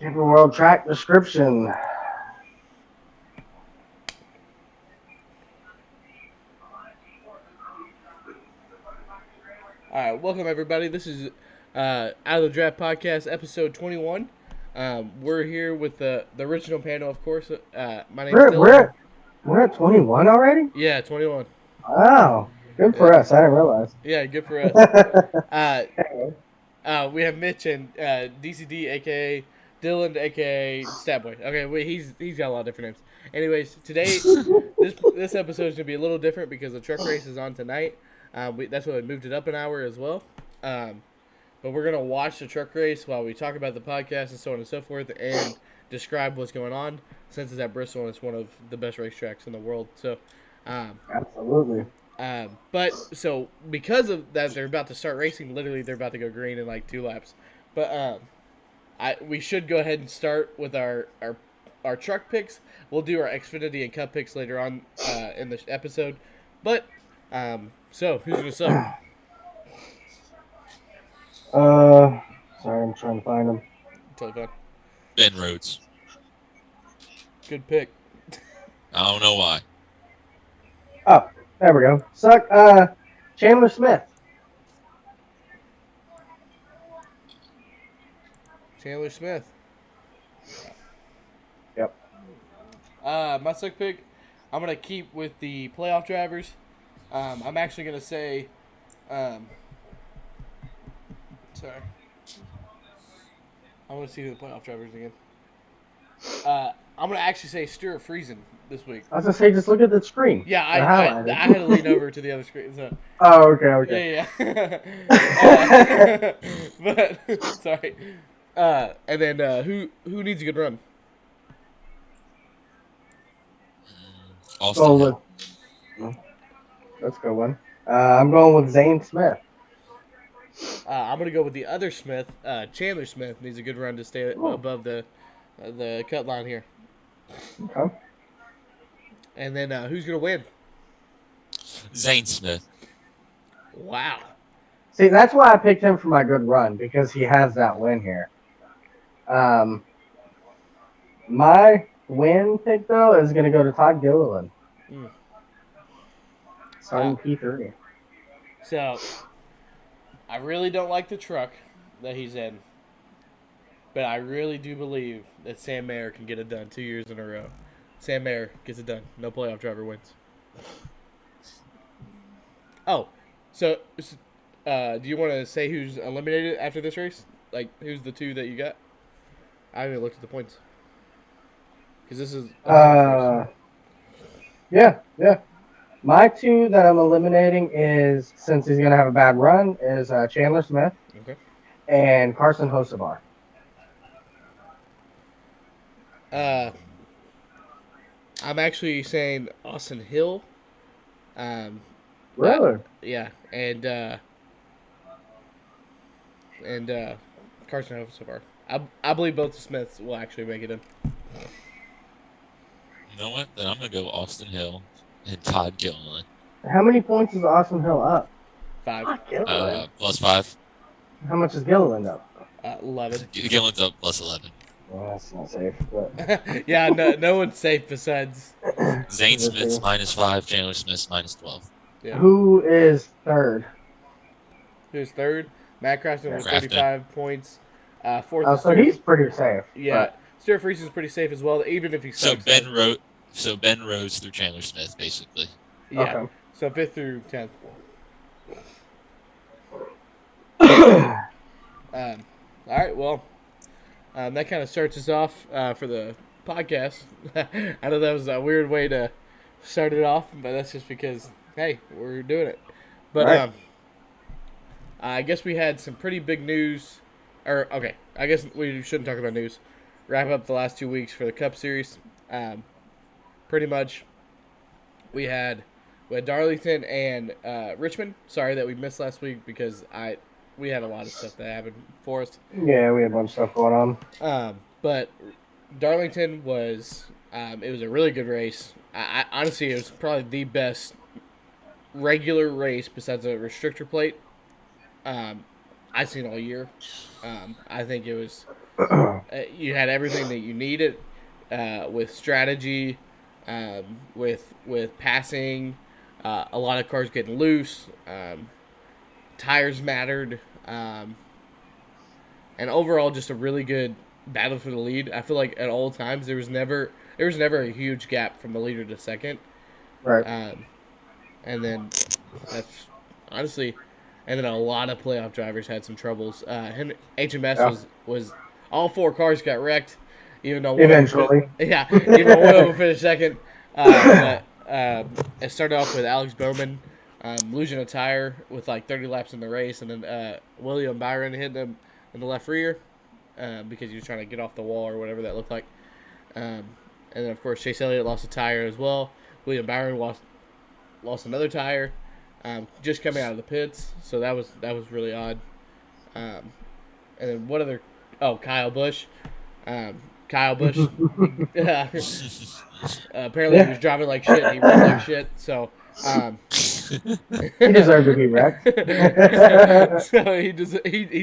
Camping World track description. All right, welcome everybody. This is Out of the Draft Podcast, episode 21. We're here with the original panel, of course. My name's Dylan. We're at 21 already? Yeah, 21. Wow. Good for us. I didn't realize. Yeah, good for us. We have Mitch and DCD, aka Dylan, aka Statboy. Okay, wait, he's got a lot of different names. Anyways, today this episode is gonna be a little different because the truck race is on tonight. That's why we moved it up an hour as well. But we're going to watch the truck race while we talk about the podcast and so on and so forth and describe what's going on since it's at Bristol and it's one of the best racetracks in the world. So, Absolutely. So because of that, they're about to start racing. Literally, they're about to go green in like 2 laps. But we should go ahead and start with our truck picks. We'll do our Xfinity and Cup picks later on in the episode. But, so who's going to suck? Sorry, I'm trying to find them. Totally fine. Ben Rhodes. Good pick. I don't know why. Oh, there we go. Suck. Chandler Smith. Chandler Smith. Yep. My suck pick, I'm going to keep with the playoff drivers. I'm actually going to say, sorry. I want to see who the playoff drivers again. I'm going to actually say Stuart Friesen this week. I was going to say, just look at the screen. Yeah, I had to lean over to the other screen. So. Oh, okay. Yeah. But, sorry. And then who needs a good run? Austin Hill. Let's go one. I'm going with Zane Smith. I'm going to go with the other Smith. Chandler Smith needs a good run to stay above the cut line here. Okay. And then who's going to win? Zane Smith. Wow. See, that's why I picked him for my good run, because he has that win here. My win pick, though, is going to go to Todd Gilliland. Starting P3. So, I really don't like the truck that he's in. But I really do believe that Sam Mayer can get it done 2 years in a row. Sam Mayer gets it done. No playoff driver wins. Oh, so do you want to say who's eliminated after this race? Like, who's the 2 that you got? I haven't even looked at the points. Because this is... Yeah. My 2 that I'm eliminating is, since he's going to have a bad run, is Chandler Smith and Carson Hocevar. I'm actually saying Austin Hill. Really? Yeah, and Carson Hocevar. I believe both the Smiths will actually make it in. You know what? Then I'm going to go Austin Hill and Todd Gilliland. How many points is Austin Hill up? 5. Plus 5. How much is Gilliland up? 11. Gilliland's up plus 11. Well, that's not safe. But... Yeah, no one's safe besides Zane Smith's minus 5, Chandler Smith's minus 12. Yeah. Who is third? Who's third? Matt Crafton with 35 points. Fourth is so he's pretty safe. Yeah. But... Stuart Friesen's pretty safe as well, even if he's So Ben Rhodes through Chandler Smith, basically. Yeah. Okay. So 5th through 10th. All right, well, that kind of starts us off for the podcast. I know that was a weird way to start it off, but that's just because, hey, we're doing it. But right. I guess we had some pretty big news. I guess we shouldn't talk about news. Wrap up the last 2 weeks for the Cup Series. Pretty much, we had Darlington and Richmond. Sorry that we missed last week because we had a lot of stuff that happened for us. Yeah, we had a bunch of stuff going on. But Darlington was it was a really good race. I honestly, it was probably the best regular race besides a restrictor plate I've seen all year. I think it was You had everything that you needed with strategy, with passing, a lot of cars getting loose, tires mattered, and overall just a really good battle for the lead. I feel like at all times there was never a huge gap from the leader to second. Right. And then that's honestly, and then a lot of playoff drivers had some troubles. HMS Yeah. was all four cars got wrecked, even though Eventually. even though one of them finished second. But it started off with Alex Bowman losing a tire with like 30 laps in the race, and then William Byron hitting him in the left rear because he was trying to get off the wall or whatever that looked like. And then of course Chase Elliott lost a tire as well. William Byron lost another tire, just coming out of the pits. So that was really odd. And then what other? Oh, Kyle Busch. Kyle Busch. Apparently he was driving like shit. And he rode like shit. So. He deserved to be wrecked. So he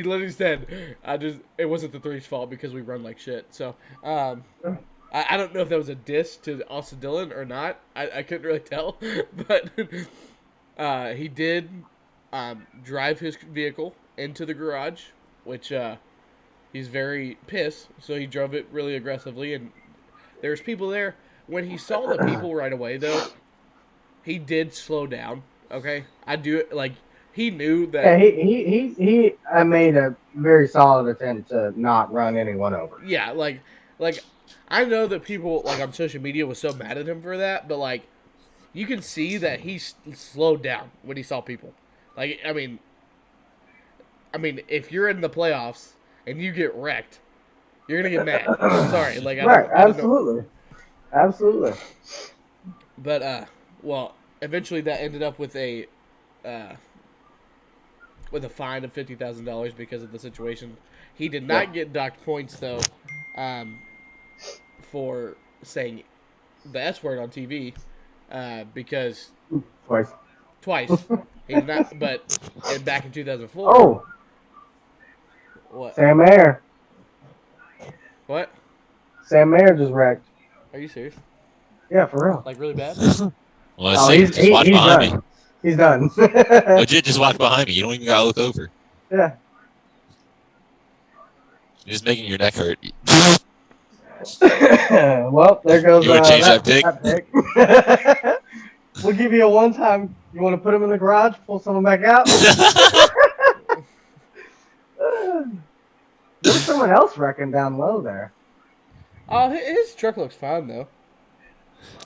literally said, it wasn't the three's fault because we run like shit." So I don't know if that was a diss to Austin Dillon or not. I couldn't really tell, but he did drive his vehicle into the garage, which he's very pissed. So he drove it really aggressively, and there's people there. When he saw the people right away, though, he did slow down. Okay, I do it like he knew that. Yeah, he made a very solid attempt to not run anyone over. Yeah, like I know that people like on social media was so mad at him for that, but like you can see that he slowed down when he saw people. Like I mean, if you're in the playoffs and you get wrecked, you're gonna get mad. I'm sorry, like absolutely. But well, eventually that ended up with a fine of $50,000 because of the situation. He did not get docked points though, for saying the S word on TV, because twice. He did not, but back in 2004. Oh, what? Sam Mayer. What? Sam Mayer just wrecked. Are you serious? Yeah, for real. Like really bad? Well, just watch behind me. He's done. Legit, just watch behind me. You don't even gotta look over. Yeah. You're just making your neck hurt. Well, there goes You want to change that pick? We'll give you a one-time. You want to put him in the garage, pull someone back out? There's someone else wrecking down low there. Oh, his truck looks fine though.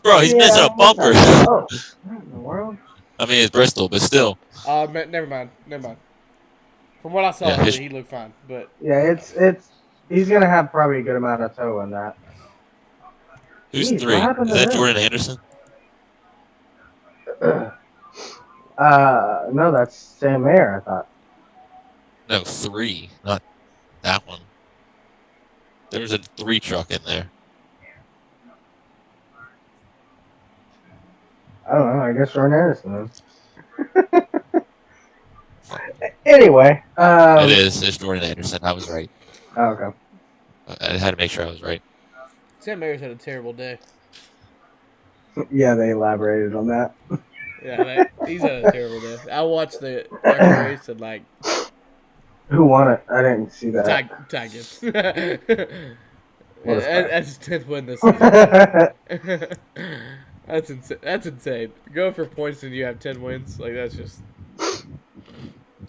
Bro, he's missing a bumper. Oh, what in the world? I mean, it's Bristol, but still. Never mind. From what I saw, he looked fine, but yeah, he's gonna have probably a good amount of tow in that. Who's three? Is that Jordan Anderson? No, that's Sam Mayer, I thought. No, 3, not that one. There was a 3 truck in there. I don't know. I guess Jordan Anderson is. Anyway. It is. It's Jordan Anderson. I was right. Oh, okay. I had to make sure I was right. Sam Mayer's had a terrible day. Yeah, they elaborated on that. Yeah, he's had a terrible day. I watched the race and like. Who won it? I didn't see that. Ty Gibbs. That's his 10th win this season. That's insane. Go for points and you have 10 wins. Like that's just.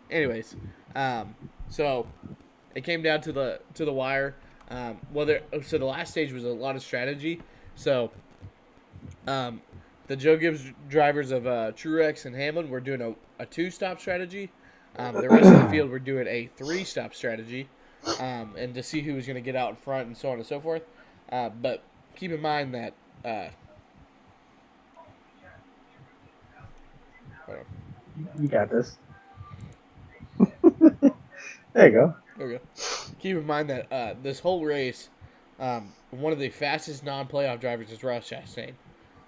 Anyways, so it came down to the wire. So the last stage was a lot of strategy. So, the Joe Gibbs drivers of Truex and Hamlin were doing a 2-stop strategy. The rest of the field were doing a 3-stop strategy, and to see who was going to get out in front and so on and so forth. But keep in mind that. You got this. There you go. There we go. Keep in mind that this whole race, one of the fastest non-playoff drivers is Ross Chastain.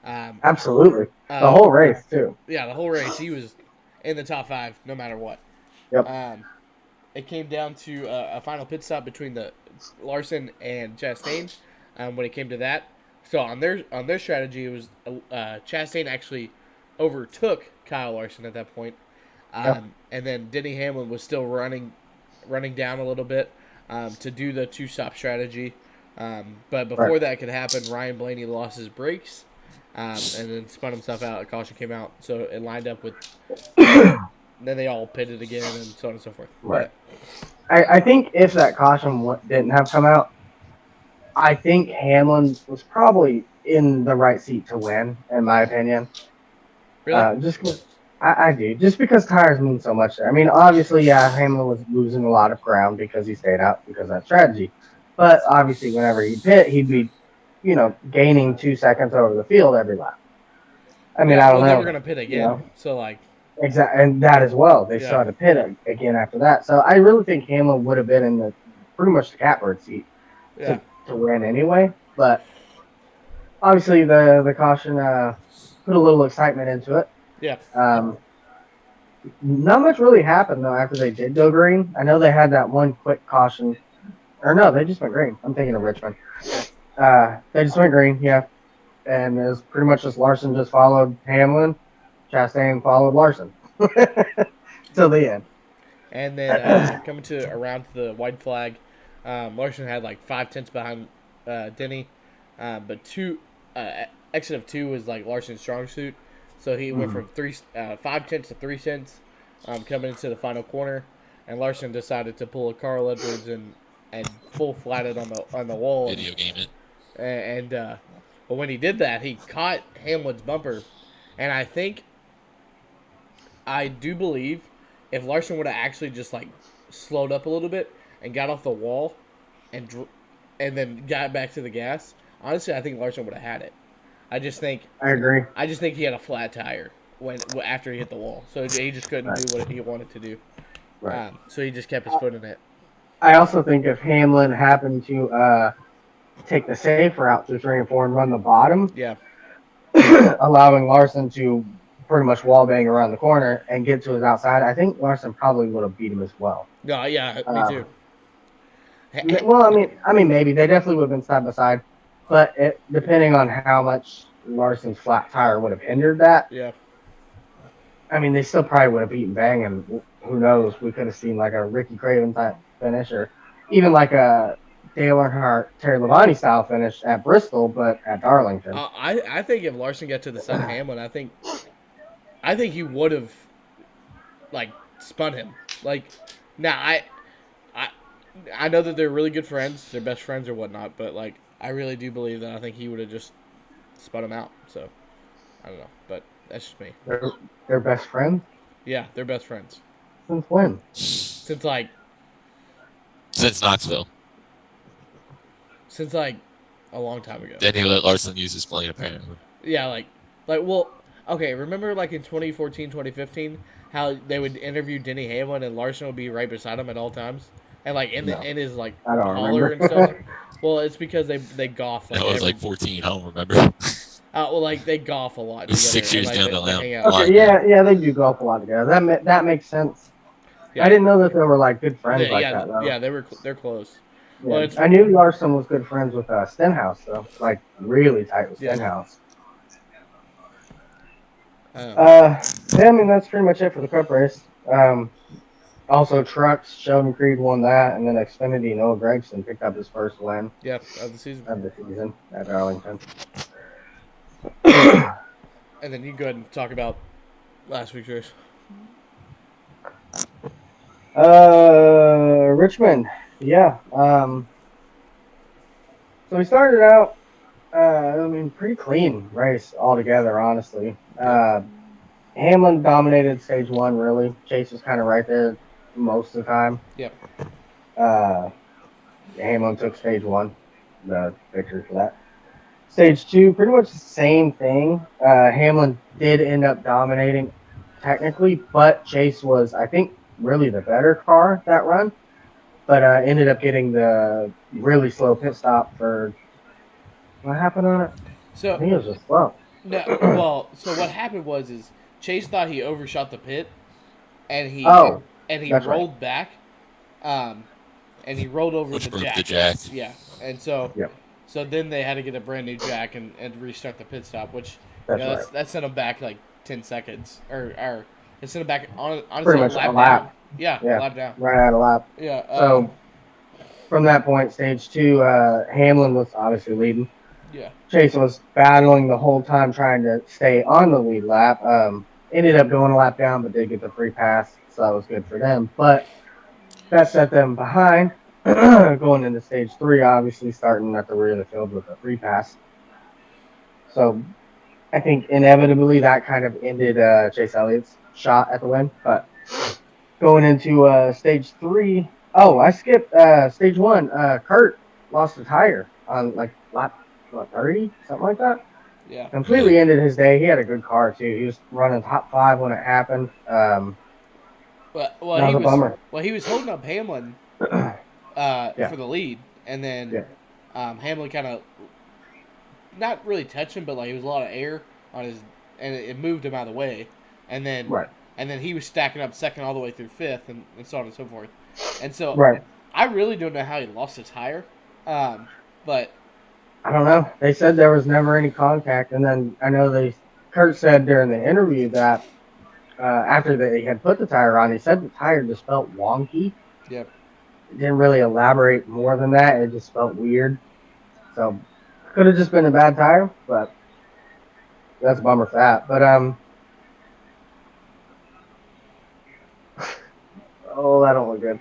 Absolutely. The whole race, too. Yeah, the whole race. He was in the top 5 no matter what. Yep. it came down to a final pit stop between the Larson and Chastain. When it came to that, so on their strategy, it was Chastain actually overtook Kyle Larson at that point, and then Denny Hamlin was still running down a little bit to do the two stop strategy. But before that could happen, Ryan Blaney lost his brakes and then spun himself out. A caution came out, so it lined up with. Then they all pitted again, and so on and so forth. Right. I think if that caution didn't have come out, I think Hamlin was probably in the right seat to win, in my opinion. Really? Just cause I do. Just because tires mean so much there. I mean, obviously, yeah, Hamlin was losing a lot of ground because he stayed out because of that strategy. But obviously, whenever he'd pit, he'd be, gaining 2 seconds over the field every lap. I mean, I don't know. They were going to pit again, so like. Exactly, and that as well. They still had to pit again after that. So I really think Hamlin would have been in pretty much the catbird seat to win anyway. But obviously, the caution put a little excitement into it. Yeah. Not much really happened though after they did go green. I know they had that one quick caution, or no, they just went green. I'm thinking of Richmond. They just went green, yeah, and it was pretty much just Larson just followed Hamlin. Chastain followed Larson till the end. And then coming to around the white flag, Larson had like 5/10 behind Denny, but exit of 2 was like Larson's strong suit, so he went from 5/10 to 3/10 coming into the final corner, and Larson decided to pull a Carl Edwards and full flatted on the wall. Video game it. But when he did that, he caught Hamlin's bumper, and I do believe if Larson would have actually just like slowed up a little bit and got off the wall and then got back to the gas, honestly, I think Larson would have had it. I agree. I just think he had a flat tire after he hit the wall, so he just couldn't do what he wanted to do. Right. So he just kept his foot in it. I also think if Hamlin happened to take the safe route through 3 and 4 and run the bottom, allowing Larson to pretty much wall bang around the corner and get to his outside, I think Larson probably would have beat him as well. Yeah, me too. Well, I mean, maybe they definitely would have been side by side, but depending on how much Larson's flat tire would have hindered that. Yeah. I mean, they still probably would have beaten Bang, and who knows? We could have seen like a Ricky Craven type finish, or even like a Dale Earnhardt, Terry Labonte style finish at Bristol, but at Darlington. I think if Larson got to the side of Hamlin, I think he would have like spun him. Like, now I know that they're really good friends, they're best friends or whatnot, but like I really do believe that I think he would have just spun him out. So I don't know, but that's just me. They're best friends? Yeah, they're best friends. Since when? Since Knoxville. Since like a long time ago. Then he let Larson use his plane apparently. Yeah, well, okay, remember like in 2014, 2015, how they would interview Denny Hamlin and Larson would be right beside him at all times? And like in his like collar and stuff. Well, it's because they golf. Like, I was like 14. I don't remember. Well, like they golf a lot. 6 years down the line. Okay, yeah, they do golf a lot together. That makes sense. Yeah. I didn't know that they were like good friends that. Though. Yeah, they're close. Yeah. Well, I knew Larson was good friends with Stenhouse though, like really tight with Stenhouse. I mean that's pretty much it for the Cup race. Also, trucks, Sheldon Creed won that, and then Xfinity Noah Gragson picked up his first win. Yeah, of the season at Darlington. And then you go ahead and talk about last week's race. Richmond, yeah. So we started out, pretty clean race altogether, honestly. Hamlin dominated stage 1, really. Chase was kind of right there most of the time. Yep. Hamlin took stage 1, the victory for that. Stage 2, pretty much the same thing. Hamlin did end up dominating technically, but Chase was, I think, really the better car that run. But ended up getting the really slow pit stop for what happened on it? So I think it was just slow. No, well, so what happened was Chase thought he overshot the pit, and he rolled back, and he rolled over Which the broke jack. the jack. Yeah, and so Yep. so then they had to get a brand new jack and restart the pit stop, which That's right. that sent him back like 10 seconds or it sent him back on honestly Pretty a much lap a lap. down. Yeah, a Yeah, lap down. right out of lap. Yeah. So from that point, stage 2, Hamlin was obviously leading. Yeah. Chase was battling the whole time trying to stay on the lead lap. Ended up going a lap down, but did get the free pass, so that was good for them. But that set them behind going into stage 3, obviously starting at the rear of the field with a free pass. So I think inevitably that kind of ended Chase Elliott's shot at the win. But going into stage 3, oh, I skipped stage 1. Kurt lost a tire on like lap 30, something like that. Yeah. Completely ended his day. He had a good car too. He was running top 5 when it happened. That was a bummer. Well, he was holding up Hamlin Yeah. for the lead, and then Yeah. Hamlin kind of not really touched him, but like it was a lot of air on his, and it moved him out of the way, and then Right. and then he was stacking up second all the way through fifth, and so on and so forth. And so Right. I really don't know how he lost a tire, but I don't know. They said there was never any contact, and then I know Kurt said during the interview that after they had put the tire on, he said the tire just felt wonky. Yep. It didn't really elaborate more than that. It just felt weird. So could have just been a bad tire, but that's a bummer for that. But oh, that don't look good.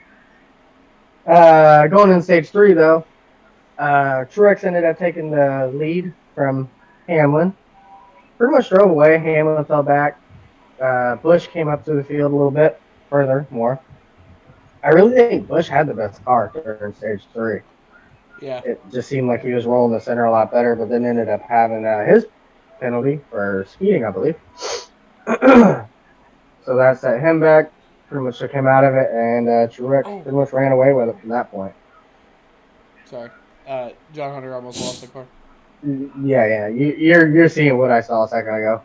Going in stage 3 though, Truex ended up taking the lead from Hamlin. Pretty much drove away. Hamlin fell back. Busch came up to the field a little bit further, more. I really think Busch had the best car during stage 3. Yeah. It just seemed like he was rolling the center a lot better, but then ended up having his penalty for speeding, I believe. So that set him back, pretty much took him out of it, and Truex pretty much ran away with it from that point. Sorry. John Hunter almost lost the car. Yeah. You're seeing what I saw a second ago.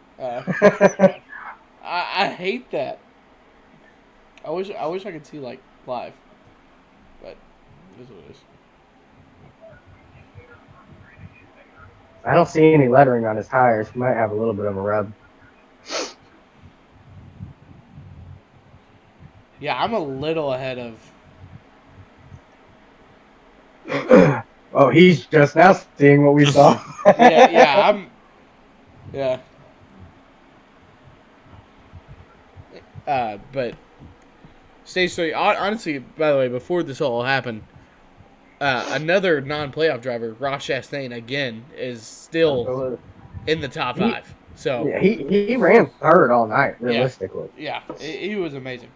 I hate that. I wish I could see like live, but it is what it is. I don't see any lettering on his tires. He might have a little bit of a rub. Yeah, I'm a little ahead of. Oh, he's just now seeing what we saw. Yeah. But stage 3. Honestly, by the way, before this all happened, another non-playoff driver, Ross Chastain, again is still in the top 5. So yeah, he ran third all night. Realistically, yeah, he was amazing.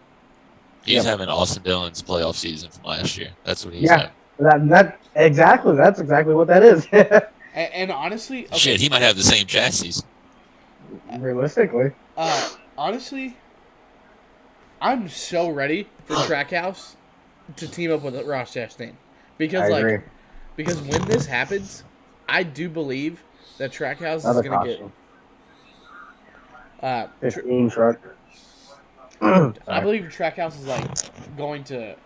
He's having Austin Dillon's playoff season from last year. That's what he's having. That's exactly what that is. and honestly, okay, shit, he might have the same chassis. Realistically, honestly, I'm so ready for Trackhouse to team up with Ross Chastain because because when this happens, I do believe that Trackhouse is going to get 15 truck. I believe Trackhouse is like going to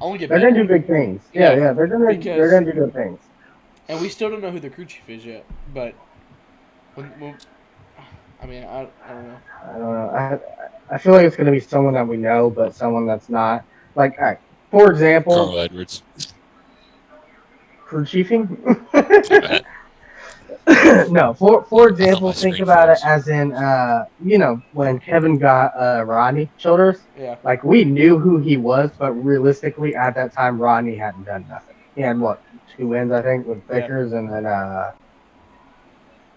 only get. They're going to do big things. Yeah, they're going to do good things. And we still don't know who the crew chief is yet, but when I mean, I don't know. I don't know. I feel like it's going to be someone that we know, but someone that's not. Like, all right, for example, Carl Edwards. Crew chiefing? No, for example, think about it as in, when Kevin got Rodney Childers. Yeah. Like, we knew who he was, but realistically, at that time, Rodney hadn't done nothing. He had, 2 wins, I think, with Vickers, and then...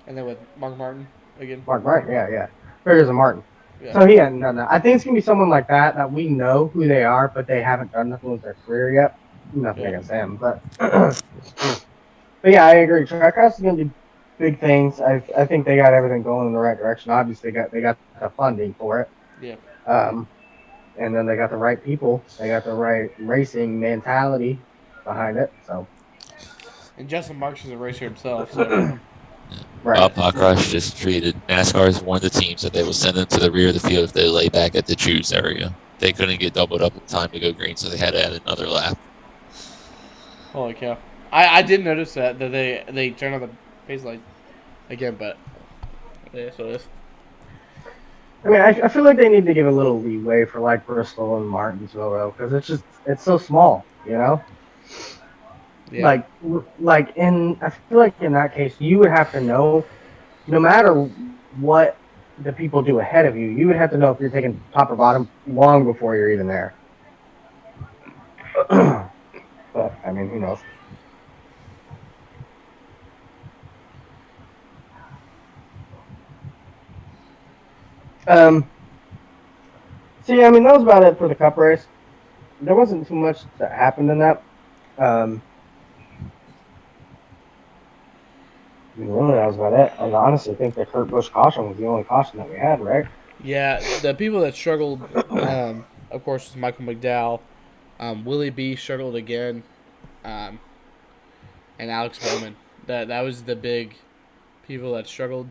and then with Mark Martin again. Mark Martin, yeah. Vickers and Martin. Yeah. So he hadn't done that. I think it's going to be someone like that we know who they are, but they haven't done nothing with their career yet. Nothing against them, but... but yeah, I agree. Trackhouse is going to do big things. I think they got everything going in the right direction. Obviously, they got the funding for it. Yeah. And then they got the right people. They got the right racing mentality behind it. So. And Justin Marks is a racer himself. So. Right. Bob Pockrush just treated NASCAR as one of the teams that they will send them to the rear of the field if they lay back at the choose area. they couldn't get doubled up in time to go green, so they had to add another lap. Holy cow! I did notice that they turned on the pace light again, but yeah, so it is. I mean, I feel like they need to give a little leeway for like Bristol and Martinsville though, because it's so small, you know. Yeah. I feel like in that case, you would have to know, no matter what the people do ahead of you, you would have to know if you're taking top or bottom long before you're even there. But I mean, who knows? So yeah, I mean that was about it for the Cup race. There wasn't too much that happened in that. Really, that was about it. I honestly think the Kurt Busch caution was the only caution that we had, right? Yeah, the people that struggled, of course, was Michael McDowell. Willie B struggled again, and Alex Bowman. That was the big people that struggled.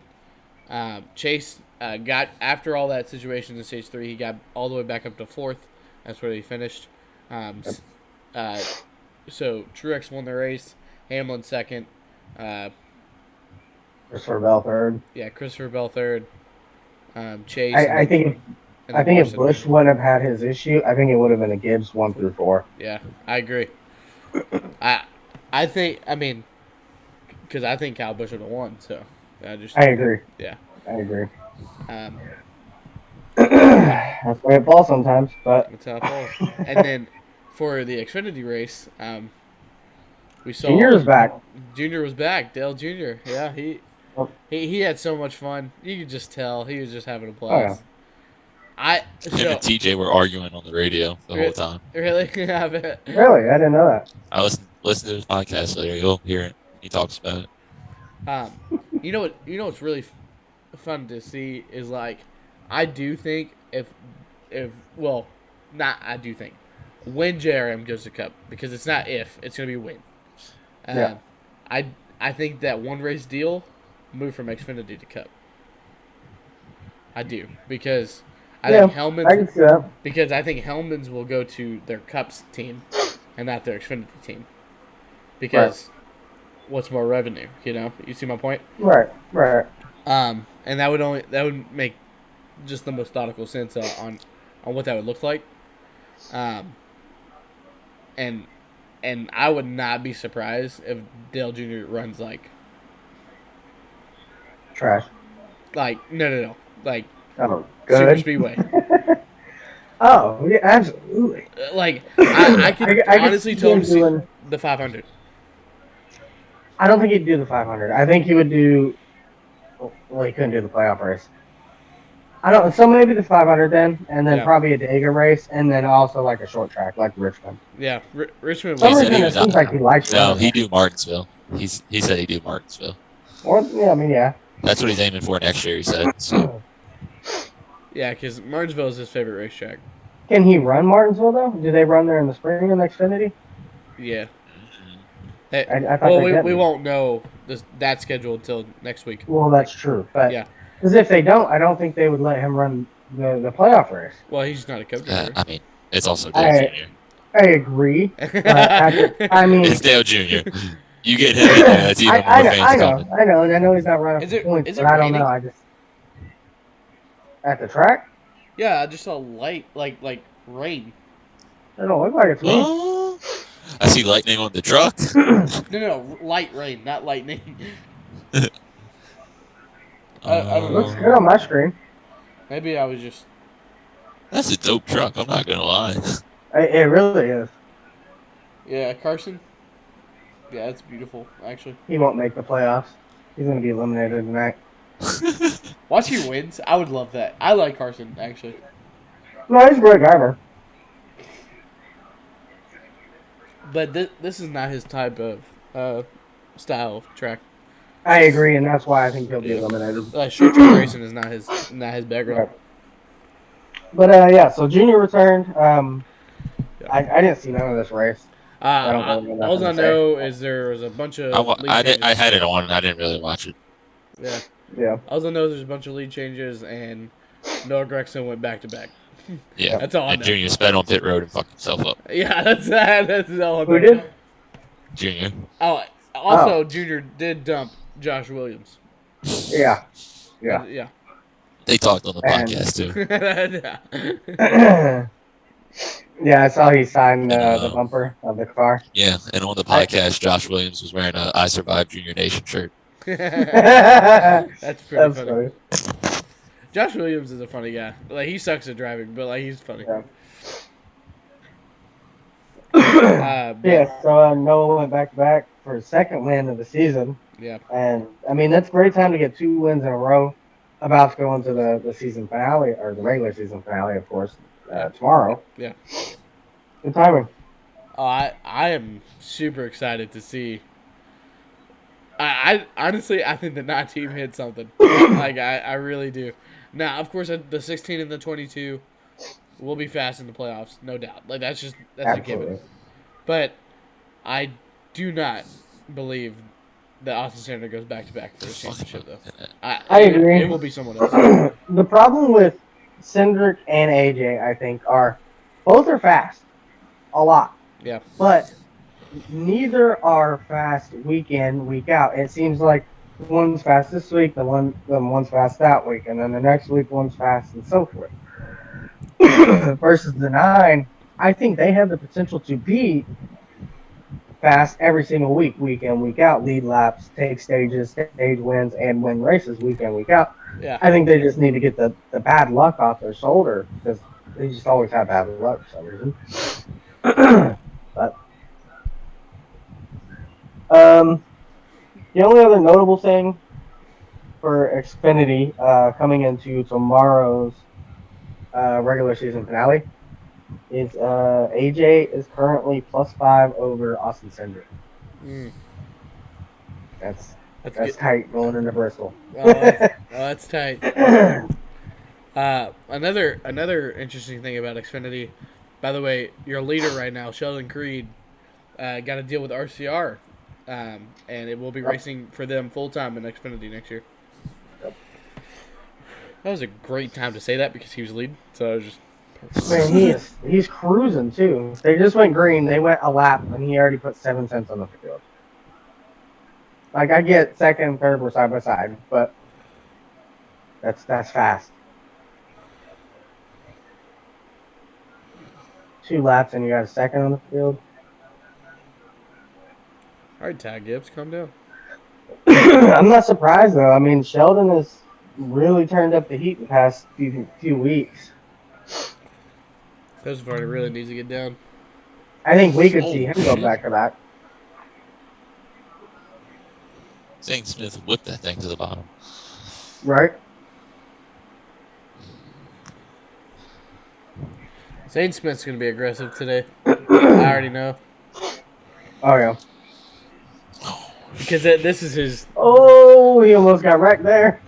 Chase got, after all that situation in stage 3, he got all the way back up to 4th. That's where he finished. So Truex won the race. Hamlin second. Christopher Bell third. Yeah, Christopher Bell third. Chase. I think if Busch wouldn't have had his issue, I think it would have been a Gibbs 1 through 4. Yeah, I agree. I think, I mean, because I think Kyle Busch would have won. So I agree. Yeah, I agree. That's the way it falls sometimes, but that's how it falls. And then for the Xfinity race, we saw Junior was back. Junior was back. Dale Jr. Yeah, he had so much fun. You could just tell he was just having a blast. Him and TJ were arguing on the radio the whole time. Really? Yeah, I bet. Really? I didn't know that. I listen to his podcast later. You'll hear it. He talks about it. You know what's really fun to see is, like, I do think when JRM goes to Cup, because it's not if, it's gonna be when. Yeah. I think that one race deal move from Xfinity to Cup. I do, because I think Hellman's will go to their Cups team and not their Xfinity team. Because what's more revenue, you know? You see my point? Right. And that would make just the most logical sense on what that would look like. And I would not be surprised if Dale Jr. runs like trash. Like no. Like good. Super Speedway. Oh, yeah, absolutely. Like I could honestly tell him doing the 500. I don't think he'd do the 500. I think he would do. Well, he couldn't do the playoff race. So maybe the 500 then, and then probably a Dega race, and then also like a short track, like Richmond. Yeah, Richmond. It seems like he likes. No, he'd do Martinsville. He said he'd do Martinsville. Or yeah. That's what he's aiming for next year. He said. So. Yeah, because Martinsville is his favorite racetrack. Can he run Martinsville though? Do they run there in the spring in Xfinity? Yeah. Hey, I thought we won't know that schedule until next week. Well, that's true, but yeah, because if they don't, I don't think they would let him run the playoff race. Well, he's not a Cup driver. I mean, it's also Dale Jr. I agree. But I mean, it's Dale Jr. You get him in there, that's even more fans coming. I know, and I know he's not running for points, but I don't know. I just at the track. Yeah, I just saw light, like rain. It don't look like it's me. I see lightning on the truck. No, light rain, not lightning. Looks good on my screen. Maybe I was just. That's a dope truck. I'm not gonna lie. It really is. Yeah, Carson. Yeah, it's beautiful. Actually, he won't make the playoffs. He's gonna be eliminated tonight. Watch he wins. I would love that. I like Carson actually. No, he's a great driver. But this is not his type of style track. I agree, and that's why I think he'll be eliminated. Short track racing is not his background. Right. But so Junior returned. I didn't see none of this race. All I know is there was a bunch of. I had it on. I didn't really watch it. Yeah. All I know there's a bunch of lead changes, and Noah Gragson went back to back. Yeah. That's all I And know. Junior sped on pit road and fucked himself up. Yeah, that's all I know. Who did? Junior. Oh, also, Junior did dump Josh Williams. Yeah. Yeah. Yeah. They talked on the And podcast too. yeah, I saw he signed And, the bumper of the car. Yeah, and on the I- podcast, Josh Williams was wearing a "I Survived Junior Nation" shirt. That's pretty That's funny. Josh Williams is a funny guy. Like, he sucks at driving, but like, he's funny. Yeah. But, Yeah, so Noah went back to back for his second win of the season. yeah. And I mean, that's a great time to get 2 wins in a row. About to go into the season finale, or the regular season finale, of course, tomorrow. Yeah. Good timing. Oh, I am super excited to see. I honestly, I think the 9 team hit something. Like, I really do. Now, of course, the 16 and the 22 will be fast in the playoffs, no doubt. Like, that's a Absolutely. given. But I do not believe that Austin Sanders goes back to back for the championship, though. I agree. It will be someone else. The problem with Cindric and AJ, I think, are both are fast, a lot. Yeah. But neither are fast week in, week out. It seems like one's fast this week, the one's fast that week, and then the next week one's fast, and so forth. Versus the 9, I think they have the potential to be fast every single week in, week out, lead laps, take stages, stage wins, and win races week in, week out. Yeah. I think they just need to get the bad luck off their shoulder, because they just always have bad luck for some reason. But the only other notable thing for Xfinity coming into tomorrow's regular season finale is AJ is currently +5 over Austin Cindric. That's tight going into Bristol. That's tight. Another interesting thing about Xfinity, by the way, your leader right now, Sheldon Creed, got to deal with RCR, and it will be racing for them full time in Xfinity next year. Yep. That was a great time to say that because he was leading, so I was just. Man, he's cruising too. They just went green. They went a lap, and he already put 7 cents on the field. Like, I get second and third were side by side, but that's fast. 2 laps and you got a second on the field. All right, Ty Gibbs, calm down. I'm not surprised though. I mean, Sheldon has really turned up the heat the past few weeks. Joseph already really needs to get down. I think we could see him go back to back. Zane Smith whipped that thing to the bottom. Right? Zane Smith's going to be aggressive today. I already know. Oh, yeah. Because this is his... Oh, he almost got wrecked there.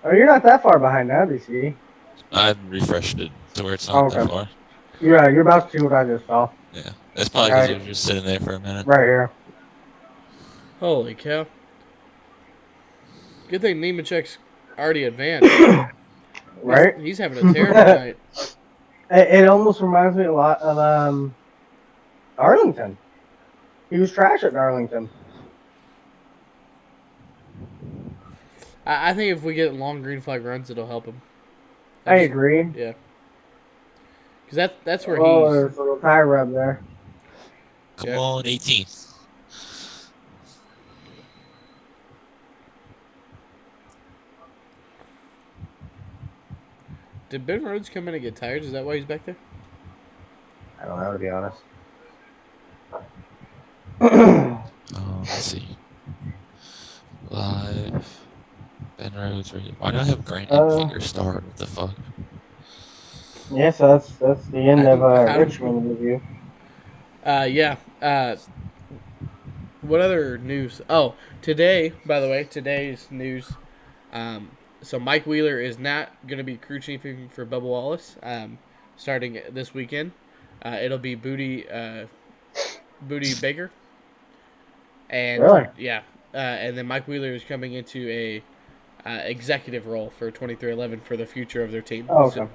Oh, you're not that far behind now, DC. I refreshed it to where it's not that far. Yeah, you're about to see what I just saw. Yeah, that's probably because you were just sitting there for a minute. Right here. Holy cow. Good thing Nemechek's already advanced. Right? He's having a terrible night. It almost reminds me a lot of Arlington. He was trash at Darlington. I think if we get long green flag runs, it'll help him. I agree. Yeah. Because that's where there's a little tire rub there. Come on, 18. Did Ben Rhodes come in and get tired? Is that why he's back there? I don't know, to be honest. Let's see. Live. Ben Rhodes. Why do I have Grant Finger start? What the fuck? Yeah, so that's the end of Richmond review. Yeah. What other news? Oh, today, by the way, today's news. So Mike Wheeler is not going to be crew chiefing for Bubba Wallace starting this weekend. It'll be Booty Baker. And Really? yeah. And then Mike Wheeler is coming into a executive role for 2311 for the future of their team. Oh, okay.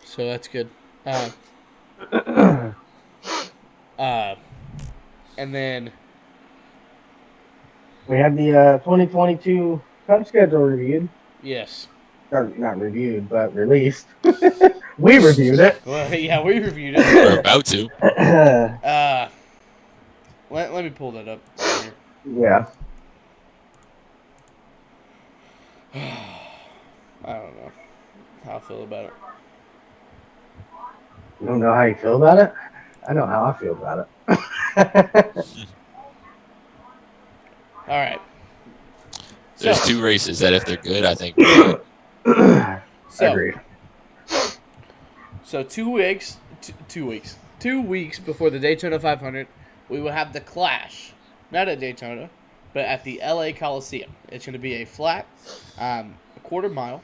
So that's good. And then we had the 2022 Cup schedule reviewed. yes, Or not reviewed, but released. We reviewed it. well, yeah, we reviewed it. We're about to. Let me pull that up. Yeah. I don't know how I feel about it. You don't know how you feel about it? I know how I feel about it. All right. There's two races that if they're good, I think we're good. Agreed. So 2 weeks, 2 weeks before the Daytona 500, we will have the Clash, not at Daytona, but at the LA Coliseum. It's going to be a flat, a quarter mile,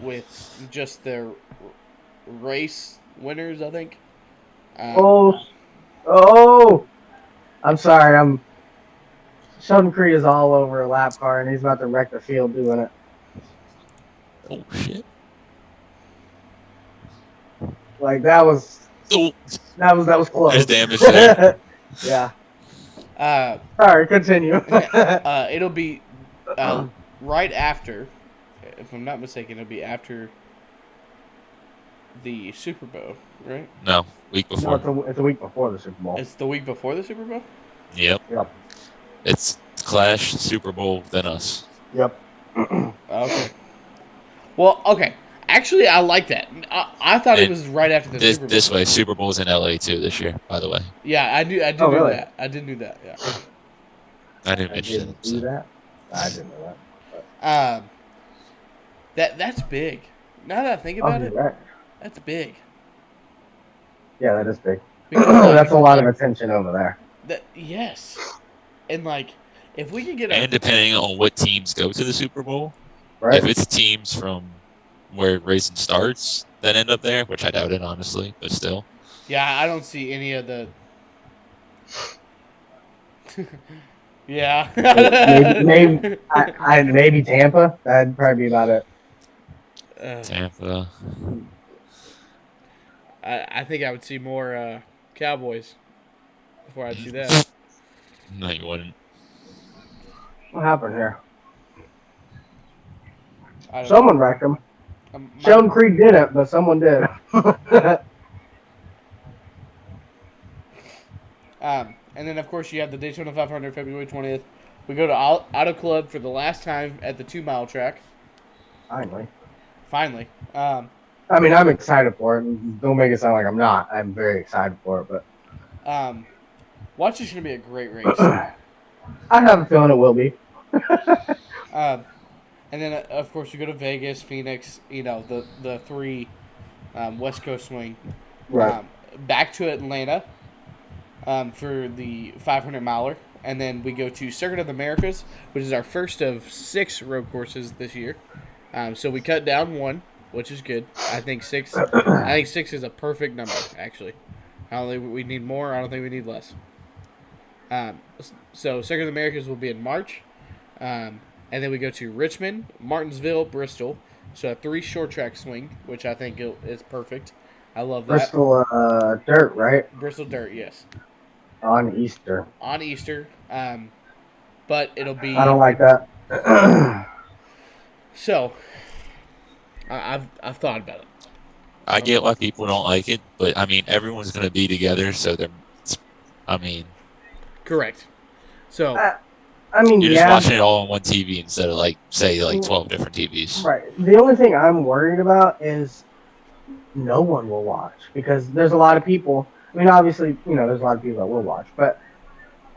with just the race winners, I think. I'm sorry. Sheldon Creed is all over a lap car, and he's about to wreck the field doing it. Oh shit! Like that was close. There's damage there. Yeah. Sorry, continue. It'll be right after, if I'm not mistaken, it'll be after the Super Bowl, right? No, week before. No, it's a week before the Super Bowl. It's the week before the Super Bowl? Yep. It's Clash, Super Bowl, then us. Yep. Okay. Well, okay. Actually, I like that. I thought it was right after the Super Bowl. This way, Super Bowl's in LA too this year, by the way. Yeah, I did know really? that. I did know that, yeah. I didn't mention it. Do that? I didn't know that. That's big. Now that I think about it, that's big. Yeah, that is big. Because, that's a lot of attention over there. Yes. And, if we could get And depending on what teams go to the Super Bowl, right? if it's teams from where racing starts that end up there, which I doubt it, honestly, but still. Yeah, I don't see any of the... yeah. maybe Tampa. That'd probably be about it. Tampa. I think I would see more Cowboys before I'd see that. No, you wouldn't. What happened here? Someone wrecked him. Sheldon Creed didn't, but someone did. And then, of course, you have the Daytona 500 February 20th. We go to Auto Club for the last time at the 2-mile track. Finally. I mean, I'm excited for it. Don't make it sound like I'm not. I'm very excited for it, but... Watch is going to be a great race. I have a feeling it will be. And then, of course, you go to Vegas, Phoenix, the 3 West Coast swing. Right. Back to Atlanta for the 500-miler. And then we go to Circuit of the Americas, which is our first of 6 road courses this year. So we cut down 1, which is good. I think 6 is a perfect number, actually. I don't think we need more. I don't think we need less. So Circuit of the Americas will be in March. And then we go to Richmond, Martinsville, Bristol. So a 3 short track swing, which I think is perfect. I love that. Bristol dirt, right? Bristol dirt, yes. On Easter. But it'll be... I don't like that. So, I've thought about it. I get why people don't like it, but, I mean, everyone's going to be together, so Correct. So... you're just watching it all on one TV instead of, 12 different TVs. Right. The only thing I'm worried about is no one will watch because there's a lot of people. I mean, obviously, there's a lot of people that will watch, but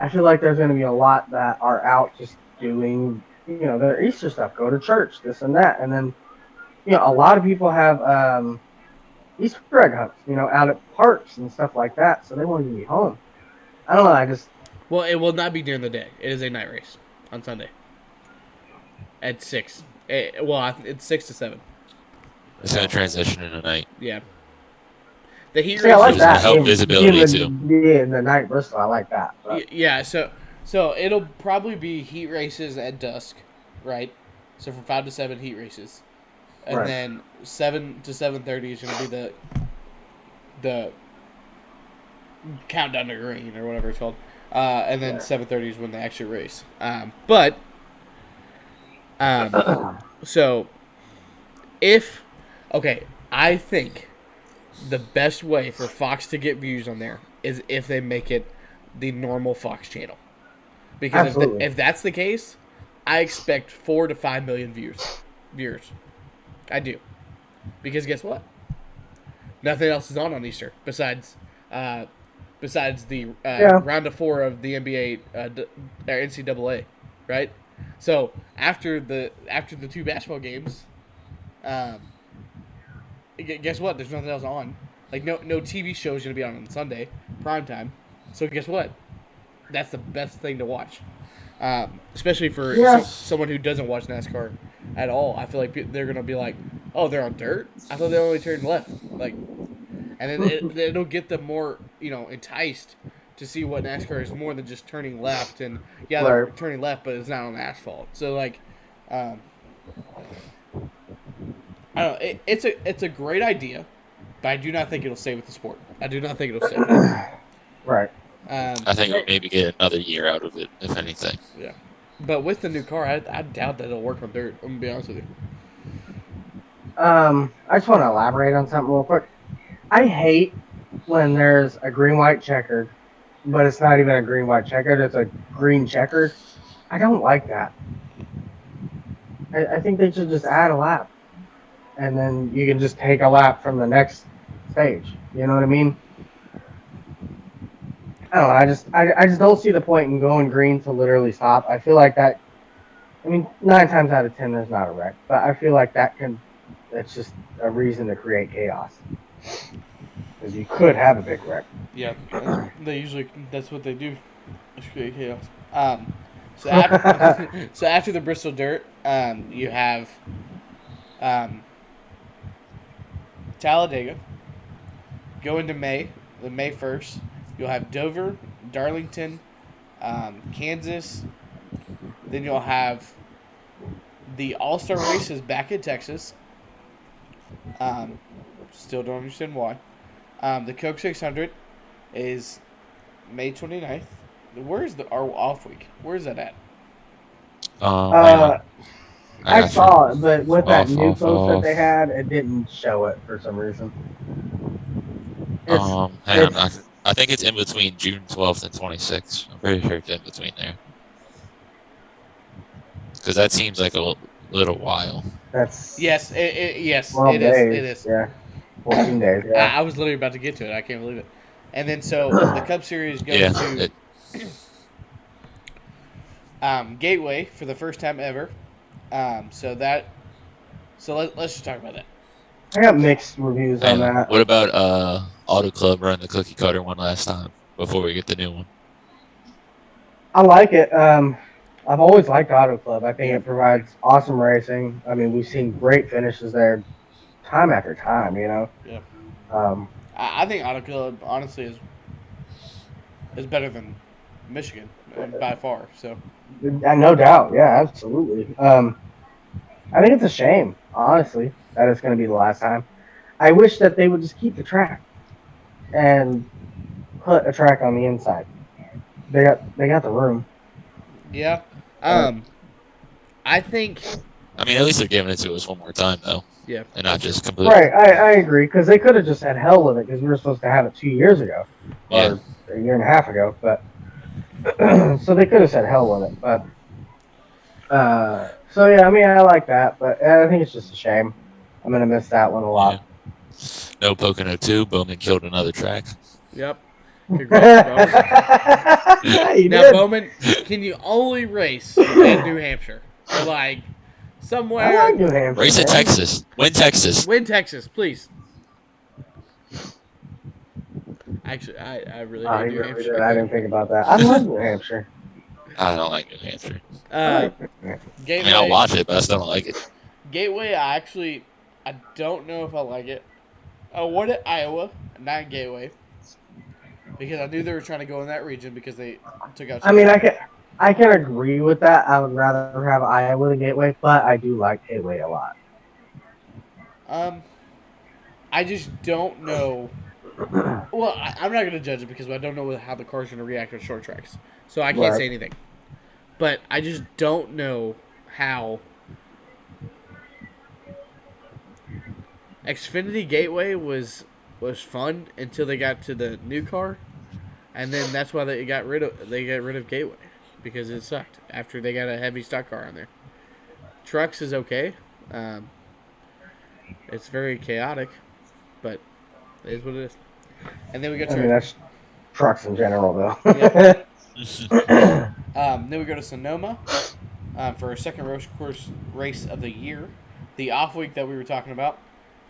I feel like there's going to be a lot that are out just doing, their Easter stuff, go to church, this and that. And then, a lot of people have Easter egg hunts, out at parks and stuff like that. So they won't even be home. I don't know. Well, it will not be during the day. It is a night race on Sunday at 6. It's 6 to 7. It's going to transition in the night. Yeah. The heat race is going to help visibility too. Yeah, in the night Bristol, I like that. But. Yeah, so it'll probably be heat races at dusk, right? So from 5 to 7 heat races, and Right. then 7 to 7:30 is going to be the countdown to green or whatever it's called, and then 7:30 is when they actually race. So if I think the best way for Fox to get views on there is if they make it the normal Fox channel. Because if that's the case, I expect 4 to 5 million viewers. I do. Because guess what? Nothing else is on Easter besides the round of 4 of the NBA NCAA, right? So after the 2 basketball games, guess what? There's nothing else on. Like no TV show is gonna be on Sunday prime time. So guess what? That's the best thing to watch, especially for someone who doesn't watch NASCAR at all. I feel like they're gonna be like, "Oh, they're on dirt. I thought they only turned left." Like, and then it'll get them more, enticed to see what NASCAR is more than just turning left. And they're turning left, but it's not on asphalt. So like, I don't know. It's a great idea, but I do not think it'll stay with the sport. I do not think it'll stay with it. Right. I think we'll maybe get another year out of it, if anything. Yeah. But with the new car, I doubt that it'll work on dirt. I'm going to be honest with you. I just want to elaborate on something real quick. I hate when there's a green-white checkered, but it's not even a green-white checkered. It's a green checkered. I don't like that. I think they should just add a lap. And then you can just take a lap from the next stage. You know what I mean? I don't know. I just don't see the point in going green to literally stop. I feel like that. I mean, 9 times out of 10, there's not a wreck, but I feel like that's just a reason to create chaos. Because you could have a big wreck. Yeah, that's what they do. Is create chaos. So after the Bristol Dirt, you have Talladega. Go into May 1st. You'll have Dover, Darlington, Kansas. Then you'll have the All-Star races back in Texas. Still don't understand why. The Coke 600 is May 29th. Where is our off week? Where is that at? I saw it, but with that new post that they had, it didn't show it for some reason. Hang on. I think it's in between June 12th and 26th. I'm pretty sure it's in between there. Because that seems like a little while. Yes, it is. 12 days. It is. Yeah. 14 days, yeah. I was literally about to get to it. I can't believe it. And then so the Cup Series goes to Gateway for the first time ever. So let's just talk about that. I got mixed reviews on that. What about Auto Club running the cookie cutter one last time before we get the new one? I like it. I've always liked Auto Club. I think it provides awesome racing. I mean, we've seen great finishes there time after time, Yeah. I think Auto Club, honestly, is better than Michigan by far. So. No doubt. Yeah, absolutely. I think it's a shame, honestly, that it's going to be the last time. I wish that they would just keep the track and put a track on the inside. They got the room. Yeah. I think. I mean, at least they're giving it to us one more time, though. Yeah. And not just completely. Right. I agree, because they could have just had hell with it, because we were supposed to have it 2 years ago, or a year and a half ago. But so they could have said hell with it. But so yeah, I mean, I like that, but I think it's just a shame. I'm gonna miss that one a lot. Yeah. No Pocono 2. Bowman killed another track. Yep. Congrats, Bowman. Now, Bowman, can you only race in New Hampshire? Or like somewhere. I like New Hampshire. Race in Texas. Win Texas. Win Texas, please. Actually, I really hate New Hampshire. I didn't think about that. I love New Hampshire. I don't like New Hampshire. Gateway, I mean, I'll watch it, but I still don't like it. Gateway, I don't know if I like it. I wanted Iowa, not Gateway, because I knew they were trying to go in that region because they took out. I mean, I I can agree with that. I would rather have Iowa than Gateway, but I do like Gateway a lot. I just don't know. Well, I'm not going to judge it because I don't know how the car's going to react on short tracks, so I can't Right. say anything. But I just don't know how Xfinity Gateway was fun until they got to the new car, and then that's why they got rid of Gateway because it sucked after they got a heavy stock car on there. Trucks is okay. Um, it's very chaotic, but it is what it is. And then we go I mean, to that's trucks in general, though. yeah. Then we go to Sonoma for our second road course race of the year. The off week that we were talking about,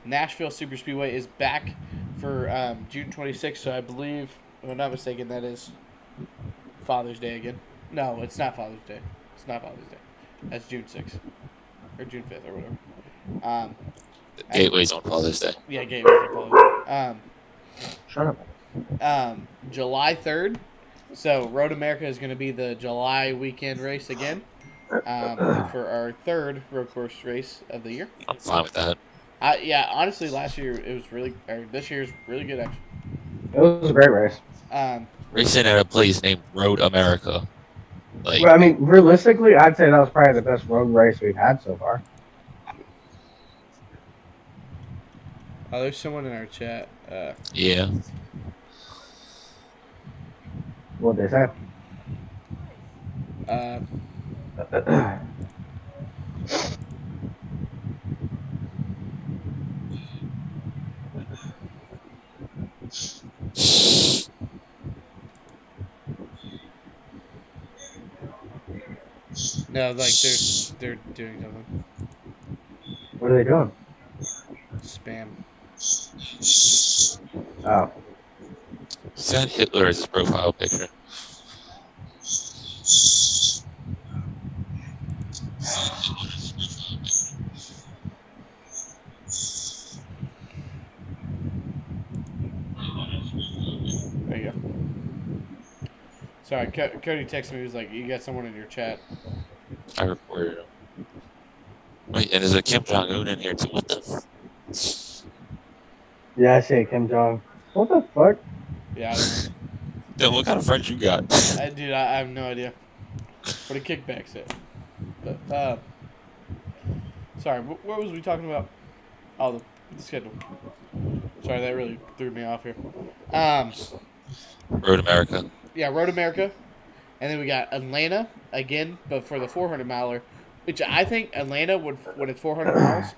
Nashville Super Speedway is back for June 26th. So I believe, if I'm not mistaken, that is Father's Day again. No, it's not Father's Day. It's not Father's Day. That's June 6th or June 5th or whatever. Gateway's on Father's Day. Yeah, Gateway's on Father's Day. Shut up. July 3rd. So Road America is going to be the July weekend race again for our third road course race of the year. I'm fine with that. Yeah, honestly, last year it was really, or this year's really good actually. It was a great race. Racing at a place named Road America. Like, Well, I mean, realistically, I'd say that was probably the best road race we've had so far. Oh, there's someone in our chat. yeah. What'd they say? No, like they're doing something. What are they doing? Spam. Oh. Is that Hitler as his profile picture? There you go. Sorry, Cody texted me. He was like, "You got someone in your chat." I reported him. Wait, and there's a Kim Jong Un in here too. What the? Yeah, I say Kim Jong. What the fuck? Yeah, I don't Then what kind of friends you got? know. Dude, I have no idea. What a kickback say. But sorry, what was we talking about? Oh, the schedule. Sorry, that really threw me off here. Road America. Yeah, Road America, and then we got Atlanta again, but for the 400 miler, which I think Atlanta would when it's 400 miles,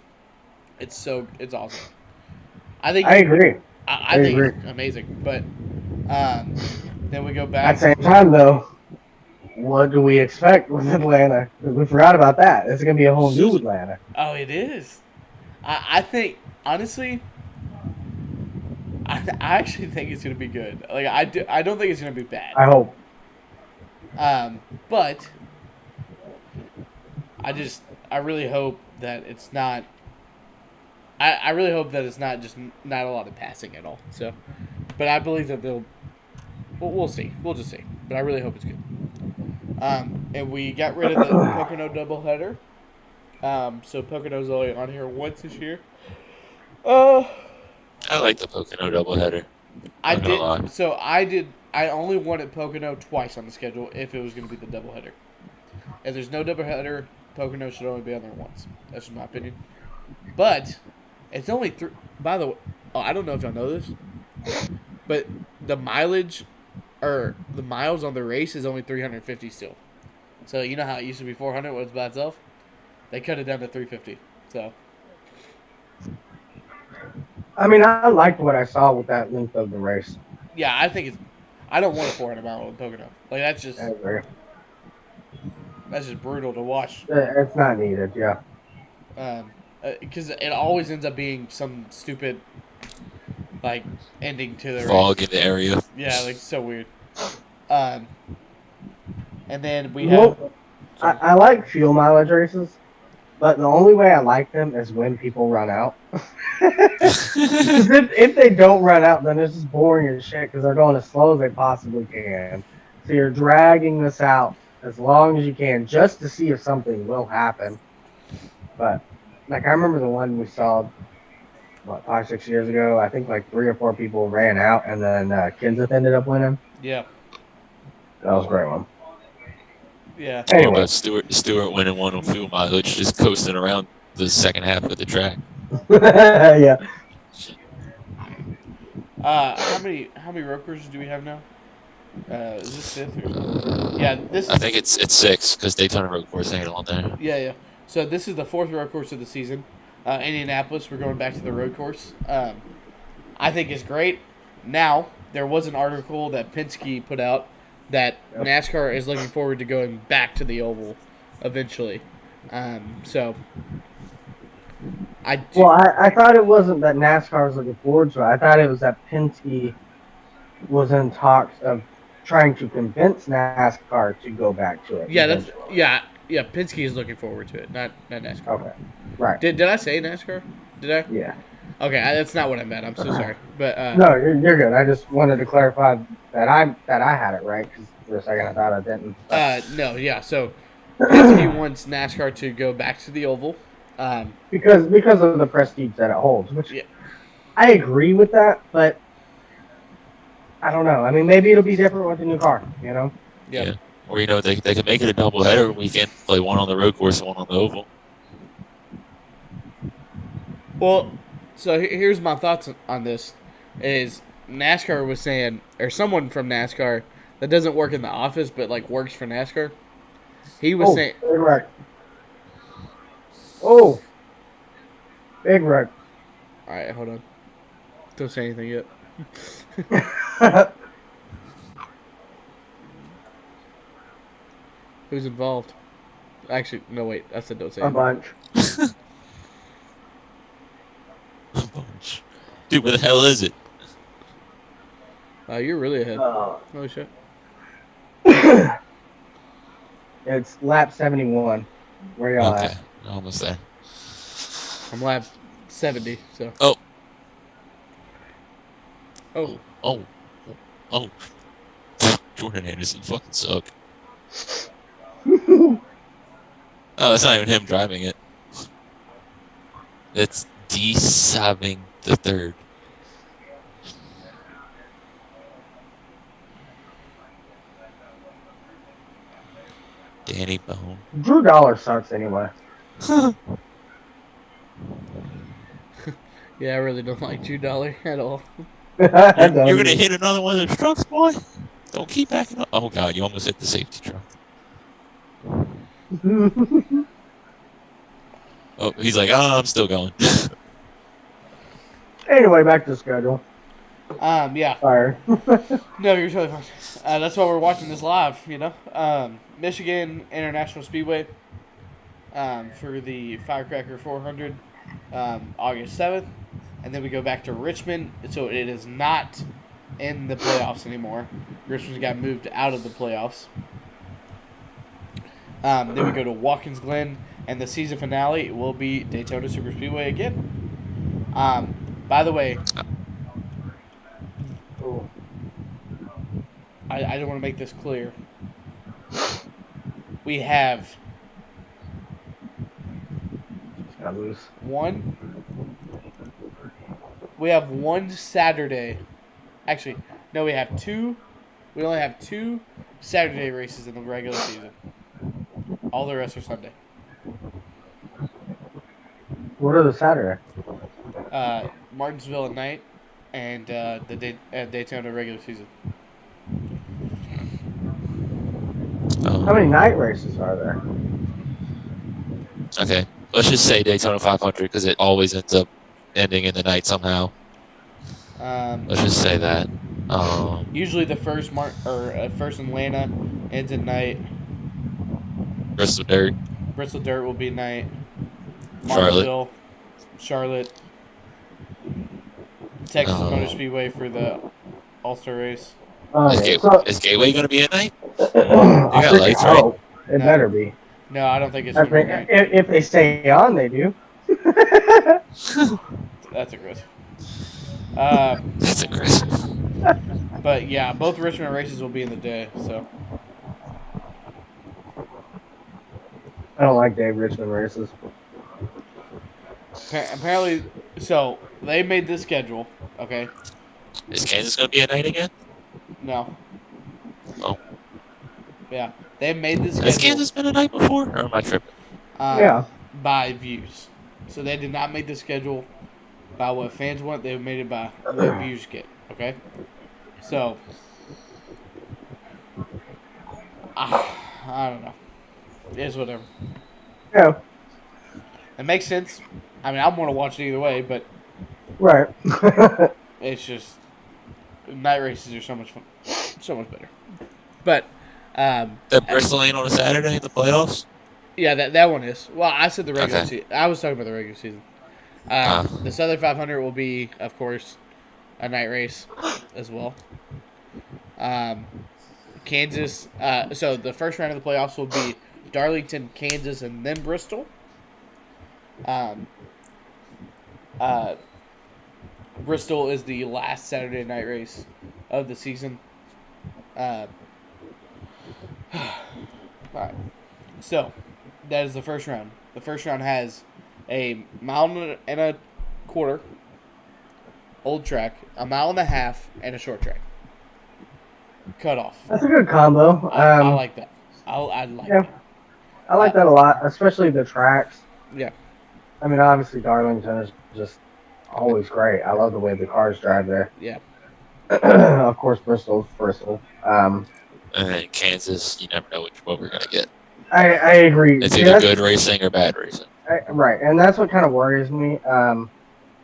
it's awesome. I agree. I think agree. it's amazing, but then we go At back. the same time, though, what do we expect with Atlanta? We forgot about that. It's going to be a whole new Atlanta. Oh, it is. I think honestly, I actually think it's gonna be good. Like I don't think it's gonna be bad. I hope. But I really hope that it's not. I really hope that it's not just not a lot of passing at all. So, but I believe that they'll. We'll see. We'll just see. But I really hope it's good. And we got rid of the Pocono doubleheader. So Pocono's only on here once this year. I like the Pocono doubleheader. I Not gonna lie. did. So I did. I only wanted Pocono twice on the schedule if it was going to be the doubleheader. If there's no doubleheader, Pocono should only be on there once. That's just my opinion. But it's only three. By the way, I don't know if y'all know this, but the mileage or the miles on the race is only 350 still. So you know how it used to be 400 was by itself. They cut it down to 350. So I mean, I liked what I saw with that length of the race. yeah, I think it's. I don't want a 400 mile in Pocono. Like that's just. I agree. That's just brutal to watch. It's not needed, yeah. Because it always ends up being some stupid, like, ending to the Fog race. in the area. Yeah, like, so weird. And then we have... Well, I like fuel mileage races, but the only way I like them is when people run out. if they don't run out, then it's just boring as shit because they're going as slow as they possibly can. So you're dragging this out as long as you can, just to see if something will happen. But like I remember the one we saw, what, 5, 6 years ago. I think like 3 or 4 people ran out, and then Kenseth ended up winning. Yeah. That was a great one. Yeah. What Anyway, about Stewart winning one on fuel mileage, just coasting around the second half of the track? yeah. How many road courses do we have now? Is this 5th or? Yeah, this is. I think it's 6 because Daytona Road Course ain't on there. Yeah. So this is the 4th road course of the season. Indianapolis, we're going back to the road course. I think it's great. Now, there was an article that Penske put out that NASCAR is looking forward to going back to the oval eventually. So, I thought it wasn't that NASCAR was looking forward to it. I thought it was that Penske was in talks of trying to convince NASCAR to go back to it. Yeah, yeah. Penske is looking forward to it, not NASCAR. Okay, right. Did I say NASCAR? Did I? Yeah. Okay, that's not what I meant. I'm so sorry, but no, you're good. I just wanted to clarify that I had it right, because for a second I thought I didn't. No, yeah. So Penske wants NASCAR to go back to the oval. Because of the prestige that it holds, which yeah. I agree with that, but I don't know. I mean, maybe it'll be different with the new car, you know? Yeah. Or, they could make it a doubleheader weekend, play one on the road course and one on the oval. Well, so here's my thoughts on this. Is NASCAR was saying, or someone from NASCAR that doesn't work in the office but, like, works for NASCAR, he was saying... Big wreck. Oh! Big wreck. All right, hold on. Don't say anything yet. Who's involved? Actually, no, wait. I said don't say anything. A bunch. A bunch. Dude, where the hell is it? You're really ahead. Holy shit. It's lap 71. Where y'all at? Almost there. I'm lap 70, so. Oh. Oh. Oh. Oh. Jordan Anderson fucking suck. Oh, that's not even him driving it. It's D-Sabbing the third. Danny Bone. Drew Dollar sucks anyway. Yeah, I really don't like $2 at all. You're going to hit another one of those trucks, boy? Don't keep backing up. Oh, God, you almost hit the safety truck. Oh, he's like, I'm still going. Anyway, back to the schedule. Yeah. Sorry. No, you're totally fine. That's why we're watching this live, you know. Michigan International Speedway for the Firecracker 400, August 7th. And then we go back to Richmond. So it is not in the playoffs anymore. Richmond got moved out of the playoffs. Then we go to Watkins Glen. And the season finale will be Daytona Superspeedway again. By the way, I don't want to make this clear. We have one Saturday. Actually, no, we have two. We only have 2 Saturday races in the regular season. All the rest are Sunday. What are the Saturday? Martinsville at night, and the Daytona regular season. How many night races are there? Okay, let's just say Daytona 500 because it always ends up ending in the night somehow. Let's just say that. Usually the first first Atlanta ends at night. Bristol Dirt. Bristol Dirt will be night. Martinsville, Charlotte. Texas Motor Speedway for the All-Star race. Is Gateway going to be at night? You got lights, right? It better be. No, I don't think it's going to be night. If they stay on, they do. That's aggressive. That's aggressive. But yeah, both Richmond races will be in the day, so. I don't like Dave Richmond races. Apparently, so they made this schedule. Okay, Is Kansas going to be at night again? no, Oh, yeah, they made this has schedule Kansas been at night before? Or am I tripping? Yeah. by views. So they did not make the schedule by what fans want. They made it by what views get. Okay, so I don't know. It's whatever. Yeah. It makes sense. I mean, I want to watch it either way, but Right. it's just night races are so much fun, so much better. But That Bristol ain't on a Saturday in the playoffs? yeah, that one is. Well, I said the regular Okay. season. I was talking about the regular season. The Southern 500 will be, of course, a night race as well. Kansas. So the first round of the playoffs will be Darlington, Kansas, and then Bristol. Bristol is the last Saturday night race of the season. All right. So that is the first round. The first round has a mile and a quarter old track, a mile and a half, and a short track. Cut off. That's a good combo. I like that. I like Yeah. that. I like that a lot, especially the tracks. Yeah. I mean, obviously Darlington is just always great. I love the way the cars drive there. Yeah. Of course, Bristol's Bristol. And then Kansas, you never know what we're going to get. I agree. It's either good racing or bad racing. Right, and that's what kind of worries me.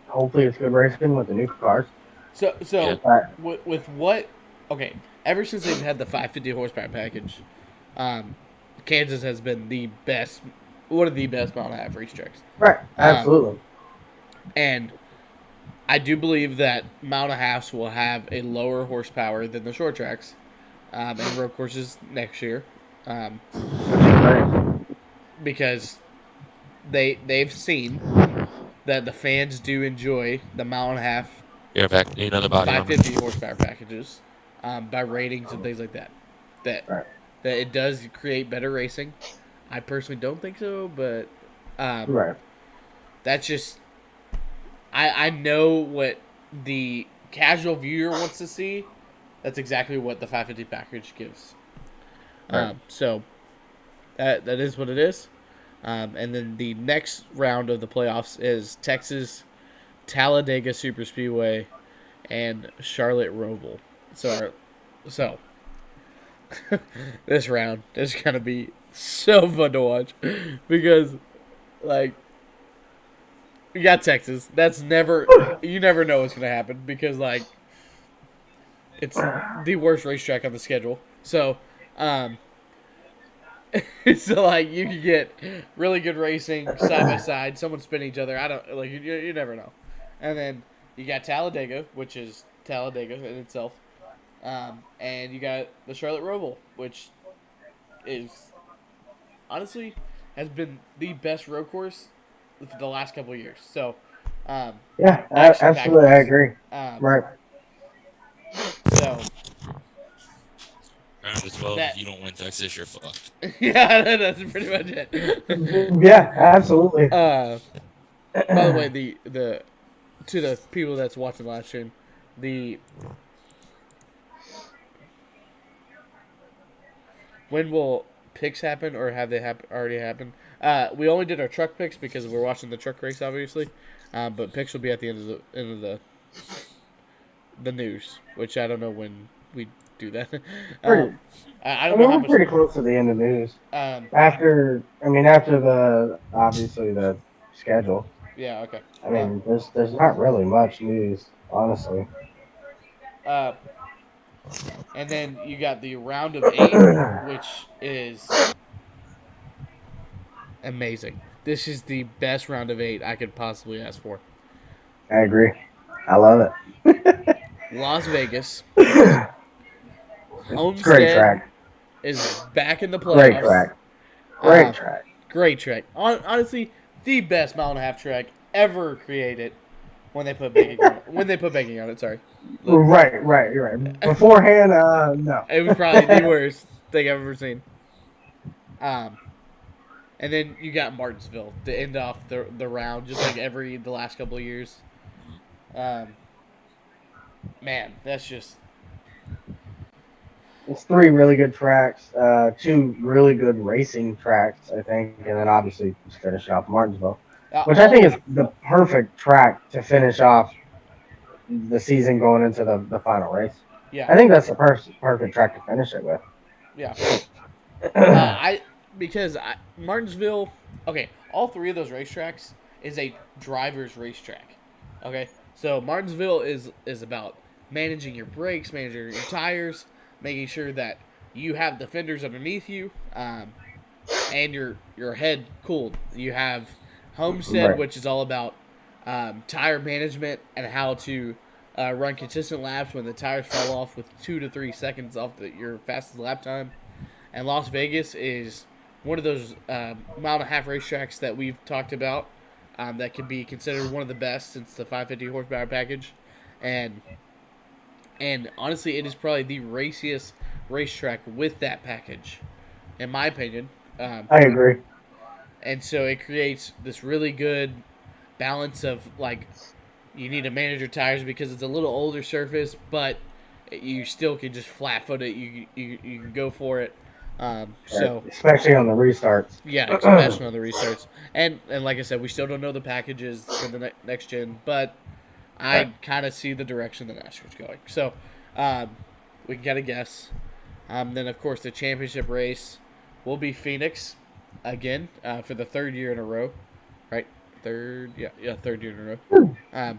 Hopefully, it's good racing with the new cars. So Yeah. with what? Okay, ever since they've had the 550 horsepower package, Kansas has been the best, one of the best mile and a half racetracks. Right, absolutely. And I do believe that mile and a halves will have a lower horsepower than the short tracks, and road courses next year, Right. because they've seen that the fans do enjoy the mile and a half You're back. You know the body. 550 horsepower packages, by ratings and things like that. That it does create better racing. I personally don't think so, but Right. that's just I know what the casual viewer wants to see. That's exactly what the 550 package gives. Right. So that is what it is. And then the next round of the playoffs is Texas, Talladega Superspeedway, and Charlotte Roval. So this round is gonna be so fun to watch because, like, you got Texas. That's never you never know what's gonna happen because, like, it's the worst racetrack on the schedule. So, so like you can get really good racing side by side, someone spinning each other. I don't like you never know. And then you got Talladega, which is Talladega in itself, and you got the Charlotte Roval, which is honestly has been the best road course for the last couple of years. So, Yeah, action absolutely, I packages. agree. Right. So Round of 12, That- if you don't win Texas, you're fucked. yeah, that's pretty much it. Yeah, absolutely. By the way, the to the people that's watching the live stream, when will picks happen or have they already happened? We only did our truck picks because we're watching the truck race, obviously. But picks will be at the end of the news, which I don't know when we do that. I don't know how we're much. pretty close to the end of news. After the obviously the schedule. Yeah. Okay. I mean, there's not really much news, honestly. And then you got the round of 8, which is amazing. This is the best round of 8 I could possibly ask for. I agree. I love it. Las Vegas. Great Homestead track. is back in the playoffs. Great track. Great track. Great track. Honestly, the best mile and a half track ever created when they put baking on it. When they put baking on it, sorry. Right. You're right. Beforehand, no. It was probably the worst thing I've ever seen. And then you got Martinsville to end off the round, just like the last couple of years. Um, man, that's just It's 3 really good tracks, 2 really good racing tracks, I think, and then obviously just finish off Martinsville, which I all think is the perfect track to finish off the season going into the final race. yeah, I think that's the perfect track to finish it with. yeah. Right. I because Martinsville. Okay, all three of those racetracks is a driver's racetrack. Okay, so Martinsville is about managing your brakes, managing your tires, making sure that you have the fenders underneath you, and your head cooled. You have Homestead, which is all about tire management and how to run consistent laps when the tires fall off with 2 to 3 seconds off your fastest lap time. And Las Vegas is one of those mile and a half racetracks that we've talked about that can be considered one of the best since the 550 horsepower package, and honestly, it is probably the raciest racetrack with that package, in my opinion. I agree. And so it creates this really good balance of like you need to manage your tires because it's a little older surface, but you still can just flat foot it. You can go for it. So Especially on the restarts. yeah, especially on the restarts. And like I said, we still don't know the packages for the next gen, but I kind of see the direction that NASCAR's going. So we can kind of guess. Then of course the championship race will be Phoenix again for the third year in a row, right? Third year in a row.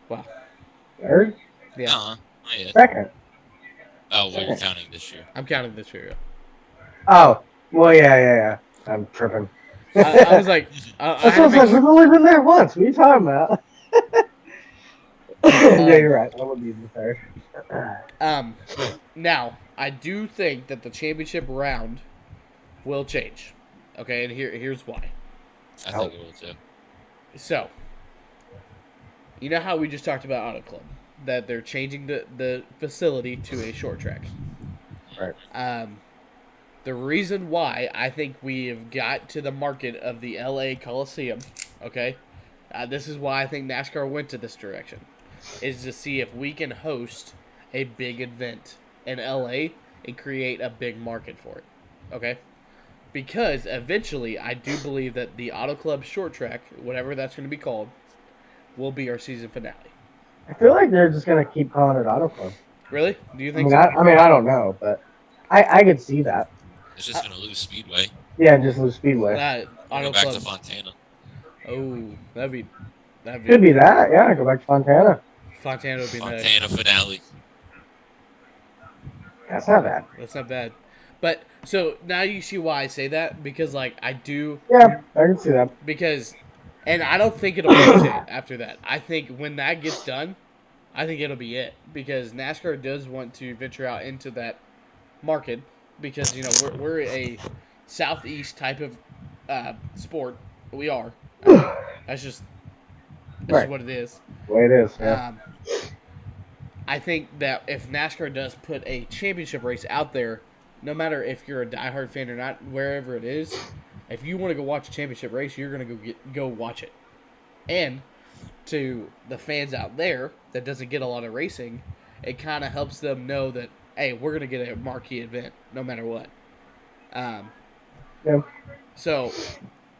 Wow. Third? Yeah. Not yet. Second. Oh, well, you're counting this year. I'm counting this year. Oh, well, yeah. I'm tripping. I was like, I was like, we've only been there once. What are you talking about? Yeah, you're right. That would be the third. Now, I do think that the championship round will change. Okay, and here's why. I think it will too. So, you know how we just talked about Auto Club? That they're changing the facility to a short track. Right. The reason why I think we have got to the market of the LA Coliseum, okay? This is why I think NASCAR went to this direction, is to see if we can host a big event in LA and create a big market for it, okay? Because eventually, I do believe that the Auto Club short track, whatever that's going to be called, will be our season finale. I feel like they're just gonna keep calling it Auto Club. Really? Do you think so? I don't know, but I could see that. It's just gonna lose Speedway. Yeah, just lose Speedway. Auto Go back Club. to Fontana. Oh, that'd be. Could be that. Yeah, go back to Fontana. Fontana would be nice. Fontana finale. That's not bad. That's not bad. But so now you see why I say that, because like I do. Yeah, I can see that. Because, and I don't think it'll rotate after that. I think when that gets done, I think it'll be it, because NASCAR does want to venture out into that market, because we're a southeast type of sport. We are. That's just what it is. The way it is. Yeah. I think that if NASCAR does put a championship race out there, no matter if you're a diehard fan or not, wherever it is, if you want to go watch a championship race, you're gonna go watch it. And to the fans out there that doesn't get a lot of racing, it kind of helps them know that, hey, we're gonna get a marquee event no matter what. Yeah. So,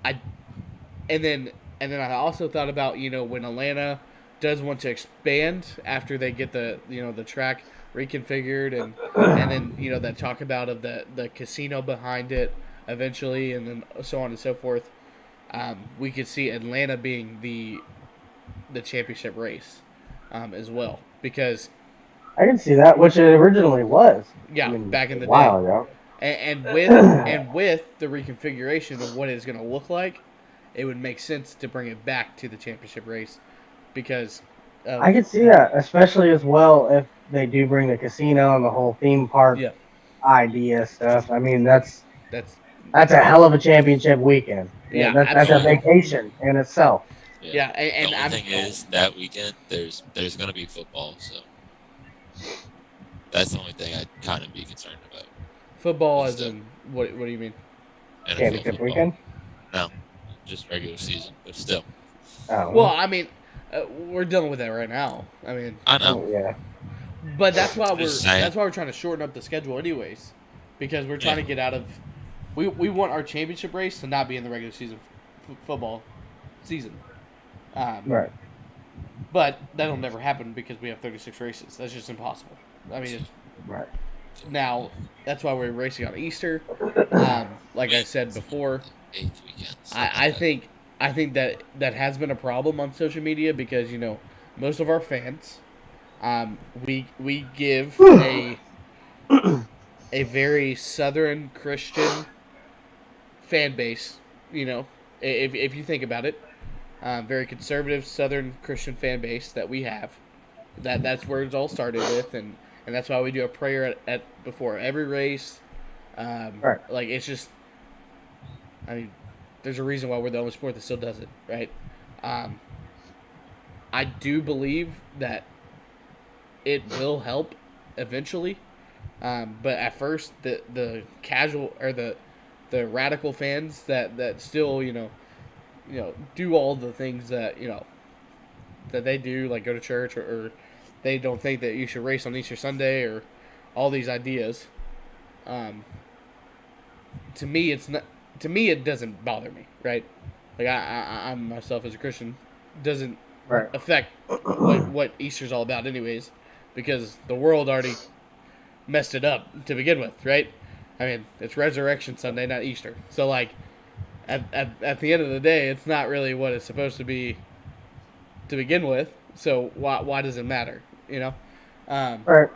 and then I also thought about when Atlanta does want to expand after they get the track reconfigured, and then that talk about of the casino behind it eventually, and then so on and so forth. We could see Atlanta being the championship race as well, because I can see that, which it originally was. Yeah, back in the while day. Ago. And with the reconfiguration of what it's going to look like, it would make sense to bring it back to the championship race, because I could see that, especially as well if they do bring the casino and the whole theme park idea stuff. I mean, that's a hell of a championship weekend. Yeah, that's a vacation in itself. Yeah, and the only thing is that weekend there's going to be football, so that's the only thing I'd kind of be concerned about. Football, But as still, in what? What do you mean? NFL Championship football. weekend. No, just regular season, but still. Well, Oh, I mean, we're dealing with that right now. I mean, I know. yeah. but that's why I'm just saying. we're trying to shorten up the schedule, anyways, because we're trying Yeah. to get out of. We want our championship race to not be in the regular season football season. Right. But that'll never happen because we have 36 races. That's just impossible. I mean, Right. now that's why we're racing on Easter. Like I said before, Eighth weekend. Stuff I like that. think that has been a problem on social media because most of our fans, we give a very Southern Christian fan base. If you think about it, very conservative Southern Christian fan base that we have. That's where it's all started with, and that's why we do a prayer at before every race. Right. Like it's just, I mean, there's a reason why we're the only sport that still does it, right? Um, I do believe that it will help eventually, but at first the casual or the radical fans that still do all the things that they do, like go to church or they don't think that you should race on Easter Sunday or all these ideas. To me, it's not. To me, it doesn't bother me, right? Like I myself as a Christian doesn't Right. affect what Easter's all about, anyways, because the world already messed it up to begin with, right? I mean, it's Resurrection Sunday, not Easter. So like, at the end of the day, it's not really what it's supposed to be to begin with. So why does it matter? Right.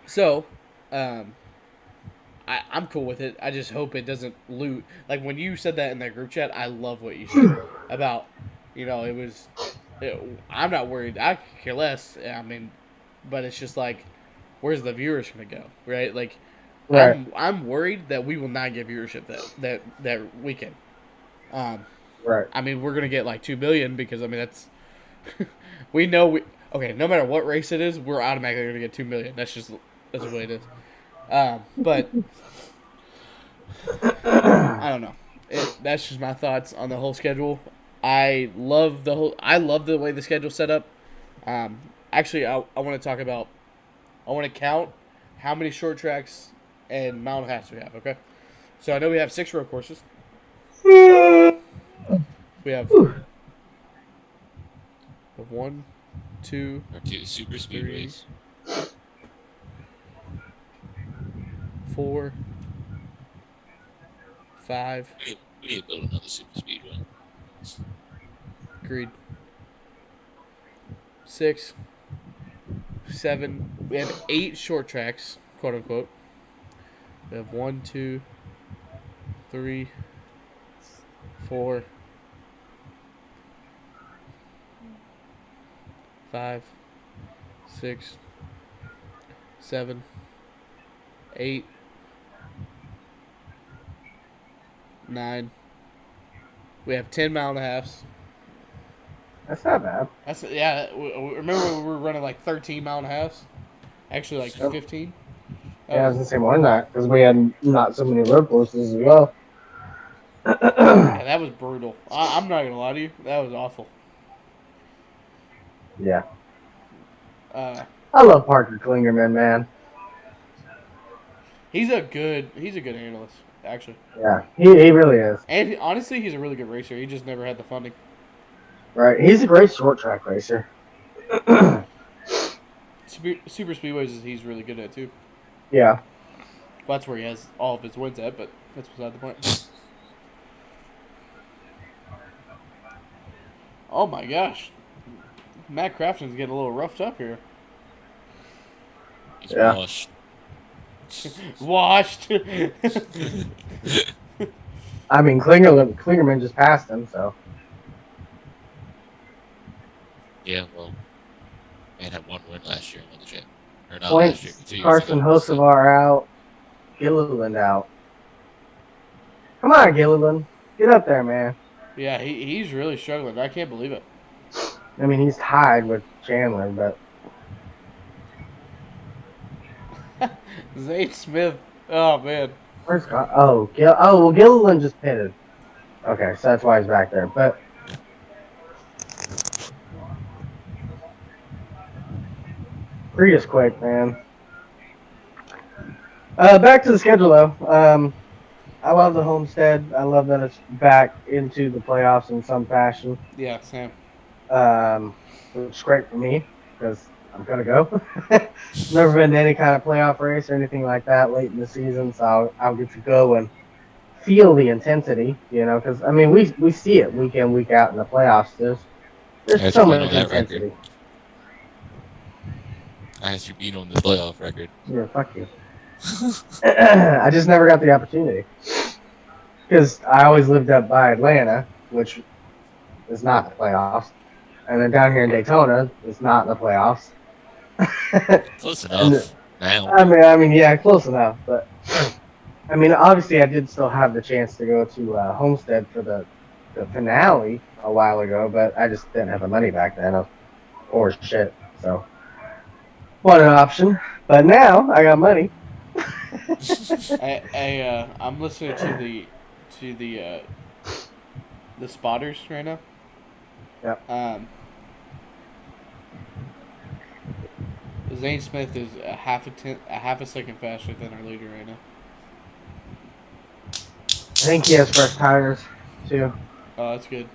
So, I'm cool with it. I just hope it doesn't loot. Like when you said that in that group chat, I love what you said about, it was. I'm not worried. I could care less. I mean, but it's just like, where's the viewers gonna go, right? Like, Right. I'm worried that we will not get viewership that weekend. Right. I mean, we're gonna get like 2 billion because I mean that's we know we okay. No matter what race it is, we're automatically gonna get 2 million. That's the way it is. But I don't know. That's just my thoughts on the whole schedule. I love the way the schedule's set up. Actually, I want to talk about. I want to count how many short tracks and mile and a half we have. Okay, so I know we have 6 road courses. We have 1, 2, Or 2 super speedways. 4, 5. We need to build another super speedway. Agreed. 6, 7. We have 8 short tracks, quote unquote. We have 1, 2, 3, 4, 5, 6, 7, 8, 9. We have 10 mile and a halves. That's not bad. That's yeah. Remember we were running like 13 mile and a halves. Actually, like Yep. 15. Yeah, I was gonna say more than that because we had not so many road courses as well. Yeah, that was brutal. I'm not gonna lie to you. That was awful. Yeah. Uh, I love Parker Klingerman, man. he's a good analyst, actually. Yeah, he really is. And honestly, he's a really good racer. He just never had the funding. Right. He's a great short track racer. Super speedways, he's really good at too. Yeah. Well, that's where he has all of his wins at, but that's beside the point. Oh my gosh, Matt Crafton's getting a little roughed up here. He's Yeah. washed. Washed. I mean, Klingerman just passed him, so. Yeah, well, man had 1 win last year and won the champ. Or not last year, Points. 2 years Carson ago. So, Hocevar out. Gilliland out. Come on, Gilliland. Get up there, man. Yeah, he's really struggling. I can't believe it. I mean, he's tied with Chandler, but Zane Smith Oh man. Where's God? Oh, well, Gilliland just pitted. Okay, so that's why he's back there. But Creed is quick, man. Back to the schedule though. I love the Homestead. I love that it's back into the playoffs in some fashion. Yeah, Sam. Which is great for me because I'm gonna go. Never been to any kind of playoff race or anything like that late in the season, so I'll get to go and feel the intensity. Because I mean we see it week in week out in the playoffs. There's As so you beat much on that record. intensity. As you beat on the playoff record. Yeah, fuck you. I just never got the opportunity because I always lived up by Atlanta, which is not the playoffs, and then down here in Daytona, it's not the playoffs. Close enough now. I mean, yeah, close enough. But I mean, obviously, I did still have the chance to go to Homestead for the finale a while ago, but I just didn't have the money back then, or shit. So, what an option! But now I got money. I'm listening to the spotters right now. Yep. Zane Smith is a half a second faster than our leader right now. I think he has fresh tires too, Oh, that's good.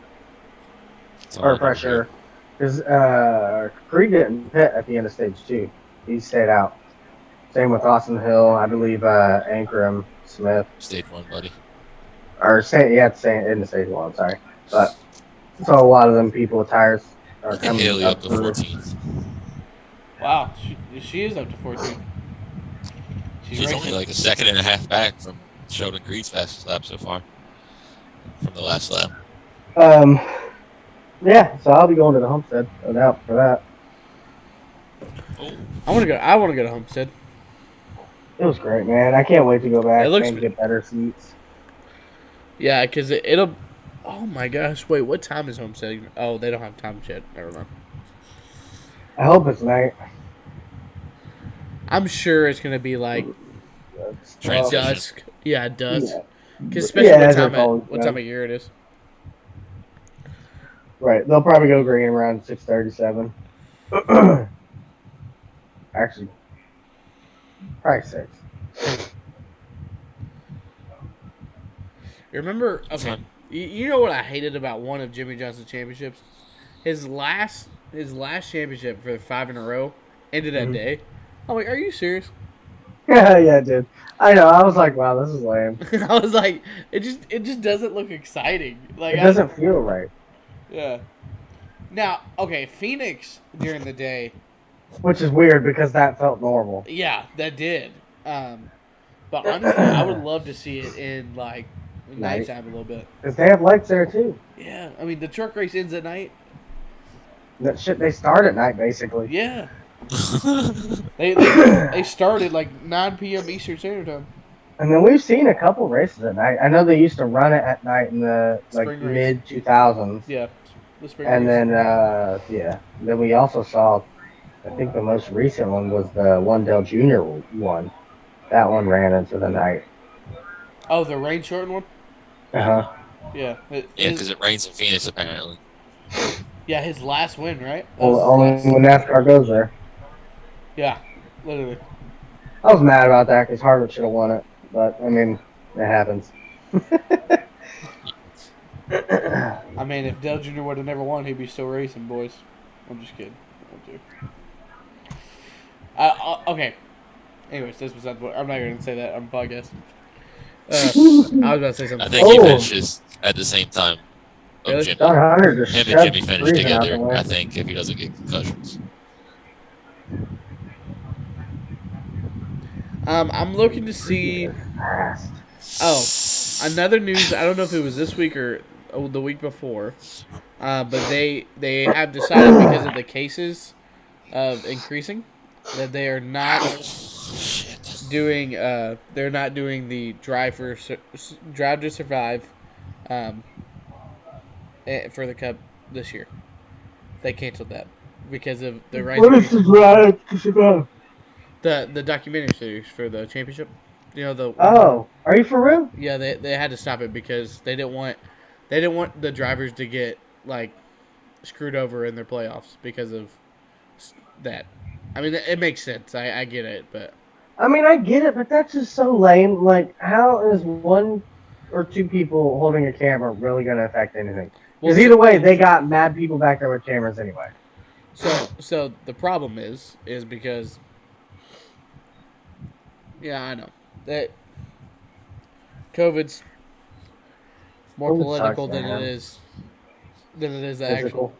or fresh air. Because Creed didn't pit at the end of stage 2. He stayed out. Same with Austin Hill, I believe. Ankrum, Smith. Stage 1, buddy. Or in the stage 1. Sorry, but so a lot of them people with tires are coming Haley up up to through. 14th. Wow, she is up to 14. She's only like a second and a half back from Sheldon Creed's fastest lap so far. From the last lap. Yeah, so I'll be going to the Homestead, no doubt for that. Oh. I want to go to Homestead. It was great, man. I can't wait to go back looks and get better seats. Yeah, because it'll. Oh my gosh! Wait, what time is Homestead? Oh, they don't have time yet. Never mind. I hope it's night. I'm sure it's gonna be like dusk. Yeah, dusk. Because especially what time of year it is. Right, they'll probably go green around 6:37. Actually, probably 6. Remember? Okay, you know what I hated about one of Jimmy Johnson's championships? His last championship for 5 in a row ended that day. I'm like, are you serious? Yeah, dude. I know. I was like, wow, this is lame. I was like, it just doesn't look exciting. Like it doesn't feel right. Yeah. Now, okay, Phoenix during the day. Which is weird because that felt normal. Yeah, that did. But honestly, I would love to see it in like nighttime a little bit. Because they have lights there too. Yeah, I mean the truck race ends at night. That shit, they start at night basically. Yeah. they started like 9 p.m. Eastern Standard Time. And then we've seen a couple races at night. I know they used to run it at night in the mid 2000s. Yeah, the spring and race. Then then we also saw, I think the most recent one was the Wandell Jr. one. That one ran into the night. Oh, the rain shortened one. Yeah. Because it rains in Phoenix apparently. Yeah, his last win, right? Well, only when NASCAR goes there. Yeah, literally. I was mad about that because Harvick should have won it, but I mean, it happens. I mean, if Dale Jr. would have never won, he'd be still racing, boys. I'm just kidding. Okay. Anyways, this was I'm not going to say that on the podcast. I was about to say something. I think he finishes at the same time. Really? Jimmy. Him and Jimmy finish together, I think, if he doesn't get concussions. I'm looking to see. Oh, another news. I don't know if it was this week or the week before, but they have decided because of the cases of increasing that they are not doing. They're not doing the Drive to Survive, for the Cup this year. They canceled that because of the right. What is the Drive to Survive? The documentary series for the championship. You know the. Oh, are you for real? Yeah, they had to stop it because they didn't want the drivers to get like screwed over in their playoffs because of that. I mean, it makes sense. I get it, but I mean, I get it, but that's just so lame. Like, how is one or two people holding a camera really going to affect anything? well, Because either way, they got mad people back there with cameras anyway. so the problem is because I know that COVID's more COVID sucks, political than it man. is the actual. Physical.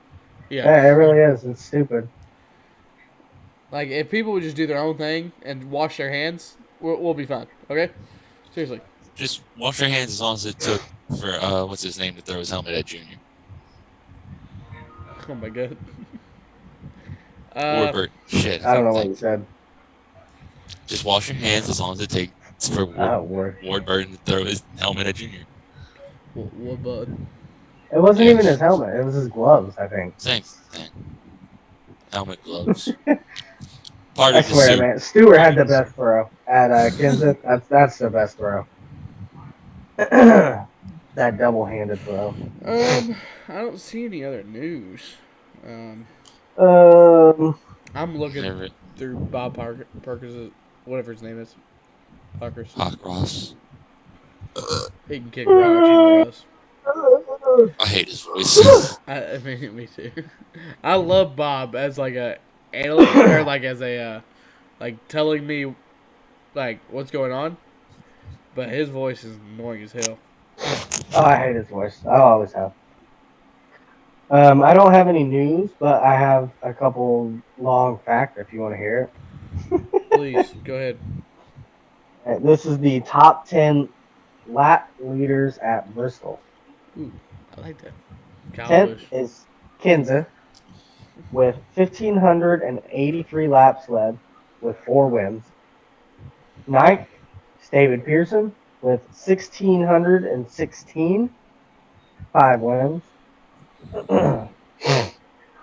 Yeah, Yeah, it really is. It's stupid. like if people would just do their own thing and wash their hands, we'll be fine. Okay, seriously. Just wash your hands as long as it took for what's his name to throw his helmet at Junior. Oh my god. Warbird. Shit. I don't know what you said. Just wash your hands as long as it takes for Ward Burton to throw his helmet at Junior. What bud? It wasn't even his helmet. It was his gloves, I think. Same thing. Helmet, gloves. I swear, man. Stewart had the best throw at Kansas. That's the best throw. That double-handed throw. I don't see any other news. I'm looking through Bob Parker's, whatever his name is. Parker's. Hawk Ross. He can kick rocks. I hate his voice. I mean, me too. I love Bob as like a analyst or like as a like telling me like what's going on, but his voice is annoying as hell. Oh, I hate his voice. I always have. I don't have any news, but I have a couple long facts if you want to hear it. Please go ahead. This is the top 10 lap leaders at Bristol. Ooh, I like that. 10th is Kinza with 1,583 laps led with 4 wins. 9th is David Pearson with 1,616, 5 wins.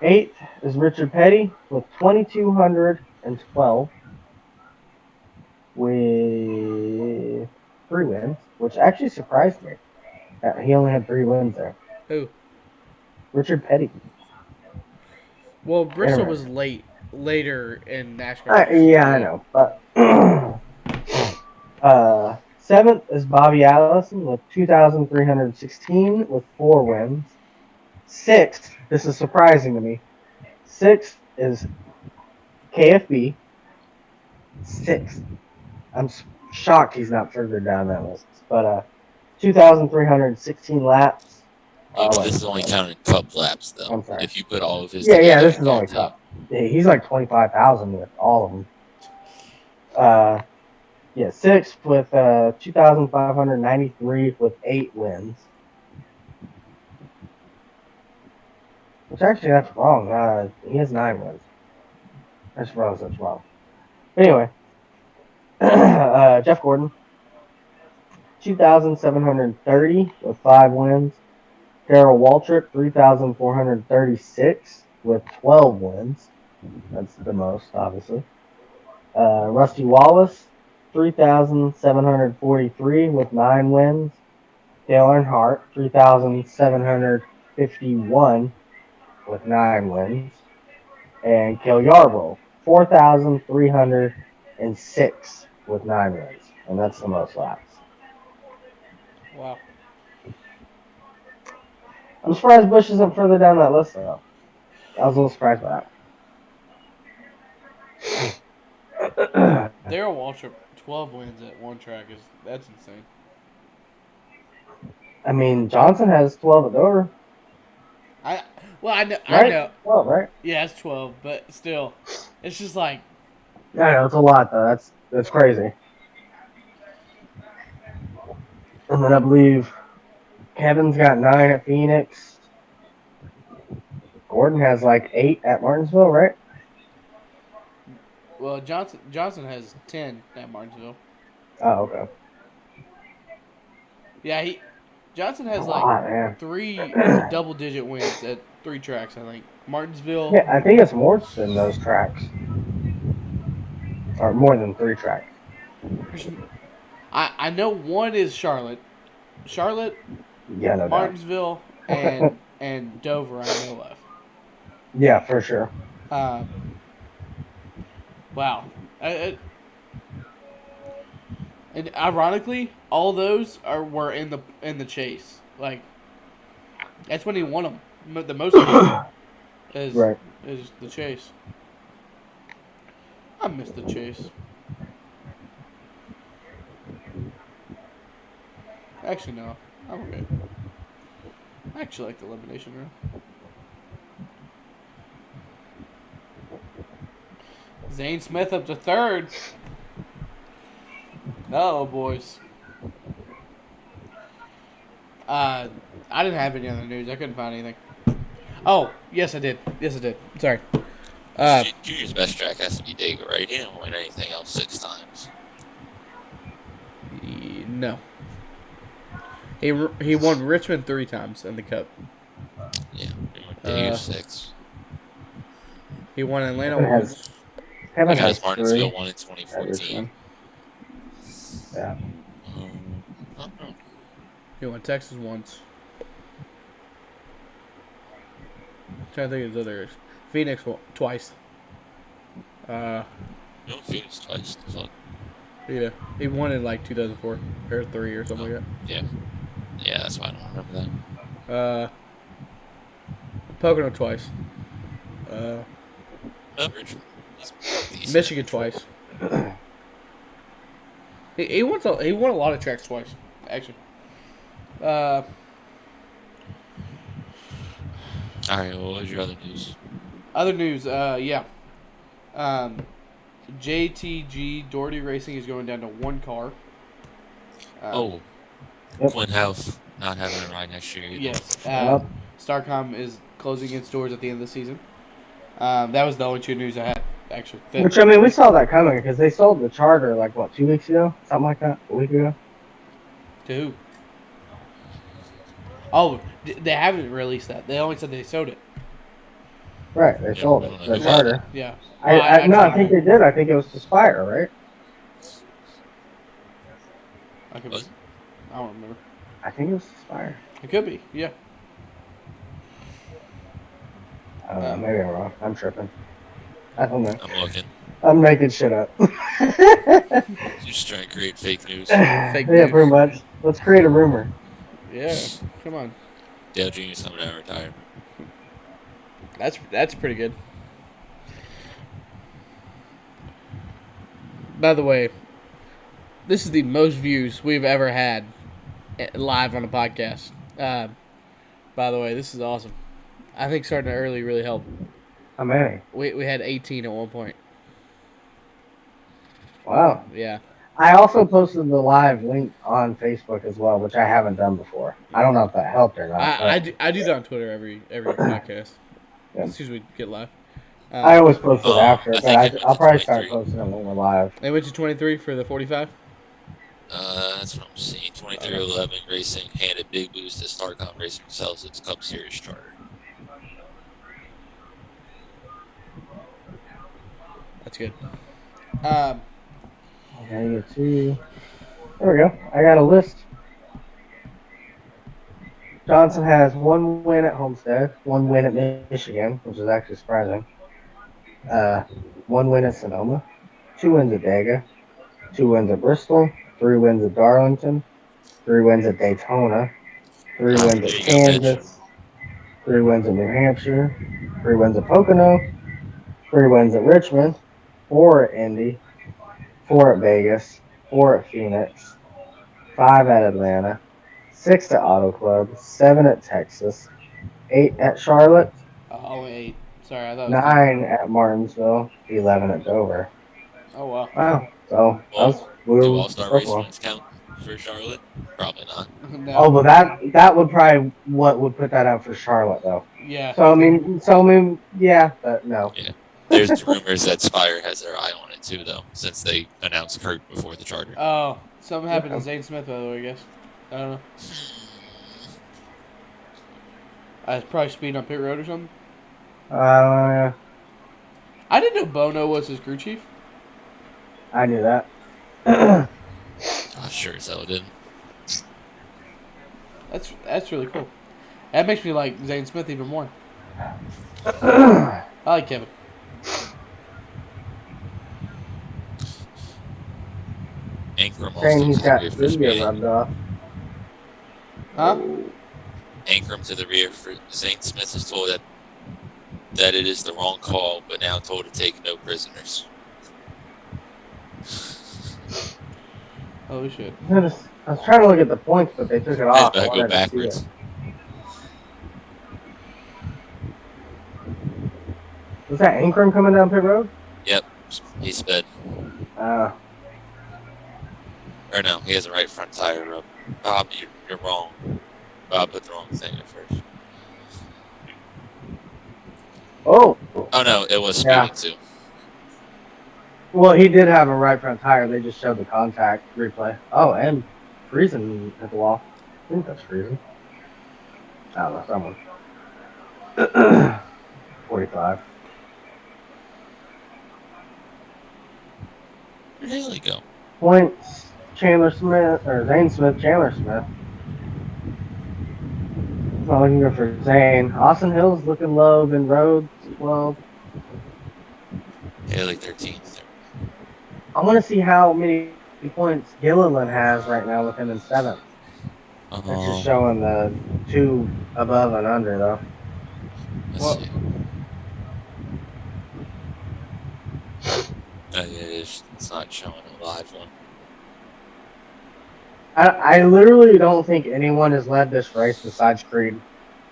8th is Richard Petty with 2,212 with 3 wins, which actually surprised me. He only had 3 wins there. Who? Richard Petty. Well, Bristol was later in NASCAR. Yeah, I know. But 7th is Bobby Allison with 2,316 with 4 wins. 6th, this is surprising to me. 6th is KFB. 6th. I'm shocked he's not further down that list. But 2,316 laps. This is only counting Cup laps, though. I'm sorry. If you put all of his. Yeah, this is only Cup. Yeah, he's like 25,000 with all of them. 6th with 2,593 with 8 wins. Which actually, that's wrong. He has 9 wins. That's wrong. Anyway, Jeff Gordon, 2,730 with 5 wins. Darrell Waltrip, 3,436 with 12 wins. That's the most, obviously. Rusty Wallace, 3,743 with 9 wins. Dale Earnhardt, 3,751 with 9 wins. And Cale Yarborough, 4,306 with 9 wins. And that's the most laps. Wow. I'm surprised Busch isn't further down that list, though. I was a little surprised by that. Darrell Waltrip, 12 wins at one track that's insane. I mean, Johnson has 12 at Dover. I know. Right? I know. 12, right? Yeah, it's 12, but still, it's just like. I know, it's a lot, though. That's crazy. And then I believe Kevin's got 9 at Phoenix. Gordon has like 8 at Martinsville, right? Well, Johnson has 10 at Martinsville. Oh, okay. Yeah, Johnson has man. 3 double-digit wins at 3 tracks, I think. Martinsville. Yeah, I think it's more than those tracks. Or more than 3 tracks. I know one is Charlotte, Yeah, no doubt. Martinsville, and Dover. I know of. Yeah, for sure. Wow. And ironically, all those were in the chase. Like that's when he won them. The most of them Right. is the chase. I miss the chase. Actually, no. I'm okay. I actually like the elimination round. Zane Smith up to third. Oh, boys. I didn't have any other news. I couldn't find anything. Oh, yes, I did. Sorry. Junior's best track has to be Dago, right? He didn't win anything else 6 times. No. He won Richmond 3 times in the Cup. Yeah, Dago 6. He won Atlanta once. Kevin Guys, has Martinsville 3. won in 2014. Yeah. He won Texas once. I'm trying to think of his others. Phoenix twice. No, Phoenix twice. Fuck. Yeah, he won in like 2004 or 3 or something like Yeah. Yeah, that's why I don't remember that. Pocono twice. Michigan twice. he won a lot of tracks twice, actually. All right, well, what was your other news? Other news, yeah. JTG Doherty Racing is going down to 1 car. Quinn Health not having a ride next year. Yes. Starcom is closing its doors at the end of the season. That was the only 2 news I had, actually. Which, I mean, we saw that coming because they sold the charter, 2 weeks ago? Something like that? A week ago? To who? Oh, they haven't released that. They only said they sold it. Right, they sold it. The charter. Yeah. I think they did. I think it was to Spire, right? I don't remember. I think it was to Spire. It could be, yeah. I don't know. Maybe I'm wrong. I'm tripping. I don't know. I'm looking. I'm making shit up. Just trying to create fake news. Fake yeah, news. pretty much. Let's create a rumor. Yeah, come on. Dale Jr.'s coming out of retirement. That's pretty good. By the way, this is the most views we've ever had live on a podcast. By the way, this is awesome. I think starting early really helped. How many? We had 18 at one point. Wow. Yeah. I also posted the live link on Facebook as well, which I haven't done before. I don't know if that helped or not. I do that on Twitter every podcast. Yeah. As soon as we get live. I always post it after, but think I'll probably start 23. posting them when we're live. They went to 23 for the 45? That's what I'm seeing. 2311 Racing handed big boost as Starcom Racing sells its Cup Series charter. That's good. Okay, you see. There we go. I got a list. Johnson has 1 win at Homestead, 1 win at Michigan, which is actually surprising. 1 win at Sonoma, 2 wins at Dega, 2 wins at Bristol, 3 wins at Darlington, 3 wins at Daytona, 3 wins at Kansas, 3 wins at New Hampshire, 3 wins at Pocono, 3 wins at Richmond, 4 at Indy, 4 at Vegas, 4 at Phoenix, 5 at Atlanta, 6 at Auto Club, 7 at Texas, 8 at Charlotte, Only 8. Sorry, I thought 9 at Martinsville, 11 at Dover. Oh, wow. Wow. So, do All-Star Race wins count for Charlotte? Probably not. No. Oh, but that would probably what would put that out for Charlotte, though. Yeah. So, I mean, yeah, but no. Yeah. There's rumors that Spire has their eye on it, too, though, since they announced Kurt before the charter. Oh, something happened to Zane Smith, by the way, I guess. I don't know. I was probably speeding on pit road or something. Yeah. I didn't know Bono was his crew chief. I knew that. I sure as hell didn't. That's really cool. That makes me like Zane Smith even more. I like Kevin. Ankrum Saying also he's to the got rear for his India meeting. rubbed off. Huh? Ankrum to the rear for Zane Smith is told that it is the wrong call, but now told to take no prisoners. Holy shit. I was trying to look at the points, but they took it I was off. I about to go wanted to see backwards. it. Was that Ankrum coming down pit road? Yep, he sped. Uh, Or no, he has a right front tire rub. Bob, you're wrong. Bob put the wrong thing at first. oh, Oh no, it was speeding Yeah. too. well, he did have a right front tire. They just showed the contact replay. Oh, and Friesen hit the wall. I think that's Friesen. I don't know, someone. 45. Where the hell did he go? Points, Chandler Smith, or Zane Smith, Chandler Smith. I'm looking good for Zane. Austin Hill's looking low, then Rhodes 12. Yeah, like 13th. I want to see how many points Gilliland has right now with him in 7th. It's just showing the 2 above and under, though. Let's see. Oh, yeah, it's not showing a live one. I literally don't think anyone has led this race besides Creed.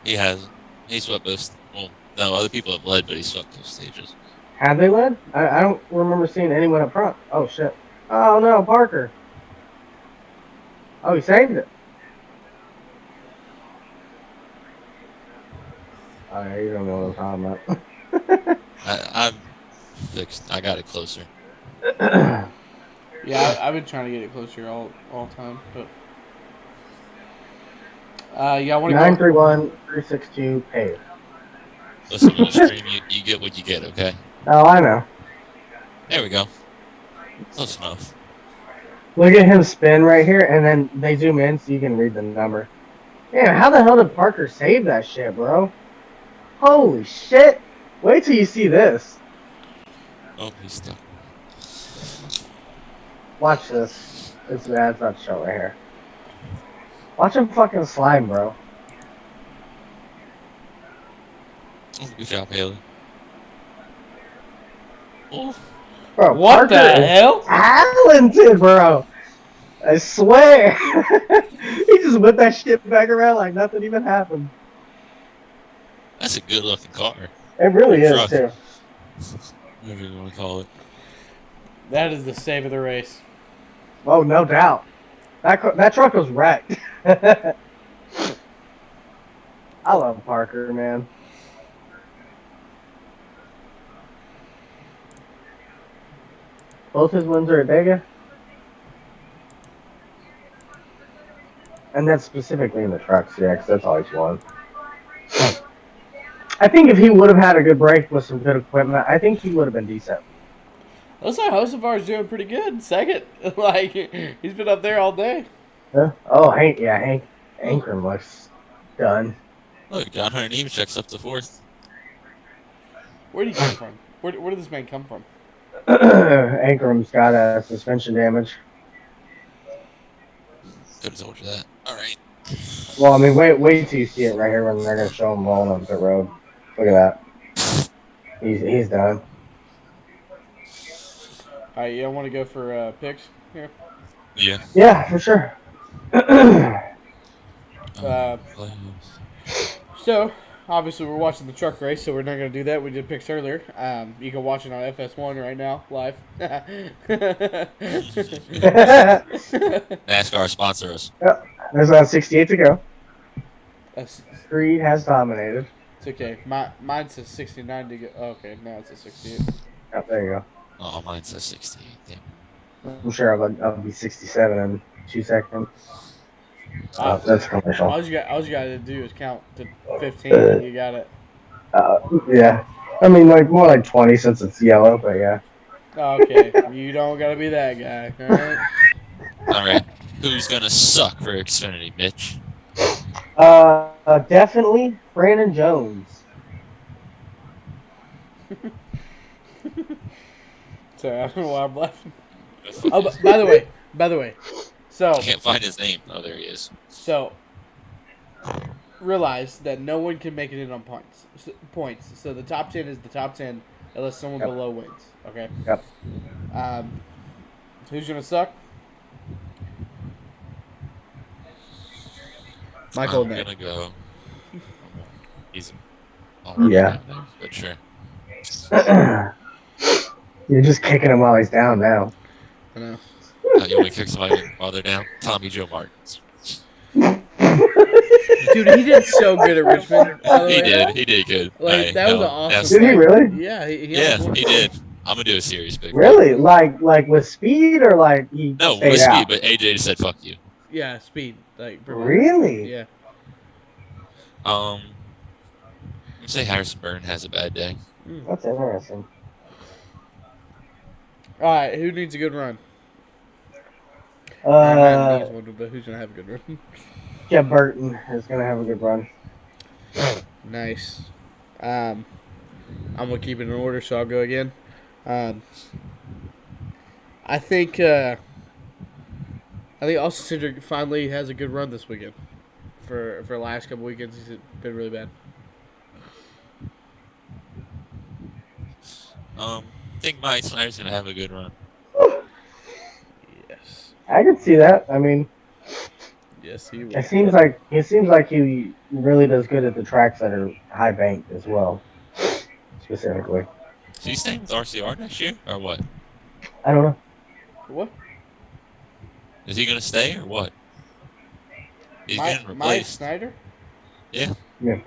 He hasn't. He swept both. Well, no, other people have led, but he swept both stages. Have they led? I don't remember seeing anyone up front. Oh, shit. Oh, no, Parker. Oh, he saved it. Oh, yeah, you don't know what I'm talking about. I'm fixed. I got it closer. Yeah, I've been trying to get it closer all time, but yeah, I want to go. 931 362 pave. Listen to the stream. You get what you get, okay? Oh, I know. There we go. Close enough. Look at him spin right here, and then they zoom in so you can read the number. Damn, how the hell did Parker save that shit, bro? Holy shit. Wait till you see this. Oh, he's stuck. Watch this. It's not show right here. Watch him fucking slide, bro. Oh, good job, Haley. Oh, Bro, What Parker the is hell? talented, bro. I swear. He just whipped that shit back around like nothing even happened. that's a good looking car. It really is, Truck. too. Whatever you want to call it. That is the save of the race. Oh, no doubt. That truck was wrecked. I love Parker, man. Both his wins are at Dega. And that's specifically in the trucks, yeah, because that's all he's won. I think if he would have had a good break with some good equipment, I think he would have been decent. Looks like Hocevar's doing pretty good. Second, like he's been up there all day. Yeah. Oh, Hank Ankrum looks done. Look, John Hunter Nemechek's up to 4th. Where did he come from? Where did this man come from? Ankrum's got a suspension damage. Could have told you that. All right. Well, I mean, wait till you see it right here when they're gonna show him rolling on pit road. Look at that. He's done. All right, you want to go for picks here? Yeah. Yeah, for sure. So, obviously, we're watching the truck race, so we're not going to do that. We did picks earlier. You can watch it on FS1 right now, live. NASCAR sponsor us. There's about 68 to go. That's, Creed has dominated. it's okay. Mine says 69 to go. Oh, okay, now it's a 68. Oh, there you go. Oh, mine says 68. Damn. I'm sure I'll be 67 in 2 seconds. That's commercial. All you got to do is count to 15 and you got it. Yeah. I mean, like more like 20 since it's yellow, but yeah. Okay, you don't got to be that guy, all right? All right. Who's gonna suck for Xfinity, Mitch? Definitely Brandon Jones. Sorry, I don't know why I'm laughing. Fuck Oh, is- by the way, so I can't find his name. Oh, there he is. realize that no one can make it in on points. So the top 10 is the top 10 unless someone Yep. below wins. Okay. Yep. Who's gonna suck? Michael I'm Ned. gonna go. He's already Yeah. down there, but sure. You're just kicking him while he's down now. I know. You want to kick somebody while they're down? Tommy Joe Martins. Dude, he did so good at Richmond. By the He way. did. He did good. Like that was an awesome. Did he really? Yeah, he Yeah, almost won. he did. I'm gonna do a series pick. Really? Like with speed or like he No, stayed with out? speed, but AJ just said fuck you. Yeah, speed. Like Really? Yeah. Let's say Harrison Byrne has a bad day. That's interesting. All right, who needs a good run? Not needs one, but who's gonna have a good run? Jeff Burton is gonna have a good run. Nice. I'm gonna keep it in order, so I'll go again. I think Austin Cindric finally has a good run this weekend. For the last couple weekends, he's been really bad. I think Mike Snyder's gonna have a good run. Yes. I can see that. I mean, Yes, he will. it seems like he really does good at the tracks that are high banked as well, specifically. Is he staying with RCR next year, or what? I don't know. What? Is he gonna stay, or what? He's getting Mike replaced. Snyder? Yeah. Yeah.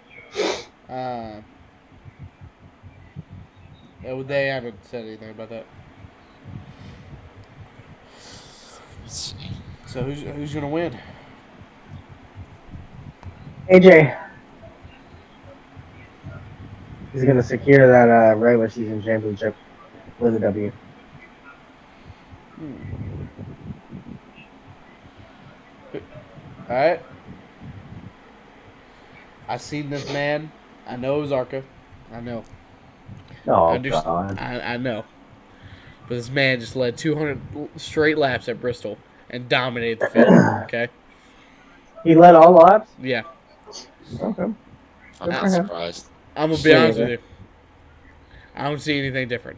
They haven't said anything about that. Let's see. So who's gonna win? AJ. He's gonna secure that regular season championship with a W. All right. I've seen this man. I know Zarka. I know. Oh God. I know. But this man just led 200 straight laps at Bristol and dominated the field. Okay. He led all laps. Yeah. Okay. I'm not surprised. I'm gonna be honest with you. I don't see anything different.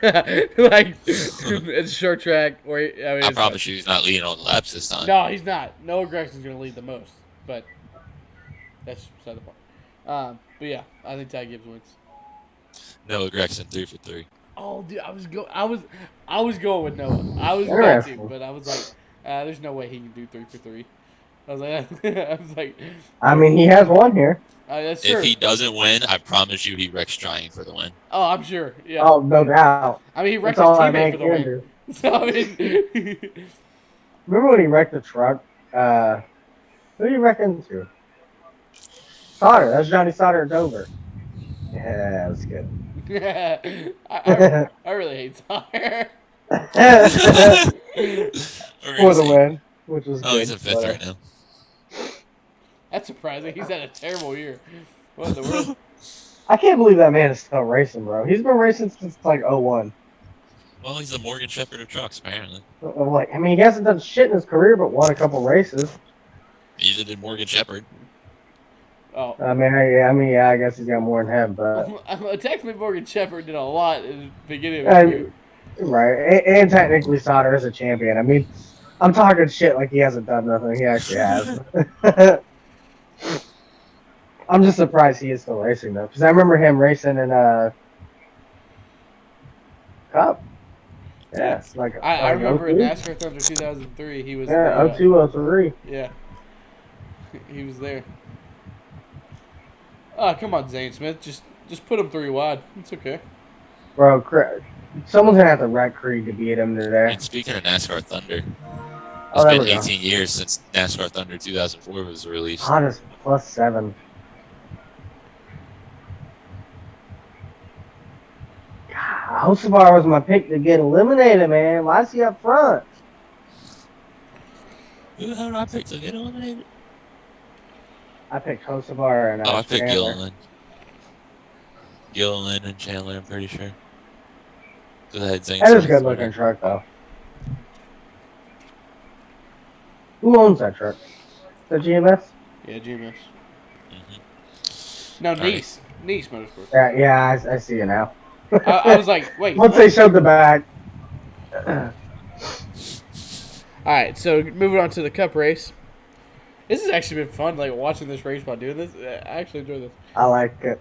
Like it's a short track. I promise you, he's not leading all the laps this time. No, he's not. Noah Gregson's gonna lead the most, but that's beside the point. But yeah, I think Ty Gibbs wins. Noah Gregson 3 for 3. Oh, dude, I was going with Noah. I was going to, but I was like, there's no way he can do 3 for 3. I was like, I mean, he has one here. That's true. If he doesn't win, I promise you he wrecks trying for the win. Oh, I'm sure. Yeah. Oh, no doubt. I mean, he wrecked That's his all I teammate for the can win. do. So I mean, Remember when he wrecked the truck? Who did he wreck into? Sauter. That's Johnny Sauter at Dover. Yeah, that's good. I really hate Sawyer. For the win, which was Oh, good. he's in 5th right now. That's surprising. He's had a terrible year. What in the world? I can't believe that man is still racing, bro. He's been racing since like 01. Well, he's the Morgan Shepherd of trucks, apparently. I mean, he hasn't done shit in his career, but won a couple races. Neither did Morgan Shepherd. Oh. I guess he's got more than him, but Technically, Morgan Shepherd did a lot in the beginning of the year. right. And technically, Sauter is a champion. I mean, I'm talking shit like he hasn't done nothing. He actually has. I'm just surprised he is still racing though, because I remember him racing in Cup. Yeah, like I remember in 02? NASCAR Thunder 2003, he was Yeah, 02, 03. Yeah, he was there. Oh, come on, Zane Smith, just put him 3 wide. It's okay. Bro, someone's gonna have to wreck Creed to beat him today. And speaking of NASCAR Thunder, Oh, it's there been we go. 18 years since NASCAR Thunder 2004 was released. Hottest +7. Hocevar was my pick to get eliminated, man. Why is he up front? Who the hell did I pick to get eliminated? I picked Hocevar and Oh, I picked Chandler. Gilliland. Gilliland and Chandler, I'm pretty sure. Because I had Zane That is a Smith good on looking there. truck, though. Who owns that truck? The GMS? Yeah, GMS. Mm-hmm. No, All right. Nice Motorsports. Yeah, I see it now. I was like, wait. Once What? they showed the back. All right, so moving on to the Cup race. This has actually been fun, like watching this race while doing this. I actually enjoy this. I like it.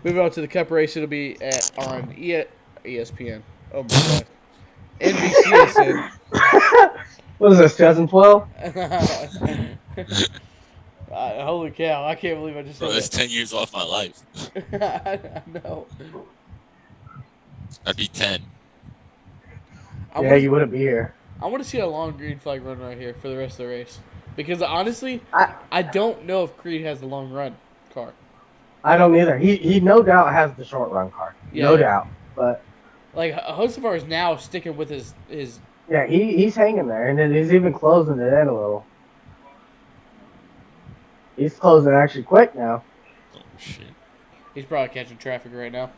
Moving on to the Cup race, it'll be on ESPN. Oh my god, NBCSN. What is this, 2012? Holy cow! I can't believe I just Bro, said that's 10 years off my life. that. I know. That'd be 10. Yeah, you wouldn't be here. I want to see a long green flag run right here for the rest of the race. Because honestly, I I don't know if Creed has the long run car. don't either. He no doubt has the short run car. Yeah, No yeah. doubt. But Like, Hocevar is now sticking with his yeah, he's hanging there, and then he's even closing it in a little. He's closing actually quick now. Oh, shit. He's probably catching traffic right now.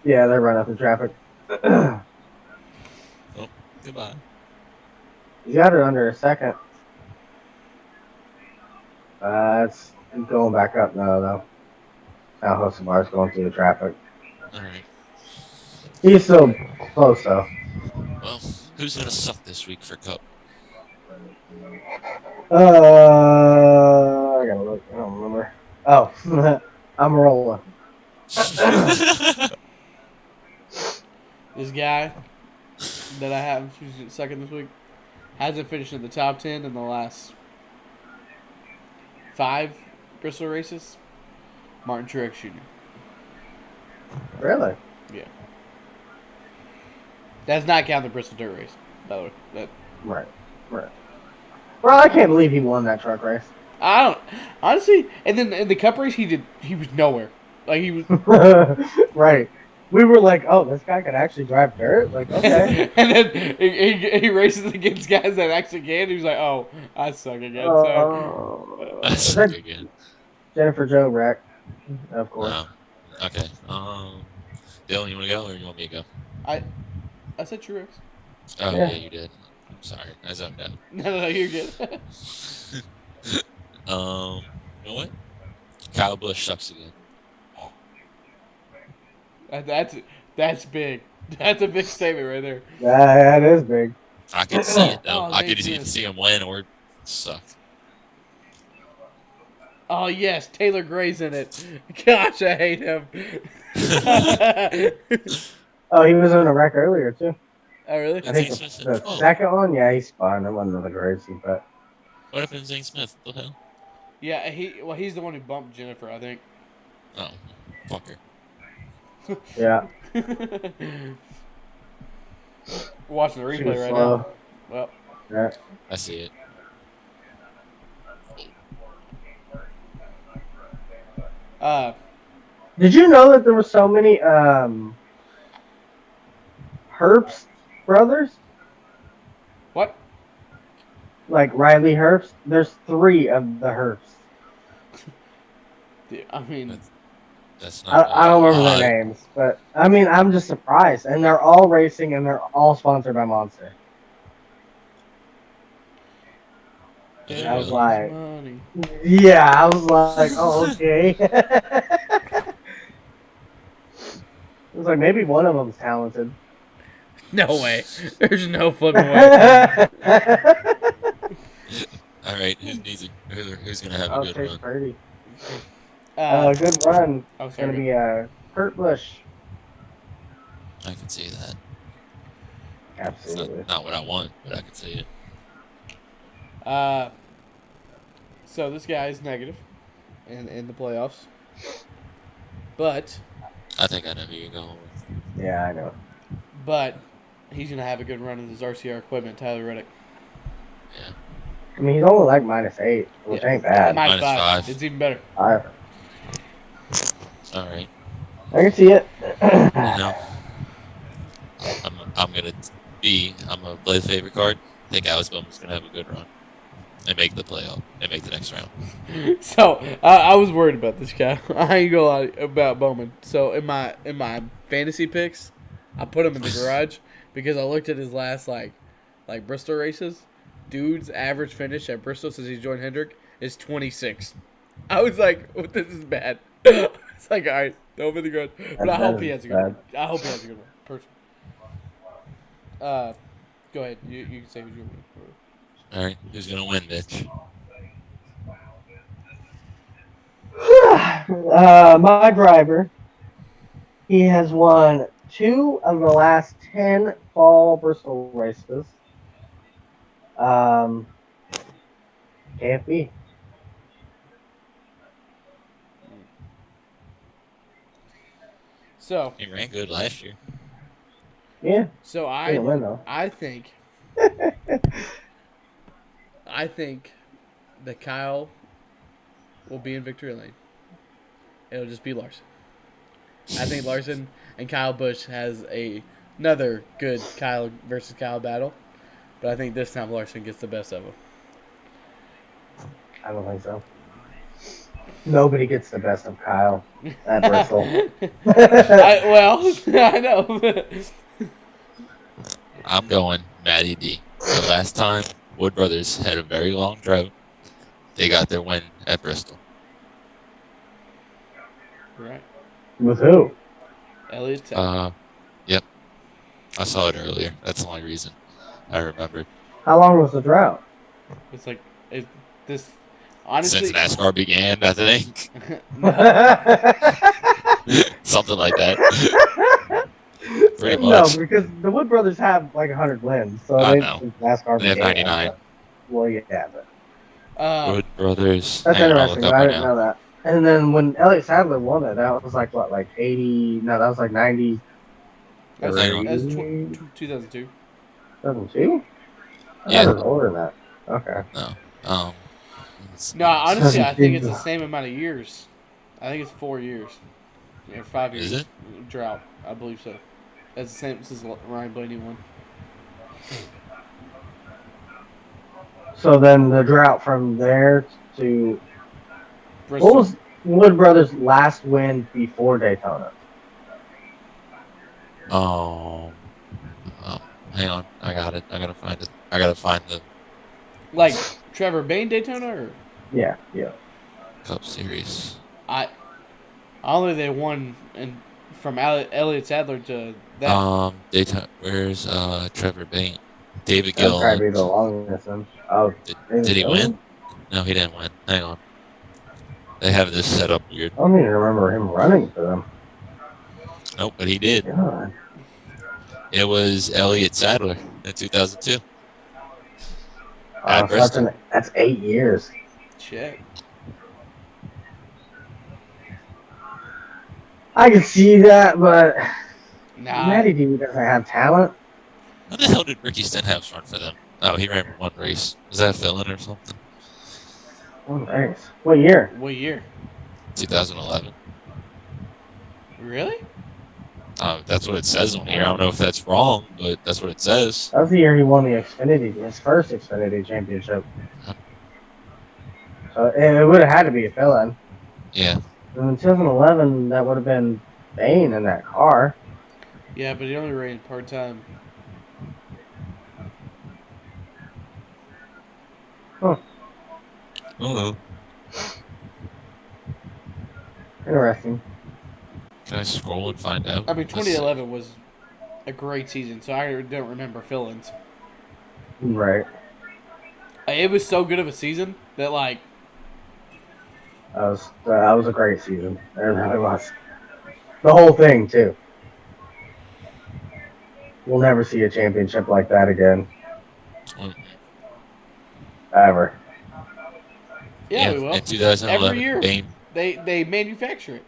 Yeah, they're running through traffic. Goodbye. He's got it under a second. It's going back up now, though. Now Hocevar's going through the traffic. All right. He's still close, though. Well, who's going to suck this week for Cup? I gotta look. I don't remember. Oh, I'm rolling. This guy that I have who's second this week hasn't finished in the top 10 in the last 5 Bristol races. Martin Truex Jr. Really? Yeah. Does not count the Bristol Dirt Race, by the way. Right. Bro, I can't believe he won that truck race. I don't honestly. And then in the Cup race, he was nowhere. Like he was. Right. We were like, oh, this guy could actually drive dirt? Like, okay. And then he races against guys that actually can. He was like, oh, I suck again. I suck again. Jennifer Joe Wreck, of course. Oh, okay. Dylan, you want to go or you want me to go? I said Truex. Oh, Yeah. yeah, you did. I'm sorry. I zoned out. No, you're good. You know what? Kyle Busch sucks again. That's big. That's a big statement right there. That is big. I could see it, though. Oh, I could thank either you. see him win or suck. Oh yes, Taylor Gray's in it. Gosh, I hate him. Oh, he was on a wreck earlier, too. Oh really? I think the second one, yeah, he spun. It wasn't really crazy, but. What happened to Zane Smith? What the hell? Yeah, he's the one who bumped Jennifer, I think. Oh, fucker. Yeah. Watching the She replay was right slow. now. Well, Yeah. I see it. Did you know that there were so many Herbst brothers? what? Like Riley Herbst? There's 3 of the Herbsts. Dude, I mean, That's not. I don't remember odd. their names, but I mean, I'm just surprised. And they're all racing, and they're all sponsored by Monster. I was like, money. yeah, I was like, oh, okay. I was like, maybe one of them's talented. No way. There's no flipping way. All right, who's gonna have a Oh, good Chase run? Purdy. Good run. Oh, It's gonna sorry. be Kurt Busch. I can see that. It's Absolutely. not what I want, but I can see it. So this guy is negative in the playoffs, but I think I know who you're going with. Yeah, I know. he's gonna have a good run in his RCR equipment, Tyler Reddick. Yeah. I mean, he's only like -8, which ain't bad. Minus -5. five. It's even better. I All right. can see it. You know, I'm gonna play the favorite card. think Alex Bowman's gonna have a good run and make the playoff and make the next round. So I was worried about this guy. I ain't gonna lie about Bowman. So in my fantasy picks, I put him in the garage because I looked at his last like Bristol races. Dude's average finish at Bristol since he joined Hendrick is 26. I was like, oh, this is bad. It's like, all right, don't be the good. But I hope he has a good one. I hope he has a good one. Personally. Go ahead. You can say who's your one. All right, who's gonna win, Mitch? My driver, he has won 2 of the last 10 fall Bristol races. Can't be. So He ran good last year. Yeah. So Didn't win, though. I think that Kyle will be in victory lane. It'll just be Larson. I think Larson and Kyle Busch has another good Kyle versus Kyle battle, but I think this time Larson gets the best of him. I don't think so. Nobody gets the best of Kyle at Bristol. I know. I'm going Matty D. The last time Wood Brothers had a very long drought, they got their win at Bristol. Right. With who? Elliott. Yep. I saw it earlier. That's the only reason I remembered. How long was the drought? It's like this. Honestly, Since NASCAR began, I think. Something like that. Pretty much. No, because the Wood Brothers have like 100 wins, so I they know. NASCAR They have began, 99. but- Well, yeah, but Wood Brothers. that's Hang on, I'll interesting. look I up didn't right know that. And then when Elliott Sadler won it, that was like what, like 80? No, that was like 90. that's, Hang on. that's 2002. 2002? I Yeah. thought it was older than that. Okay. No. No, honestly, I think it's the same amount of years. I think it's 4 years. Yeah, 5 years. Is it? Drought, I believe so. That's the same since Ryan Blaney won. So then the drought from there to Bristol. what was Wood Brothers' last win before Daytona? Hang on. I got it. I gotta find it. I gotta find the Like Trevor Bayne Daytona, or Yeah. Cup Series. I only they won from Elliott Sadler to that. Daytona. Where's Trevor Bayne? David That'd Gill. probably be the longest one. Oh, Did he win? No, he didn't win. Hang on. They have this set up weird. I don't even remember him running for them. Nope, but he did. God. It was Elliott Sadler in 2002. So that's 8 years. Shit. I can see that, but Nah. Matty D doesn't have talent. How the hell did Ricky Stenhouse run for them? Oh, he ran one race. Was that a fill-in or something? One race. What year? What year? 2011. Really? That's what it says on here. I don't know if that's wrong, but that's what it says. That was the year he won the Xfinity, his first Xfinity championship. So it would have had to be a fill-in. Yeah. And in 2011, that would have been Bane in that car. Yeah, but he only ran part time. Oh. Interesting. Can I scroll and find out? I mean, 2011 was a great season, so I don't remember fill-ins. Right. It was so good of a season that, like, That was a great season. It really was. The whole thing, too. We'll never see a championship like that again. Mm. Ever. yeah, we will. In 2011, Every year. Bane. They manufacture it.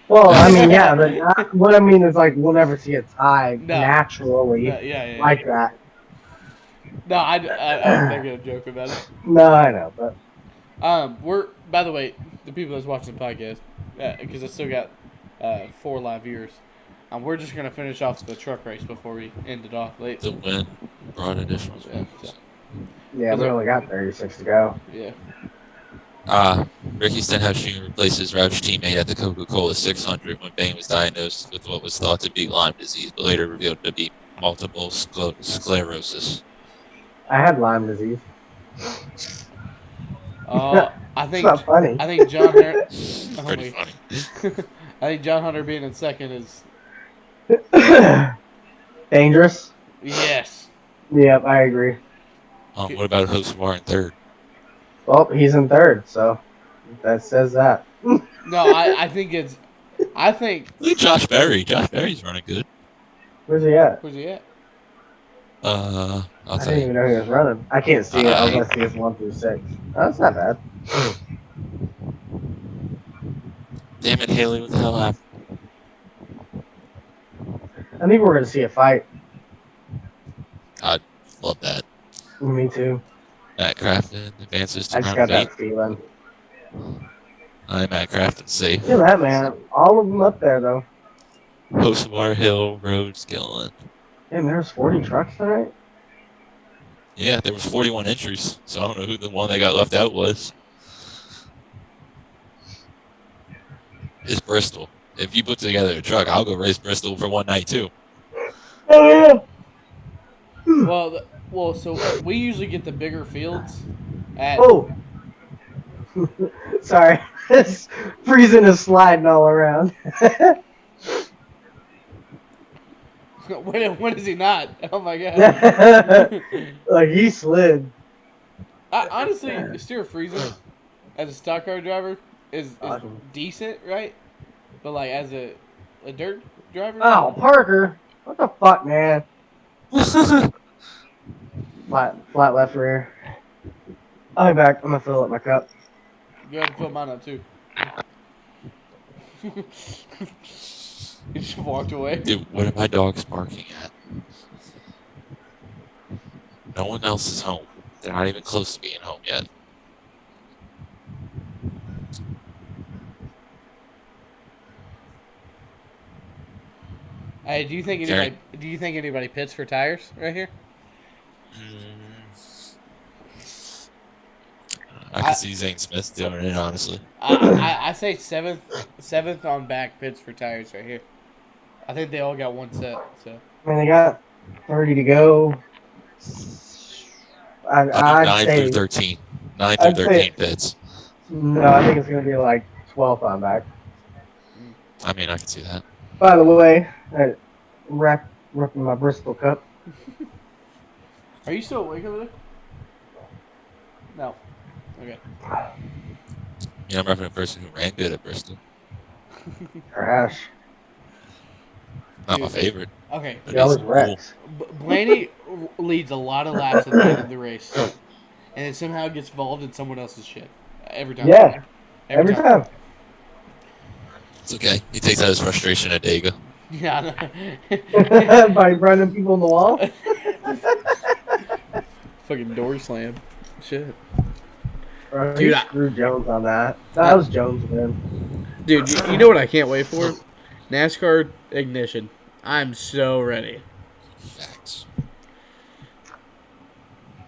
Well, I mean, yeah, but what I mean is, like, we'll never see a tie naturally Yeah. like that. No, I'm not gonna joke about it. No, I know, but We're, by the way, the people that's watching the podcast, because I still got 4 live viewers. We're just gonna finish off the truck race before we end it off late. The win. brought additional Yeah. drivers. Yeah, we only got 36 to go. Yeah. Ricky Stenhouse Jr. replaces Roush teammate at the Coca-Cola 600 when Bane was diagnosed with what was thought to be Lyme disease, but later revealed to be multiple sclerosis. I had Lyme disease. I It's not funny. think John Hunter. Oh Pretty my. funny. I think John Hunter being in second is Dangerous. yes. Yep, I agree. What about Hocevar in third? Well, he's in third, so that says that. No, I think it's. I think. Look at Josh Berry. Josh Berry's running good. Where's he at? Where's he at? I'll I tell didn't you. even know he was running. I can't see it. All I see is 1 through 6. Oh, that's not bad. Damn it, Haley, what the hell happened? I think we're gonna see a fight. I'd love that. Me too. Matt Crafton advances to I just round got 8. that feeling. I'm Matt Crafton safe. Look at that, man. All of them up there, though. Hocevar, Hill, Rhodes, Gillen. Damn, there's 40 trucks tonight. Yeah, there was 41 entries, so I don't know who the one that got left out was. It's Bristol. If you put together a truck, I'll go race Bristol for one night too. Oh yeah. Well, so we usually get the bigger fields at. Oh. Sorry, it's freezing and sliding all around. When is he not? Oh my god. Like he slid. Honestly, Stuart Friesen as a stock car driver is Awesome. decent, right? But like as a dirt driver. Oh, Parker. What the fuck, man? Flat left rear. I'll be back. I'm gonna fill up my cup. Go ahead and fill mine up too. He just walked away. Dude, what are my dogs barking at? No one else is home. They're not even close to being home yet. Hey, do you think anybody pits for tires right here? I can see Zane Smith doing it, honestly. I say seventh on back pits for tires right here. I think they all got one set. So I mean, they got 30 to go. I'd 9 say through 13. 9 through I'd 13 pits. no. I think it's gonna be like 12th on back. I mean, I can see that. By the way, I ripping my Bristol cup. Are you still awake over there? No. Okay. Yeah, I'm repping a person who ran good at Bristol. Trash. Not my favorite. Okay. But He always he's wrecks. Blaney leads a lot of laps at the end of the race, and then somehow gets involved in someone else's shit every time. Yeah. Every time. It's okay. He takes out his frustration at Dega. Yeah. By running people in the wall. Fucking door slam. Shit. Bro, Dude, he screwed Jones on that. That was Jones, man. Dude, you know what I can't wait for? NASCAR Ignition. I'm so ready. Facts.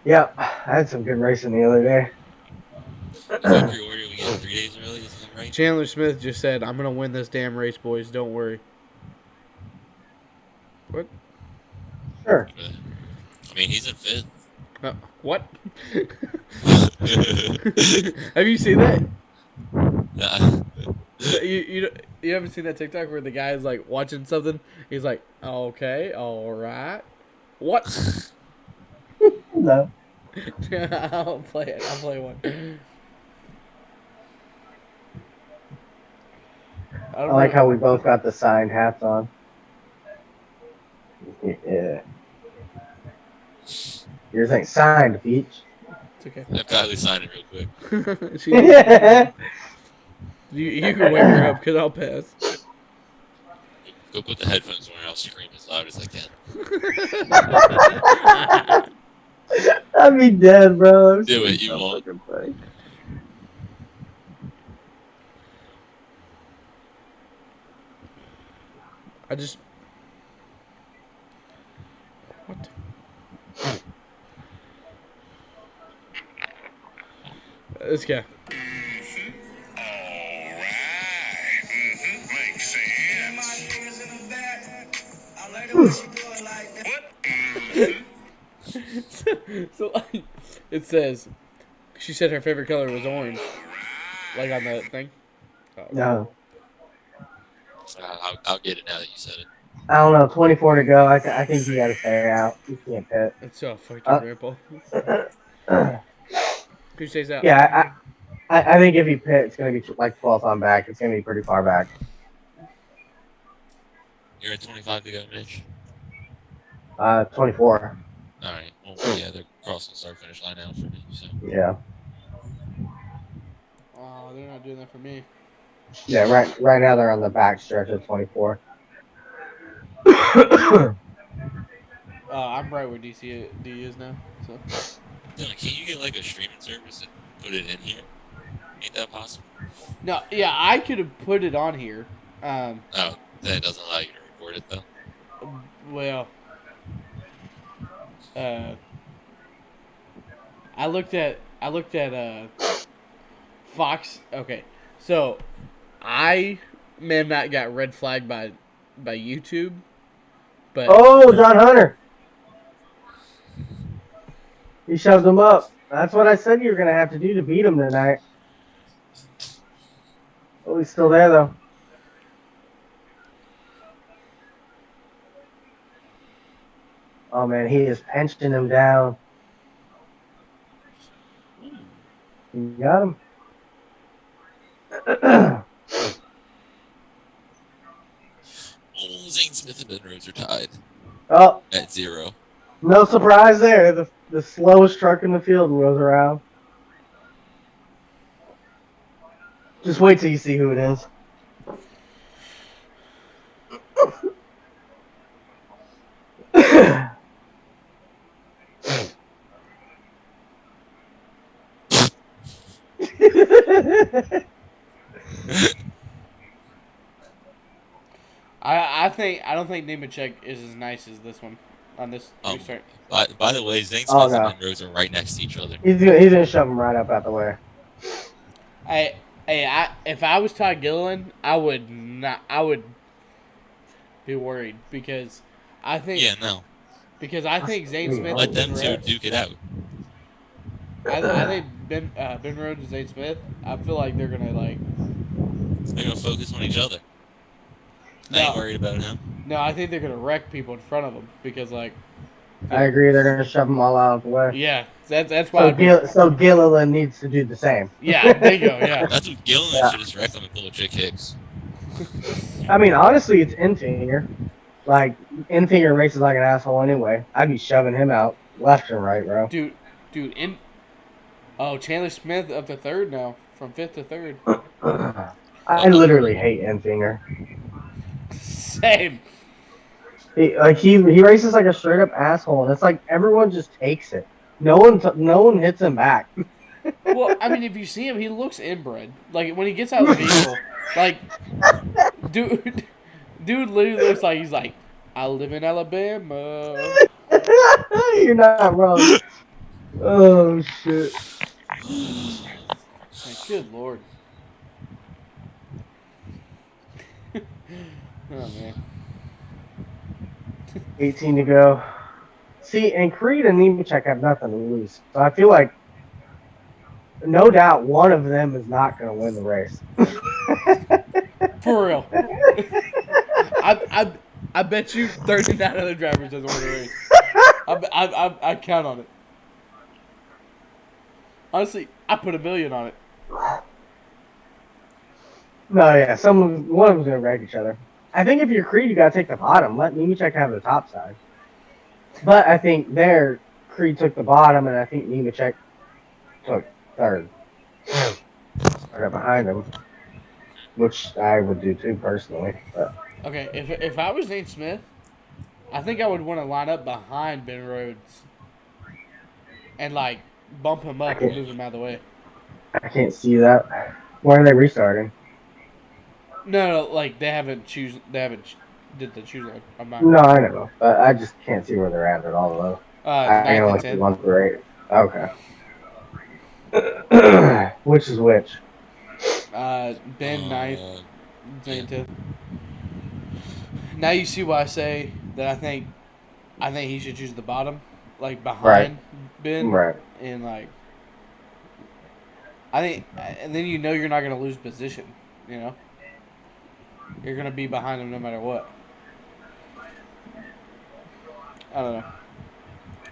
Yep, I had some good racing the other day. Pre-order, we get 3 days early, is that right? Chandler Smith just said, "I'm gonna win this damn race, boys. Don't worry." What? Sure. I mean, he's in fifth. What? Have you seen that? Nah. You haven't seen that TikTok where the guy is like watching something? He's like, "Okay, all right, what?" No. I'll play it. I'll play one. I like how we both got the signed hats on. Yeah. You're saying signed, Peach. It's okay. Have Kylie sign it real quick. You can wake her up because I'll pass. Go put the headphones on, or I'll scream as loud as I can. I'd be dead, bro. Do it, you won't. Funny. I just. What? Let's go. Makes sense. So like, it says, she said her favorite color was orange. Like on the thing. Oh. No. I'll get it now that you said it. I don't know. 24 to go. I think you got to stay out. You can't pit. It's so fucked up, Grandpa. Who stays out? Yeah, I think if you pit, it's going to be like 12th on back. It's going to be pretty far back. You're at 25 to go, Mitch. 24. All right. Well, yeah, they're crossing the start-finish line now for me. So. Yeah. Oh, they're not doing that for me. Yeah, right now they're on the back stretch of 24. I'm right where D is now. So. Dylan, can you get like a streaming service and put it in here? Ain't that possible? No, yeah, I could have put it on here. Oh, that doesn't allow you to record it though. Well, I looked at Fox. Okay, so I may have not got red flagged by YouTube, but Oh, John Hunter. He shoved him up. That's what I said you were going to have to do to beat him tonight. Oh, he's still there, though. Oh, man, he is pinching him down. You got him. Zane Smith and Ben Rhodes are tied Oh, at 0. no surprise there. The slowest truck in the field rolls around. Just wait till you see who it is. I don't think Nemechek is as nice as this one on this restart. By the way, Zane Smith Oh, and no. Ben Rhodes are right next to each other. He's gonna shove him right up out the way. If I was Todd Gilliland, I would be worried because I think Zane Smith Let and them Ben two Rhodes, duke it out. I think Ben Rhodes and Zane Smith, I feel like they're gonna focus on each other. I ain't worried about him. No, I think they're gonna wreck people in front of them because I agree. They're gonna shove them all out of the way. Yeah, that's why. So Gilliland needs to do the same. Yeah, there you go. Yeah, that's what Gilliland should just wreck them and pull a chick Hicks. I mean, honestly, it's Infinger. Like Infinger races like an asshole anyway. I'd be shoving him out left and right, bro. Dude, Chandler Smith up to third now, from fifth to third. I literally hate Infinger. Same. He races like a straight up asshole, and it's like everyone just takes it. No one hits him back. Well, I mean, if you see him, he looks inbred. Like when he gets out of the vehicle, like dude literally looks like he's like, I live in Alabama. You're not wrong. Oh shit. Like, good lord. Oh man. 18 to go. See, and Creed and Nemechek have nothing to lose. So I feel like, no doubt, one of them is not going to win the race. For real. I bet you 39 other drivers doesn't win the race. I count on it. Honestly, I put $1 million on it. No, yeah, one of them's going to wreck each other. I think if you're Creed, you got to take the bottom. Let Nemechek have the top side. But I think Creed took the bottom, and I think Nemechek took third. Right behind him. Which I would do too, personally. But. Okay, if I was Nate Smith, I think I would want to line up behind Ben Rhodes and, like, bump him up and move him out of the way. I can't see that. Why are they restarting? No, like, they haven't did the choose line. I'm not. No, I know. But I just can't see where they're at all, though. I can only see 1 through 8. Okay. Which is which? Ben ninth, yeah. Zane 10th. Now you see why I say that I think he should choose the bottom, like Right. behind Ben, Right. and like I think, and then you know you're not gonna lose position. You know, you're gonna be behind him no matter what. I don't know.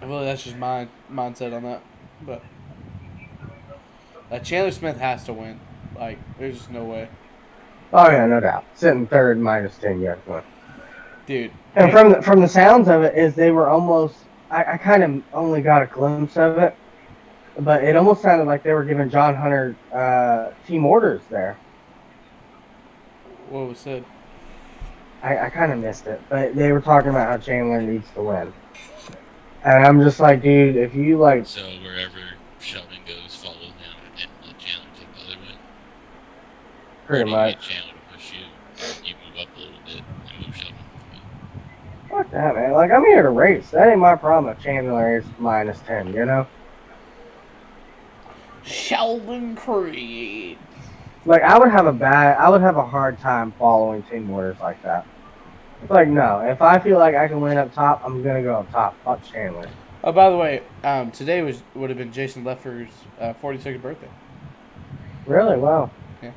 Well, that's just my mindset on that. But Chandler Smith has to win. Like, there's just no way, Oh yeah, no doubt. Sitting third -10, yes. dude. And from the sounds of it, is they were almost. I kind of only got a glimpse of it, but it almost sounded like they were giving John Hunter team orders there. What was said? I kind of missed it, but they were talking about how Chandler needs to win, and I'm just like, dude, if you like, So wherever Sheldon goes, follow him and let Chandler take the other way. pretty Or do you much, get Chandler to push you, and you move up a little bit and move Sheldon up. fuck that, man. Like, I'm here to race. That ain't my problem if Chandler is -10. You know, Sheldon Creed. like I would have a hard time following team orders like that. Like, no, if I feel like I can win up top, I'm gonna go up top. Fuck Chandler. Oh, by the way, today would have been Jason Leffer's 42nd birthday. Really? Wow. Yeah.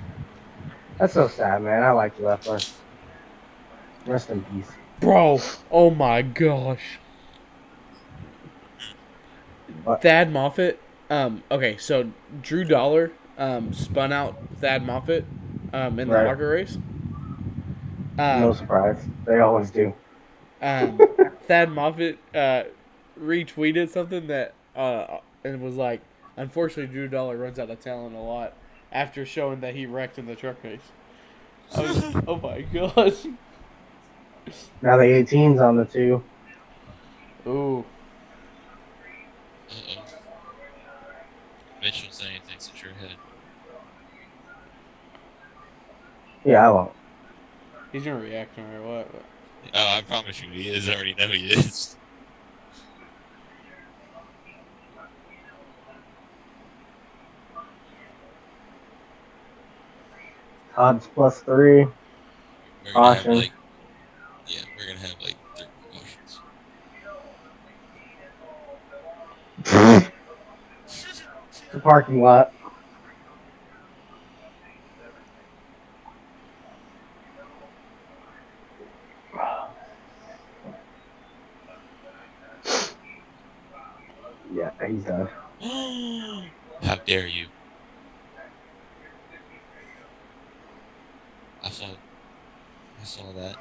That's so sad, man. I like Leffler. Rest in peace. Bro, oh my gosh. What? Thad Moffitt. Okay, so Drew Dollar spun out Thad Moffitt in the Right. market race. No surprise. They always do. Thad Moffitt retweeted something that and was like, unfortunately, Drew Dollar runs out of talent a lot after showing that he wrecked in the truck race. Oh my gosh. Now the 18's on the 2. Ooh. Uh-oh. Mitchell saying things at your head. Yeah, I won't. He's gonna react no matter what. But. Oh, I promise you he is. I already know he is. Odds +3. We're gonna Caution. have like, yeah, we're gonna have like 3 precautions. The parking lot. Yeah, he's done. How dare you? I saw that.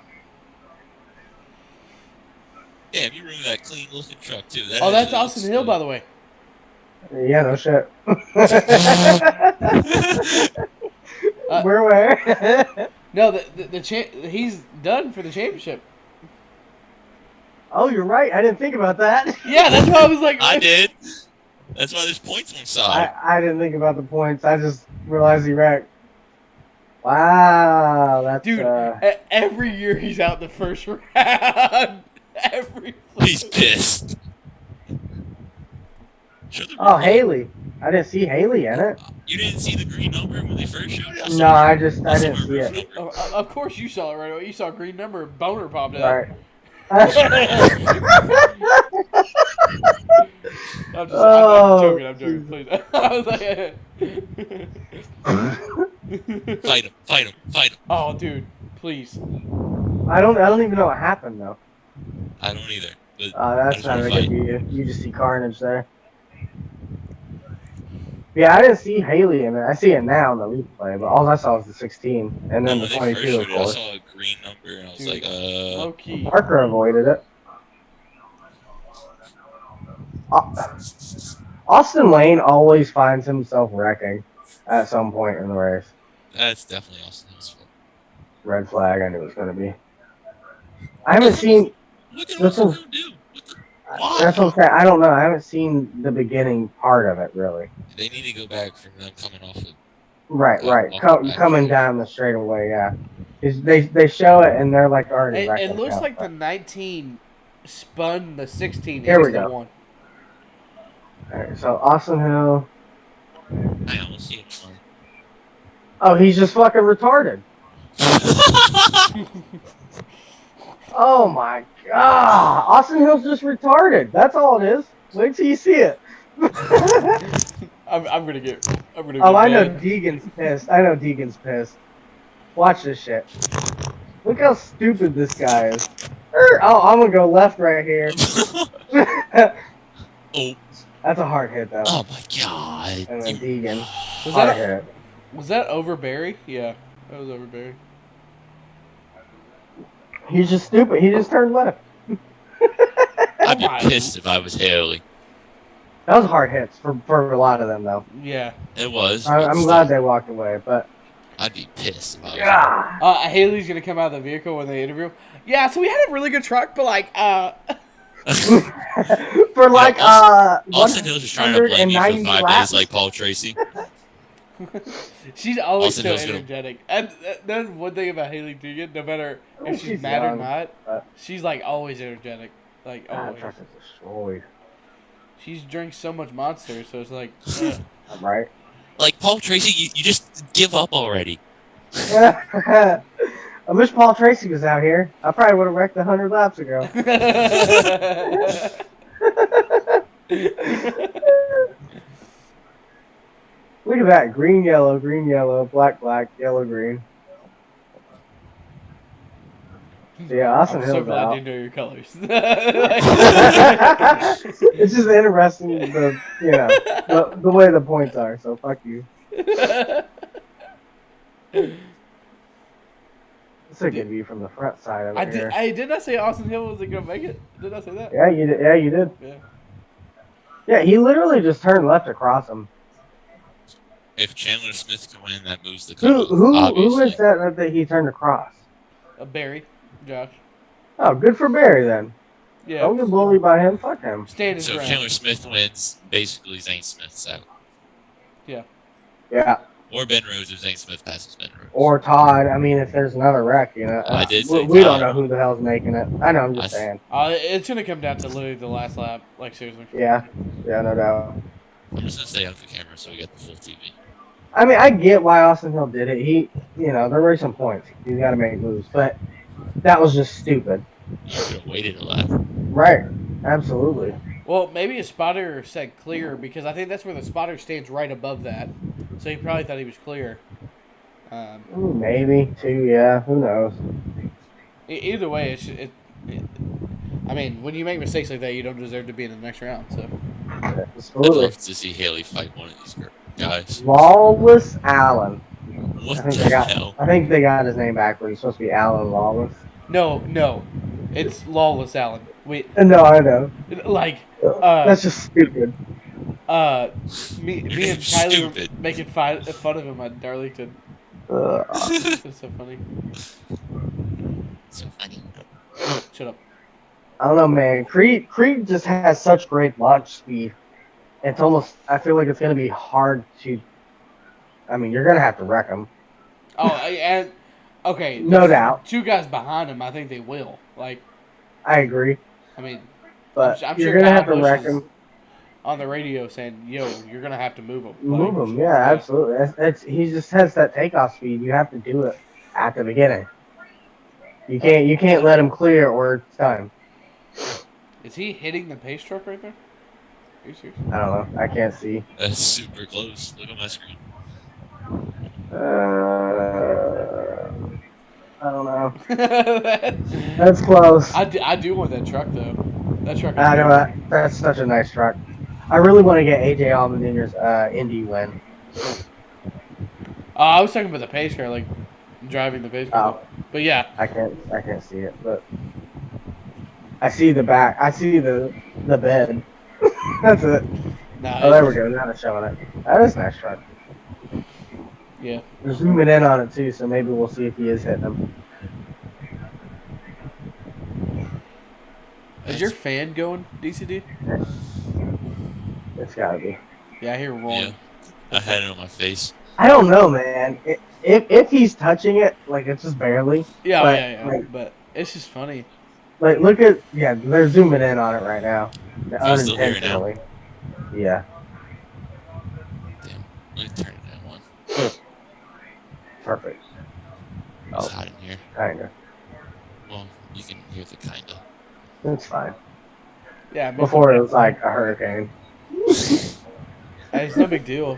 Damn, you ruined that clean looking truck too. That Oh, that's actually Austin looks Hill, good. by the way. Yeah, no shit. Where? No, he's done for the championship. Oh, you're right. I didn't think about that. Yeah, that's why I was like. I did. That's why there's points on side. I didn't think about the points. I just realized he wrecked. Wow, that's Dude, every year he's out the first round. He's pissed. Sure, Oh, Haley. I didn't see Haley in it. You didn't see the green number when they first showed it? No, I didn't see it. Of course you saw it right away. You saw a green number, boner popped out. Right. I'm joking, please. I was like, Fight him. oh, dude, please. I don't even know what happened though. I don't either. But That's I not just a wanna good view. You just see carnage there. Yeah, I didn't see Haley in it. I see it now in the replay, but all I saw was the 16 and then when the they first 22, showed of it, I course. saw a green number and I was Dude, like, low key. Parker avoided it. Austin Lane always finds himself wrecking at some point in the race. That's definitely Austin Hill's fault. Red flag, I knew it was going to be. I haven't seen. What did This Austin was- Hill do? That's what I'm saying. I don't know. I haven't seen the beginning part of it really. They need to go back from them coming off of. Right. off the back. Coming down the straightaway, yeah. They show it and they're like already wrecking. It looks out like the front. 19 spun the 16 Here we into the go. 1. Alright, so Austin Hill. I almost see it. Oh, he's just fucking retarded. Oh my god. Austin Hill's just retarded. That's all it is. Wait till you see it. I'm gonna get. Oh, I know mad. Deegan's pissed. I know Deegan's pissed. Watch this shit. Look how stupid this guy is. Oh, I'm gonna go left right here. Oh. That's a hard hit though. Oh my god. And then Deegan. Was Hard that hit. was that over Barry? Yeah, that was over Barry. He's just stupid. He just turned left. I'd be pissed if I was Haley. That was hard hits for a lot of them though. Yeah. It was. I'm glad they walked away, but I'd be pissed if I was God. Haley's gonna come out of the vehicle when they interview. Yeah, so we had a really good truck, but like, for like Austin Hill's just trying to blame you for 5 days like Paul Tracy. She's always Austin so Hill's gonna- energetic. And that's one thing about Haley Deegan. No matter if she's She's mad or young, not, but- she's like always energetic. Like That always. truck is destroyed. She's drank so much Monster, so it's like. I'm right. Like Paul Tracy, you just give up already. I wish Paul Tracy was out here. I probably would have wrecked 100 laps ago. Look at that. Green, yellow, black, yellow, green. So yeah, Austin I'm so Hill's glad out. you know your colors. It's just interesting, the way the points are. So fuck you. It's a good view from the front side of it here. Did not say Austin Hill wasn't gonna make it. Did I say that? Yeah, you did. Yeah, you did. Yeah. Yeah, he literally just turned left across him. If Chandler Smith can win, that moves the Who cutoff, obviously. is that he turned across? Barry, Josh. Oh, good for Barry then. Yeah. Don't get bullied by him. Fuck him. Stand his So if ground. Chandler Smith wins, basically Zane Smith's out. Yeah. Or Ben Rhodes if Zane Smith passes Ben Rhodes. Or Todd. I mean, if there's another wreck, I did say we don't Todd. know who the hell's making it. I know. I'm just saying. It's gonna come down to literally the last lap. Like seriously. Yeah. Yeah, no doubt. I'm just gonna stay off the camera so we get the full TV. I mean, I get why Austin Hill did it. They're racing points. He's got to make moves, but that was just stupid. You should have waited a lap. Right. Absolutely. Well, maybe a spotter said clear because I think that's where the spotter stands right above that. So he probably thought he was clear. Ooh, maybe too. Yeah. Who knows? Either way, I mean, when you make mistakes like that, you don't deserve to be in the next round. So. I'd Absolutely. love to see Haley fight one of these guys. Lawless Allen. What I think the hell? I think they got his name backwards. It's supposed to be Allen Lawless. No, it's Lawless Allen. Wait, No, I know. like, That's just stupid. me and Tyler Stupid. were making fun of him at Darlington. It's so funny. So funny. Shut up. I don't know, man. Creed just has such great launch speed. It's almost. I feel like it's gonna be hard to. I mean, you're gonna have to wreck him. Oh, and okay. No there's doubt. 2 guys behind him. I think they will. Like, I agree, I mean, but I'm you're sure gonna Kyle have to Busch wreck is him. on the radio saying, "Yo, you're gonna have to move him." Move him, yeah, absolutely. He just has that takeoff speed. You have to do it at the beginning. You can't let him clear or it's time. Is he hitting the pace truck right there? Are you serious? I don't know. I can't see. That's super close. Look at my screen. I don't know. That's close. I do want that truck though. That truck. I know that's such a nice truck. I really want to get AJ Allmendinger's Indy win. I was talking about the pace car, like driving the pace car. Oh. But yeah, I can't see it, but I see the back. I see the bed. That's it. nah, Oh, there we go. Now it's showing it. That is a nice truck. Yeah. We're zooming in on it too, so maybe we'll see if he is hitting them. Is your fan going, DCD? It's gotta be. Yeah, I hear roaring. Yeah. I had it on my face. I don't know, man. If he's touching it, like it's just barely. Yeah, But, yeah. like- But it's just funny. Like look at they're zooming in on it right now. You still hear it now? Unintentionally. Yeah. Damn. me turn it down one. Perfect. It's Oh, hot in here. kinda. Well, you can hear the kinda. It's fine. Yeah, man. Before it was like a hurricane. Hey, it's no big deal.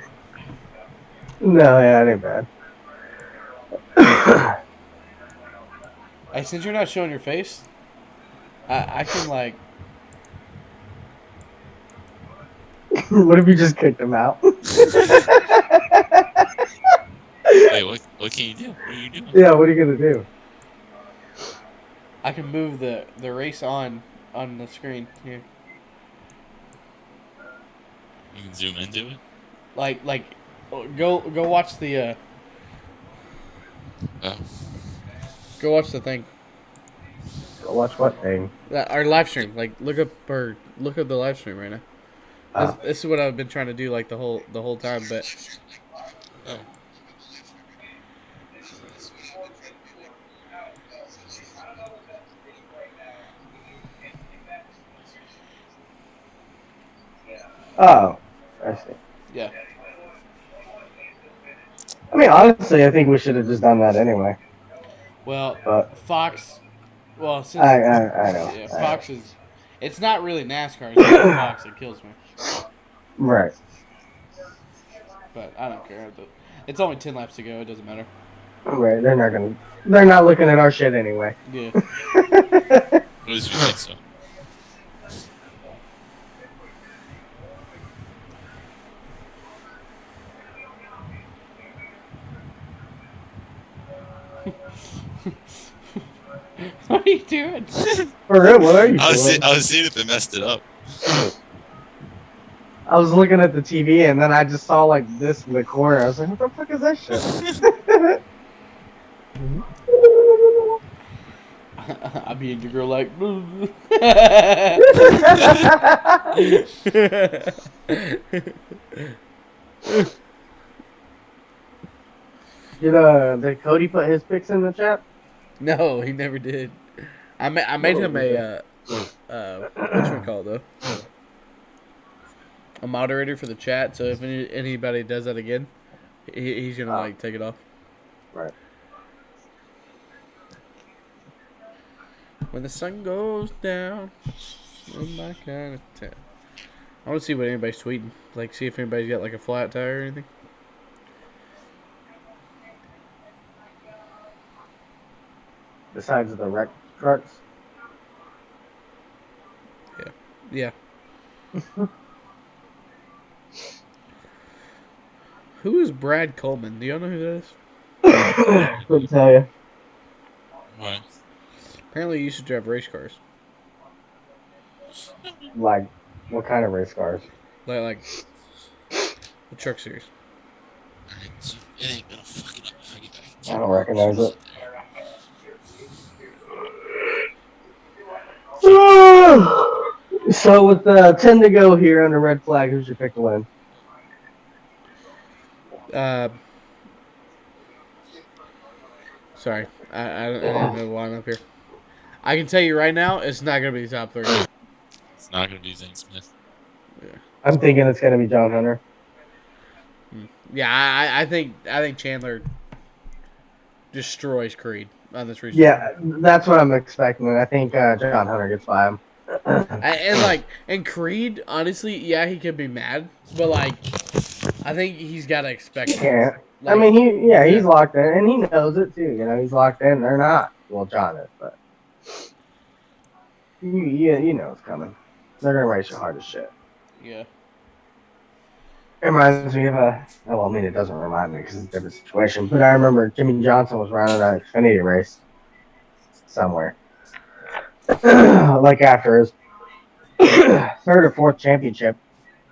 No, yeah, it ain't bad. Hey, since you're not showing your face, I can like. What if you just kicked him out? Wait, what can you do? What are you doing? Yeah, what are you gonna do? I can move the race on the screen here. You can zoom into it. Like, go watch the Oh, go watch the thing. Go watch what thing? Our live stream. Like, look up the live stream right now. This is what I've been trying to do like the whole time, but oh. Oh, I see. yeah. I mean, honestly, I think we should have just done that anyway. Well, But Fox. Well, since I know. yeah, I Fox is. It's not really NASCAR. It's really Fox that kills me. know. Right. But I don't care. It's only 10 laps to go. It doesn't matter. Right. They're not looking at our shit anyway. Yeah. At least we think so. What are you doing? For real, what are you I was doing? I was seeing if they messed it up. I was looking at the TV and then I just saw like this in the corner. I was like, what the fuck is that shit? I be in your girl like. Did Cody put his picks in the chat? No, he never did. I made him a what you call it though? A moderator for the chat. So if anybody does that again, he's gonna like take it off. Right. When the sun goes down, in my kind of town. I want to see what anybody's tweeting. Like, see if anybody's got like a flat tire or anything. Besides the wreck trucks. Yeah. Who is Brad Coleman? Do y'all know who that is? Couldn't tell you. What? Apparently, he used to drive race cars. Like, what kind of race cars? Like the truck series. Alright, so it ain't gonna fuck it up if I get back. I don't recognize it. So with 10 to go here under red flag, who's your pick to win? Sorry, I don't know why I'm up here. I can tell you right now, it's not gonna be the top 3. It's not gonna be Zane Smith. I'm thinking it's going to be John Hunter. Yeah, I think Chandler destroys Creed on this restart. Yeah, that's what I'm expecting. I think John Hunter gets by him. and Creed, honestly, yeah, he could be mad, but like, I think he's got to expect He it. can't. Like, I mean, he's locked in, and he knows it too. You know, he's locked in. They're not. Well, John is, but you know it's coming. They're gonna race you hard as shit. Yeah. It reminds me of well, I mean, it doesn't remind me because it's a different situation. But I remember Jimmy Johnson was running an Xfinity race somewhere, like after his third or fourth championship,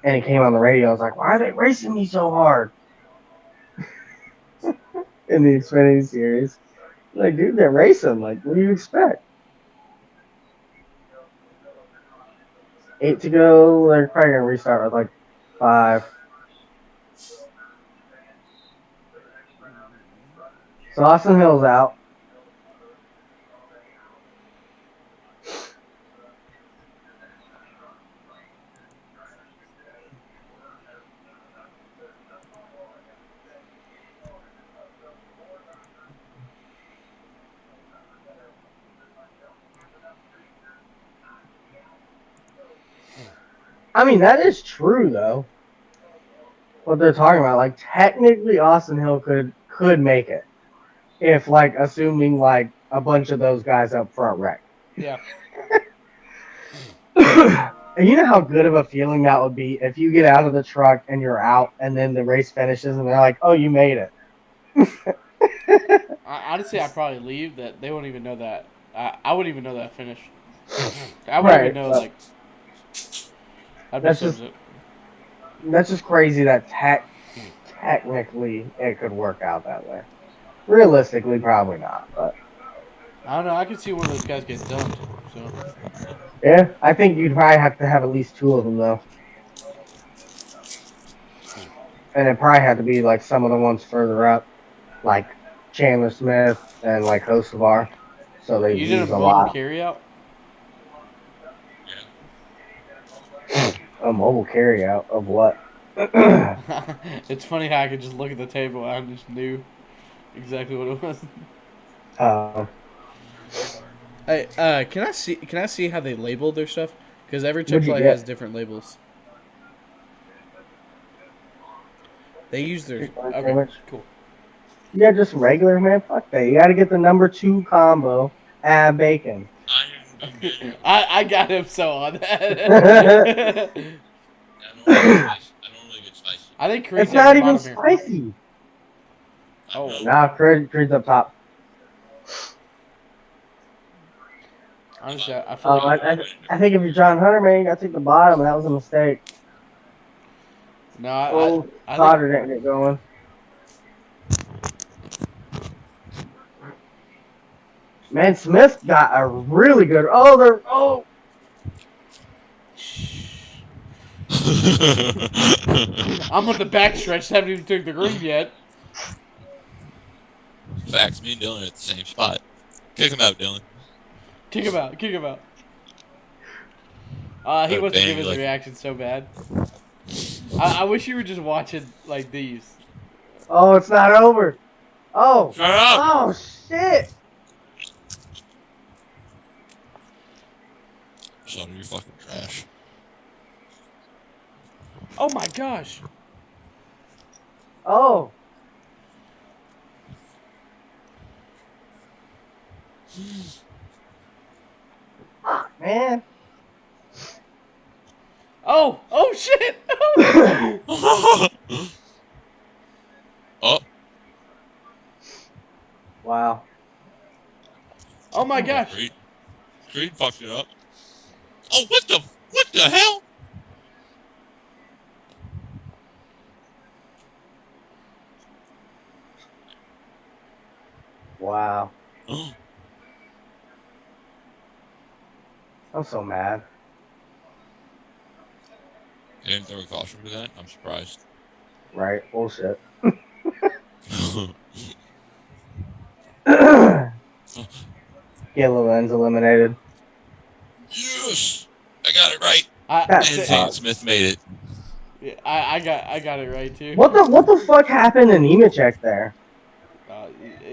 and he came on the radio. I was like, "Why are they racing me so hard?" In the Xfinity series, like, dude, they're racing. Like, what do you expect? 8 to go. They're probably gonna restart with like 5. So Austin Hill's out. I mean, that is true though. What they're talking about, like technically, Austin Hill could make it if, like, assuming like a bunch of those guys up front wreck. Yeah. And you know how good of a feeling that would be if you get out of the truck and you're out, and then the race finishes, and they're like, "Oh, you made it." Honestly, I'd probably leave. That they wouldn't even know that. I wouldn't even know that finish. I wouldn't Right. even know like. I'd be That's so just that's just crazy that technically it could work out that way. Realistically, probably not, but I don't know. I could see one of those guys get dumped. So yeah, I think you'd probably have to have at least two of them though, and it probably had to be like some of the ones further up, like Chandler Smith and like Hocevar, so they you did a lose a mobile lot. carry out. A mobile carryout of what? It's funny how I could just look at the table and I just knew exactly what it was. uh, Hey, can I see how they label their stuff? Because every What'd you Chick-fil-A get? has different labels. They use their okay, sandwich. cool. Yeah, just regular, man. Fuck that. You got to get the number 2 combo. Add bacon. I didn't go get it. I got him so on that. I don't really get spicy. I think Creed's It's not at the even bottom here. spicy. Oh. Nah, Creed's up top. Honestly, I feel like I think if you're John Hunter, man, you got to take the bottom. That was a mistake. no, I think Sauter didn't get going. Man, Smith got a really good. Oh, they're. Oh. I'm on the backstretch. Haven't even took the green yet. Facts, me and Dylan are at the same spot. Kick him out, Dylan. Kick him out. Kick him out. He wants to give his reaction so bad. I wish you were just watching like these. Oh, it's not over. Oh. Shut up! Oh shit. Son, you're fucking trash. Oh my gosh. Oh. Fuck, man. Oh shit. Oh, Wow. Oh my gosh. Creed fucked it up. Oh, what the hell? Wow. I'm so mad. They didn't throw a caution for that? I'm surprised. Right? Bullshit. Yellow ends eliminated. Yes! I got it right. That And sucks. Zane Smith made it. Yeah, I got it right too. What the fuck happened to Nemechek there?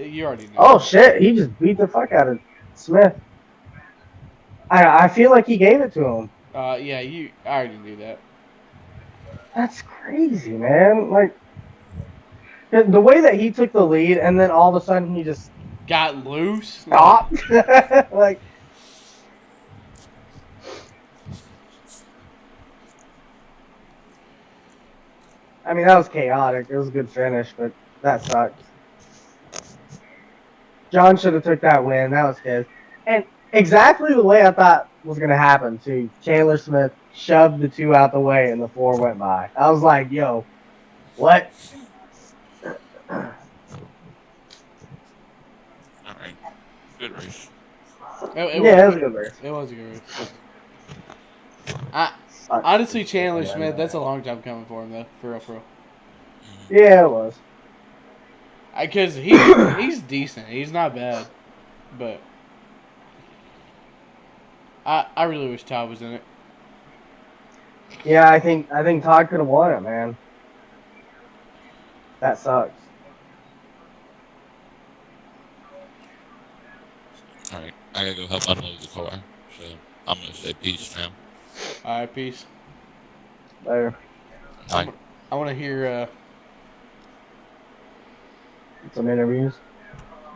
You already know. Oh shit, he just beat the fuck out of Smith. I feel like he gave it to him. Yeah, I already knew that. That's crazy, man. Like the way that he took the lead and then all of a sudden he just Got loose. stopped. Like I mean that was chaotic. It was a good finish, but that sucked. John should have took that win. That was his. And exactly the way I thought was going to happen, too. Chandler Smith shoved the 2 out the way and the 4 went by. I was like, yo, what? Alright. Good race. It was a good race. It was a good race. Honestly, Chandler Smith, that's a long time coming for him, though. For real. Yeah, it was. Because he's decent. He's not bad. But I really wish Todd was in it. Yeah, I think Todd could have won it, man. That sucks. Alright, I gotta go help unload the car. So I'm gonna say peace now. All right, peace. Later. Bye. I want to hear. Some interviews.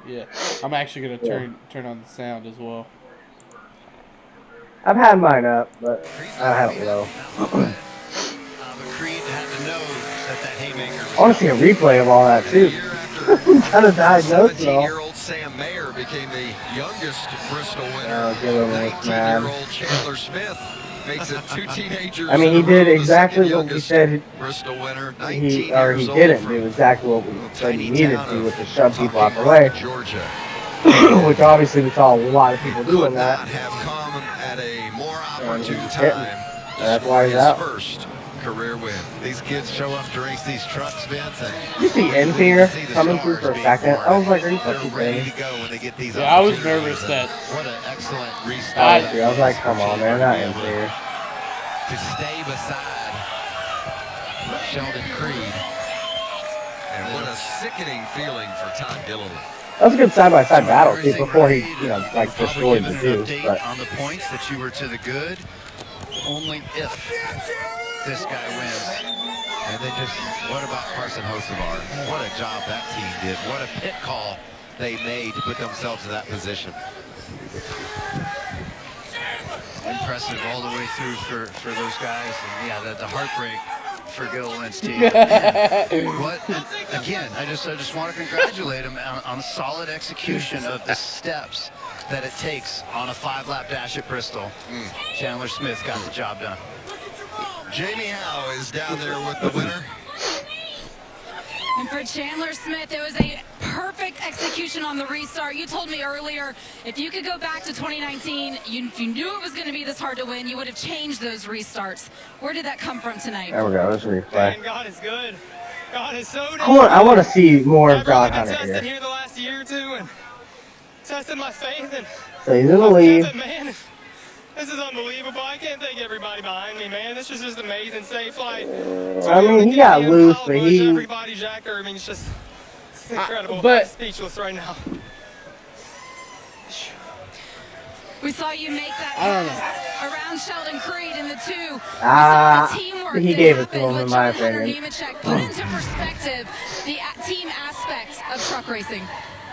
Yeah, I'm actually gonna turn on the sound as well. I've had mine up, but I have it low. I want to see a replay of all that too. Kind of diagnosed it all. 17-year-old Sam Mayer became the youngest Bristol winner. Oh, Gillen was mad. 19-year-old Chandler Smith makes it 2 teenagers. I mean, he did exactly what we said Bristol winner. he didn't do exactly what we said he needed to, which is shove people out the way. Georgia. Which obviously we saw a lot of people doing that. Could not have come at a more opportune he's time. hitting. That's why he's His out. first career win. These kids show up to race these trucks, Vince. You see Enfinger coming through for a second. I was like, are you They're fucking ready kidding? to go when they get these. Yeah, I was nervous that. What an excellent restart. I was like, come on, man, not Enfinger. To stay beside Sheldon Creed. And what a sickening feeling for Todd Gilliland. That was a good side-by-side battle, too, before he, like, destroyed the two. But On the points that you were to the good, only if this guy wins. And then just, what about Carson Hocevar? What a job that team did. What a pit call they made to put themselves in that position. Impressive all the way through for those guys. And yeah, the heartbreak for Gilliland's team. Again, I just want to congratulate him on the solid execution of the steps that it takes on a 5-lap dash at Bristol. Chandler Smith got the job done. Jamie Howe is down there with the winner. And for Chandler Smith, it was a perfect execution on the restart. You told me earlier, if you could go back to 2019, if you knew it was going to be this hard to win, you would have changed those restarts. Where did that come from tonight? there we go, let's replay. Man, God is good. God is so good. I want to see more of John I've Hunter really been tested here. here the last year or two and tested my faith. And So he's in the lead. man, this is unbelievable. I can't thank everybody behind me, man. This is just amazing. Safe flight. I mean, he got loose, but he... Everybody, Jack Irving, it's just it's incredible. but- I'm speechless right now. We saw you make that pass around Sheldon Creed in the two. He He gave it to him, in my opinion. Put into perspective the team aspect of truck racing.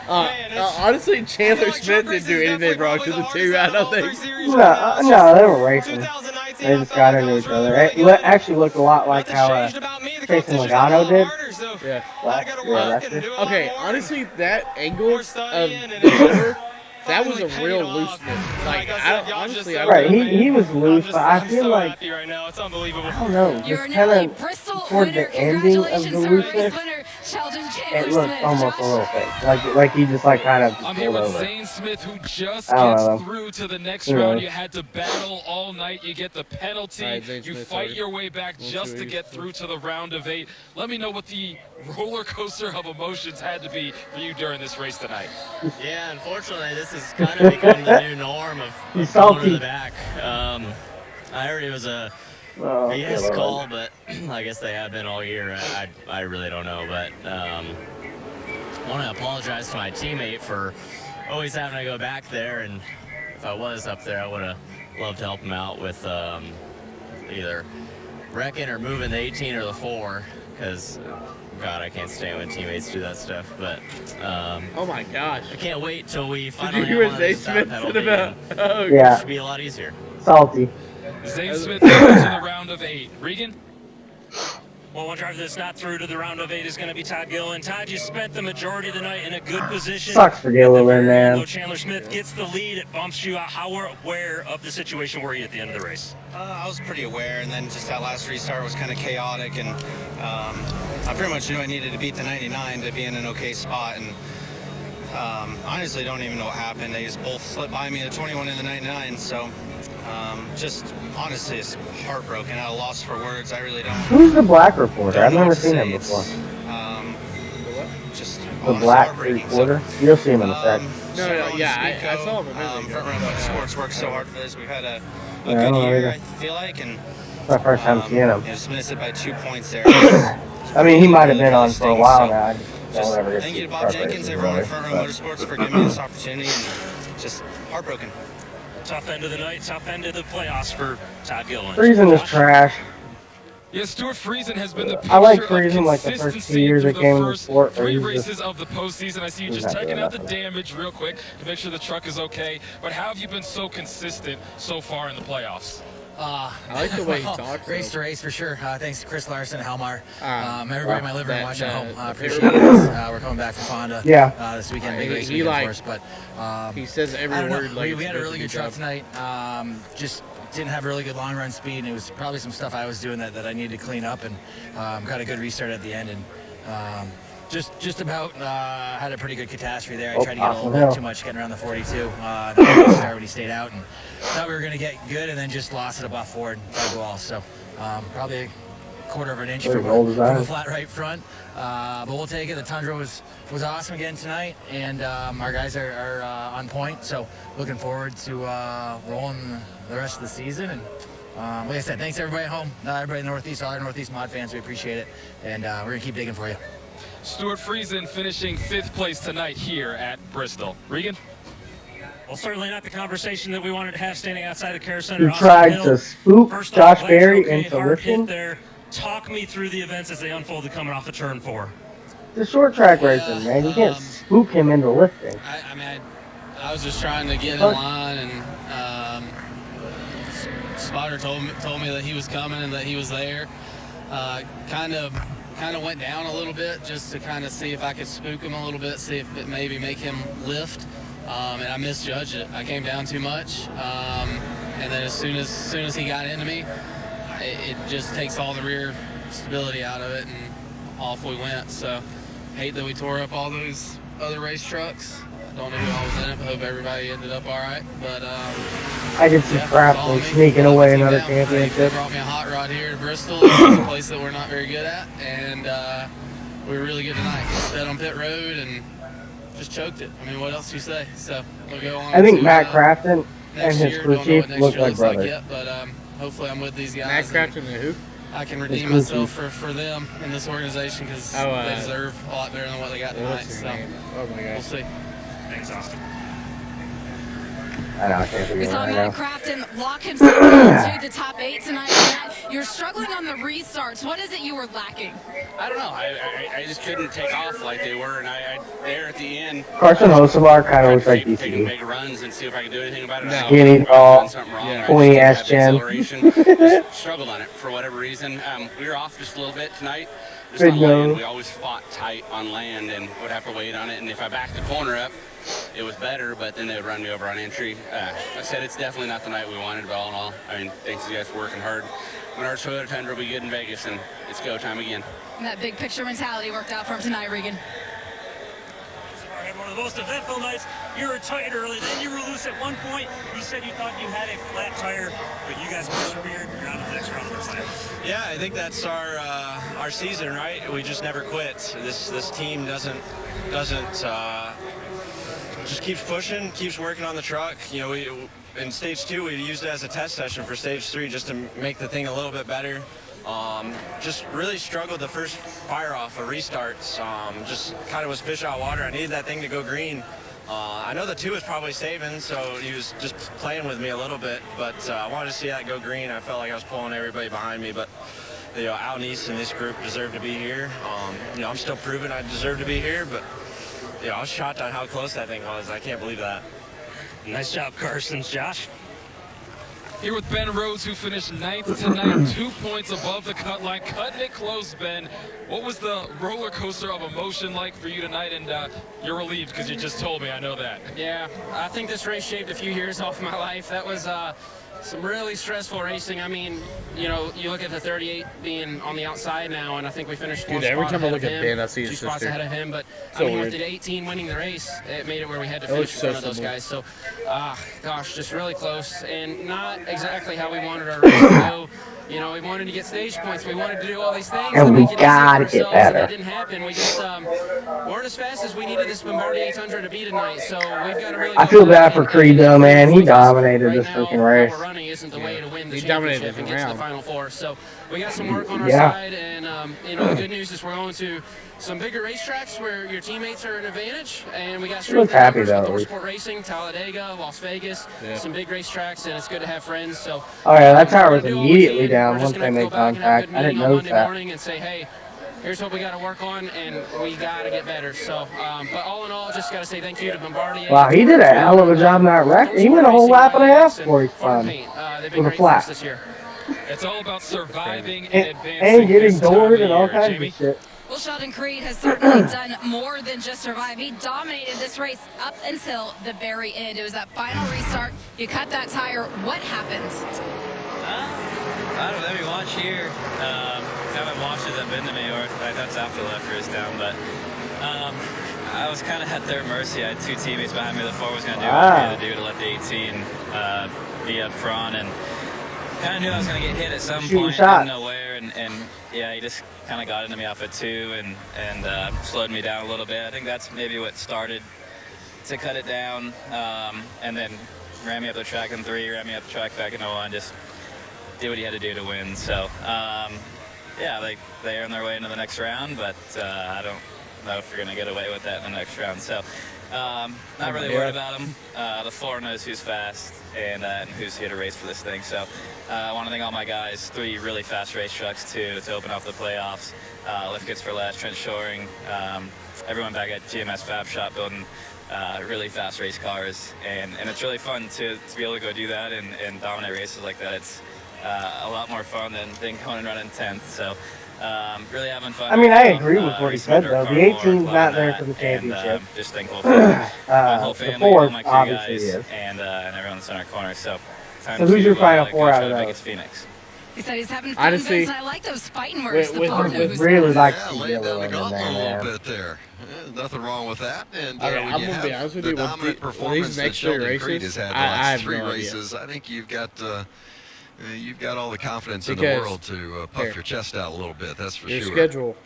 Honestly, Chandler Smith didn't do anything wrong to the two. I don't think. No, they were racing. They just got into each other. It actually looked a lot like how Jason Logano did. Yeah. last year. Okay, honestly, that angle of the shoulder, that was a real looseness. Like, honestly, I Right, he was loose, but I feel like, right now. It's unbelievable. I don't know, You're just now kind a of Bristol toward winner. the ending of the Congratulations to our race looseness, winner, Sheldon it Chandler looked Smith. almost a Josh? little fake. Like he just like kind of I'm pulled here with over. Zane Smith, who just I don't gets know. through to the next Who round. knows? You had to battle all night. You get the penalty. All right, Zane You Smith, fight sorry. your way back We'll just see to what get he's- through to the round of 8. Let me know what the roller coaster of emotions had to be for you during this race tonight. Yeah, unfortunately, this has kind of become the new norm of He's going to salty. the back. I heard it was a Oh, yes okay, call, but I guess they have been all year. I really don't know, but I want to apologize to my teammate for always having to go back there, and if I was up there, I would have loved to help him out with either wrecking or moving the 18 or the 4, because God, I can't stand when teammates do that stuff, but Oh my gosh. I can't wait till we Did finally you hear have what one of Zane these stop Smith said penalty, about? and Oh, it Yeah, should be a lot easier. salty. Zane Smith through to the round of 8. Regan? Well, one driver that's not through to the round of 8 is going to be Todd Gilliland. Todd, you spent the majority of the night in a good position. Sucks for Gilliland, man. Though Chandler Smith gets the lead, it bumps you out. How aware of the situation were you at the end of the race? I was pretty aware, and then just that last restart was kind of chaotic, and I pretty much knew I needed to beat the 99 to be in an okay spot, and honestly don't even know what happened. They just both slipped by me, the 21 and the 99, so just honestly it's heartbroken, at a loss for words. I really don't. Who's the black reporter? I've know never what to seen say. him before. Just The honestly black heartbreaking. reporter? You'll see him in a sec. No, yeah, I saw him a minute ago. Front Row Motorsports worked so hard for this. We've had a Yeah, I good don't know year, either. I feel like, and It's my first time seeing him. just missed it by 2 points there. I mean, he might have been on for a while now. I just Just don't ever get thank to you to see Bob truck Jenkins, races everyone really, at Front Row but- Motorsports for giving me this opportunity, and just heartbroken. Tough end of the night, tough end of the playoffs for Todd Gilliland. Freezing is trash. Yeah, Stuart Friesen has been the picture I like of Friesen like the first 2 consistency years through I the came in the first sport, but 3 he's races just of the postseason. I see you he's just not checking doing out the nothing. damage real quick to make sure the truck is okay. But how have you been so consistent so far in the playoffs? I like the way he talks. Race to race for sure. Thanks to Chris Larson, Helmar, everybody in my living room watching at home. Appreciate it. We're coming back from Fonda this weekend. Big race weekend for us. But he says every word like we had a really good truck tonight. Just didn't have really good long run speed, and it was probably some stuff I was doing that I needed to clean up, and got a good restart at the end, and just about had a pretty good catastrophe there. I tried to get a little bit too much getting around the 42. That was start when he stayed out, and thought we were going to get good, and then just lost it above Ford and tried to go all. So probably a quarter of an inch from the flat right front. But we'll take it. The Tundra was awesome again tonight, and our guys are on point. So looking forward to rolling the rest of the season. And like I said, thanks everybody at home, everybody in the Northeast, all our Northeast mod fans. We appreciate it, and we're gonna keep digging for you. Stuart Friesen finishing 5th place tonight here at Bristol. Regan? Well, certainly not the conversation that we wanted to have standing outside the Care Center. You tried to spook Josh Berry into lifting? There. Talk me through the events as they unfolded coming off the turn 4. It's a short track racing, man. You can't spook him into lifting. I mean, I was just trying to get in line, and Spotter told me that he was coming and that he was there. Kind of went down a little bit just to kind of see if I could spook him a little bit, see if it maybe make him lift. And I misjudged it. I came down too much, and then as soon as he got into me, it just takes all the rear stability out of it, and off we went. So hate that we tore up all those other race trucks. I don't know who all was in it, but hope everybody ended up all right. But I did some crap for sneaking away another championship. They brought me a hot rod here to Bristol. This is a place that we're not very good at, and we were really good tonight. Sped on pit road and just choked it. I mean, what else do you say? So we'll go on. I think Matt Crafton and his crew chief look like brothers. Yet, but hopefully I'm with these guys. Matt Crafton and who? I can redeem myself for them in this organization because they deserve a lot better than what they got tonight. So oh my gosh. we'll see. Thanks, Austin. I know, I can't We figure it saw out right Matt now. Crafton lock himself into the top 8 tonight. Matt, you're struggling on the restarts. What is it you were lacking? I don't know. I just couldn't take off like they were, and I there at the end. Carson Hocevar kind of looks like taking DCD. big runs and see if I could do anything about it. Skinny, tall, pointy ass chin. Just struggled on it for whatever reason. We were off just a little bit tonight. Just Big on land, nose. we always fought tight on land and would have to wait on it. And if I backed the corner up, it was better, but then they would run me over on entry. I said it's definitely not the night we wanted, but all in all, I mean, thanks to you guys for working hard. When our Toyota Tundra will be good in Vegas, and it's go time again. And that big picture mentality worked out for him tonight, Regan. Had one of the most eventful nights. You were tight early, then you were loose at one point. You said you thought you had a flat tire, but you guys persevered. You're on to the next round of the plan. Yeah, I think that's our season, right? We just never quit. This team doesn't just keeps pushing, keeps working on the truck. You know, we in stage 2 we used it as a test session for stage 3 just to make the thing a little bit better. Just really struggled the first fire off of restarts. Just kind of was fish out of water. I needed that thing to go green. I know the 2 was probably saving, so he was just playing with me a little bit, but I wanted to see that go green. I felt like I was pulling everybody behind me, but you know, Al Neese and this group deserve to be here. You know, I'm still proving I deserve to be here, but you know, I was shocked on how close that thing was. I can't believe that. Nice job, Carson. Josh? Here with Ben Rhodes, who finished 9th tonight, 2 points above the cut line. Cutting it close, Ben. What was the roller coaster of emotion like for you tonight? And you're relieved because you just told me, I know that. Yeah, I think this race shaped a few years off my life. That was some really stressful racing. I mean, you know, you look at the 38 being on the outside now, and I think we finished one Dude, every spot time I ahead look of at him, Ben, I see 2 his spots sister. ahead of him. But So I mean, weird. with the 18 winning the race, it made it where we had to That was finish so in front of those simple. guys. So, gosh, just really close, and not exactly how we wanted our race to go. You know, we wanted to get stage points. We wanted to do all these things. And to we make it easier gotta for get ourselves, and better. that didn't happen. We just weren't as fast as we needed this Bombardier Tundra to be tonight. So we've got to really. I feel bad for Creed though, man. He dominated this freaking race. Running isn't the way to win the He dominated championship and the get to the round. Final Four. So we got some work on our Yeah. side, and you know, the good news is we're going to some bigger racetracks where your teammates are an advantage, and we got He looked strength happy, numbers though, with at Sport Racing, Talladega, Las Vegas, Yeah. some big racetracks, and it's good to have friends. So Oh yeah, that tower we're was gonna do all we immediately can. down we're once just they gonna made go back and have a contact. good I meeting didn't on know Monday that. morning and say, hey, here's what we got to work on, and we got to get better. So, but all in all, just got to say thank you to Bombardier. Wow, he did a hell of a job in that wreck. He went a whole lap and a half before he spun They've been with a great for us flat. this year. It's all about surviving and advancing And getting this time of doored the and all year. kinds Jamie? of shit. Well, Sheldon Creed has certainly done more than just survive. He dominated this race up until the very end. It was that final restart. You cut that tire. What happened? I don't know. Let me watch here. Haven't watched as I've been to New York. That's after the left race down, but I was kind of at their mercy. I had two teammates behind me. The 4 was going to do what I had to do to let the 18 be up front, and kind of knew I was going to get hit at some point. Didn't know where, and yeah, he just kind of got into me off at 2 and slowed me down a little bit. I think that's maybe what started to cut it down, and then ran me up the track in 3, ran me up the track back in 1, just did what he had to do to win. So yeah, they earned their way into the next round, but I don't know if you're going to get away with that in the next round. So not really worried about them. The 4 knows who's fast and who's here to race for this thing. So I want to thank all my guys, 3 really fast race trucks to open up the playoffs. Lifkits for last, Trent Shoring, everyone back at GMS Fab Shop building really fast race cars. And it's really fun to be able to go do that and dominate races like that. It's a lot more fun than going and running 10th. So really having fun. I mean, I agree with what he said, though. The 18's not there for the championship. Just thankful for my whole The family, 4 all my crew obviously guys, is. and everyone that's in our corner. So, So who's your final 4 out of Vegas, those? Phoenix. He said he's having fun, Honestly, Vince, and I like those fighting words. with really like to see laying down Yellow the in there, gauntlet a man. little bit there. Nothing wrong with that. And Okay, when I'm you gonna be have honest with the you, with dominant these performance that next 3 Sheldon Creed races, has had the I last have 3 no idea. races, I think you've got all the confidence in the Because- world to puff your chest out a little bit. That's for Your sure. schedule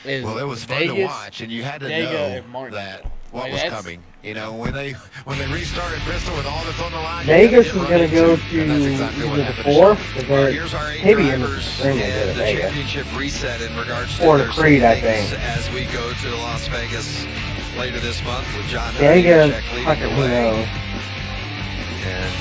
is Well, it was fun Vegas, to watch, and you had to Dega, know and Martin. that what Like, was that's- coming. You know, when they restarted Bristol with all that's on the line, Vegas you was gotta going get to go running to too, and that's exactly what either happened the to 4th, Sheldon. because Here's our 8 maybe in the drivers extremely good and at the Vegas. championship reset in regards to Or their Creed, I standings think. as we go to Las Vegas later this month with John Dega, Nemechek leading fucking the who way. knows. And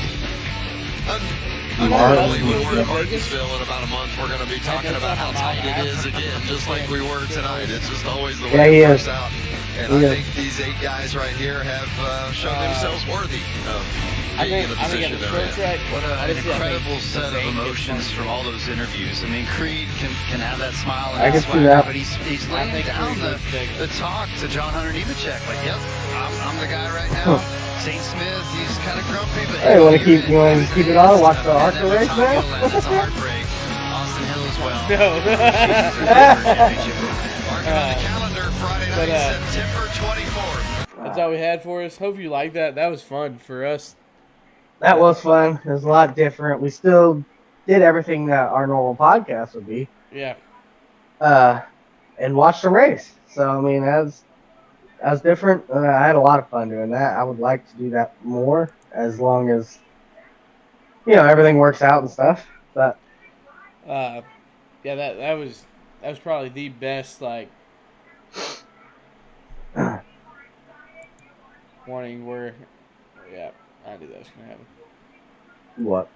unfortunately, when we're in Martinsville in about a month, we're going to be talking about how tight it is again, just like we were tonight. It's just always the way it works out. And I think these 8 guys right here have shown themselves worthy of being in the position they're in. What an incredible set of emotions from all those interviews. I mean, Creed can have that smile I and can that see swagger, that. but he's laying down the talk to John Hunter Nemechek. Like, yep, I'm the guy right now. St. Smith, he's kind of grumpy, but Hey, you want to keep it on? Watch the ARCA race, man? That's a heartbreak. Austin Hill as well. Marking on the calendar, Friday night, September 24th. That's all we had for us. Hope you liked that. That was fun for us. That was fun. It was a lot different. We still did everything that our normal podcast would be. Yeah. And watched the race. So, I mean, that was different. I had a lot of fun doing that. I would like to do that more as long as, everything works out and stuff. But Yeah, that was probably the best, like, warning where, yeah, I knew that was going to happen. what?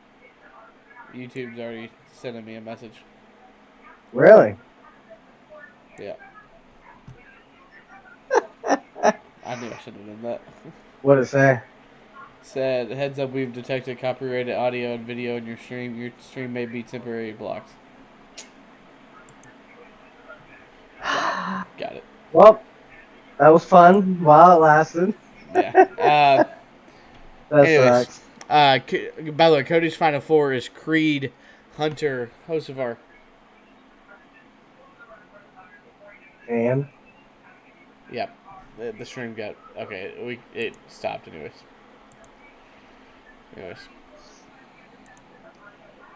YouTube's already sending me a message. Really? Yeah. I knew I should have done that. What did it say? Said, heads up, we've detected copyrighted audio and video in your stream. Your stream may be temporarily blocked. Got it. Well, that was fun while it lasted. Yeah. That Anyways, sucks. by the way, Cody's Final 4 is Creed, Hunter, Hocevar. And? Yep. The stream got... Okay, it stopped anyways.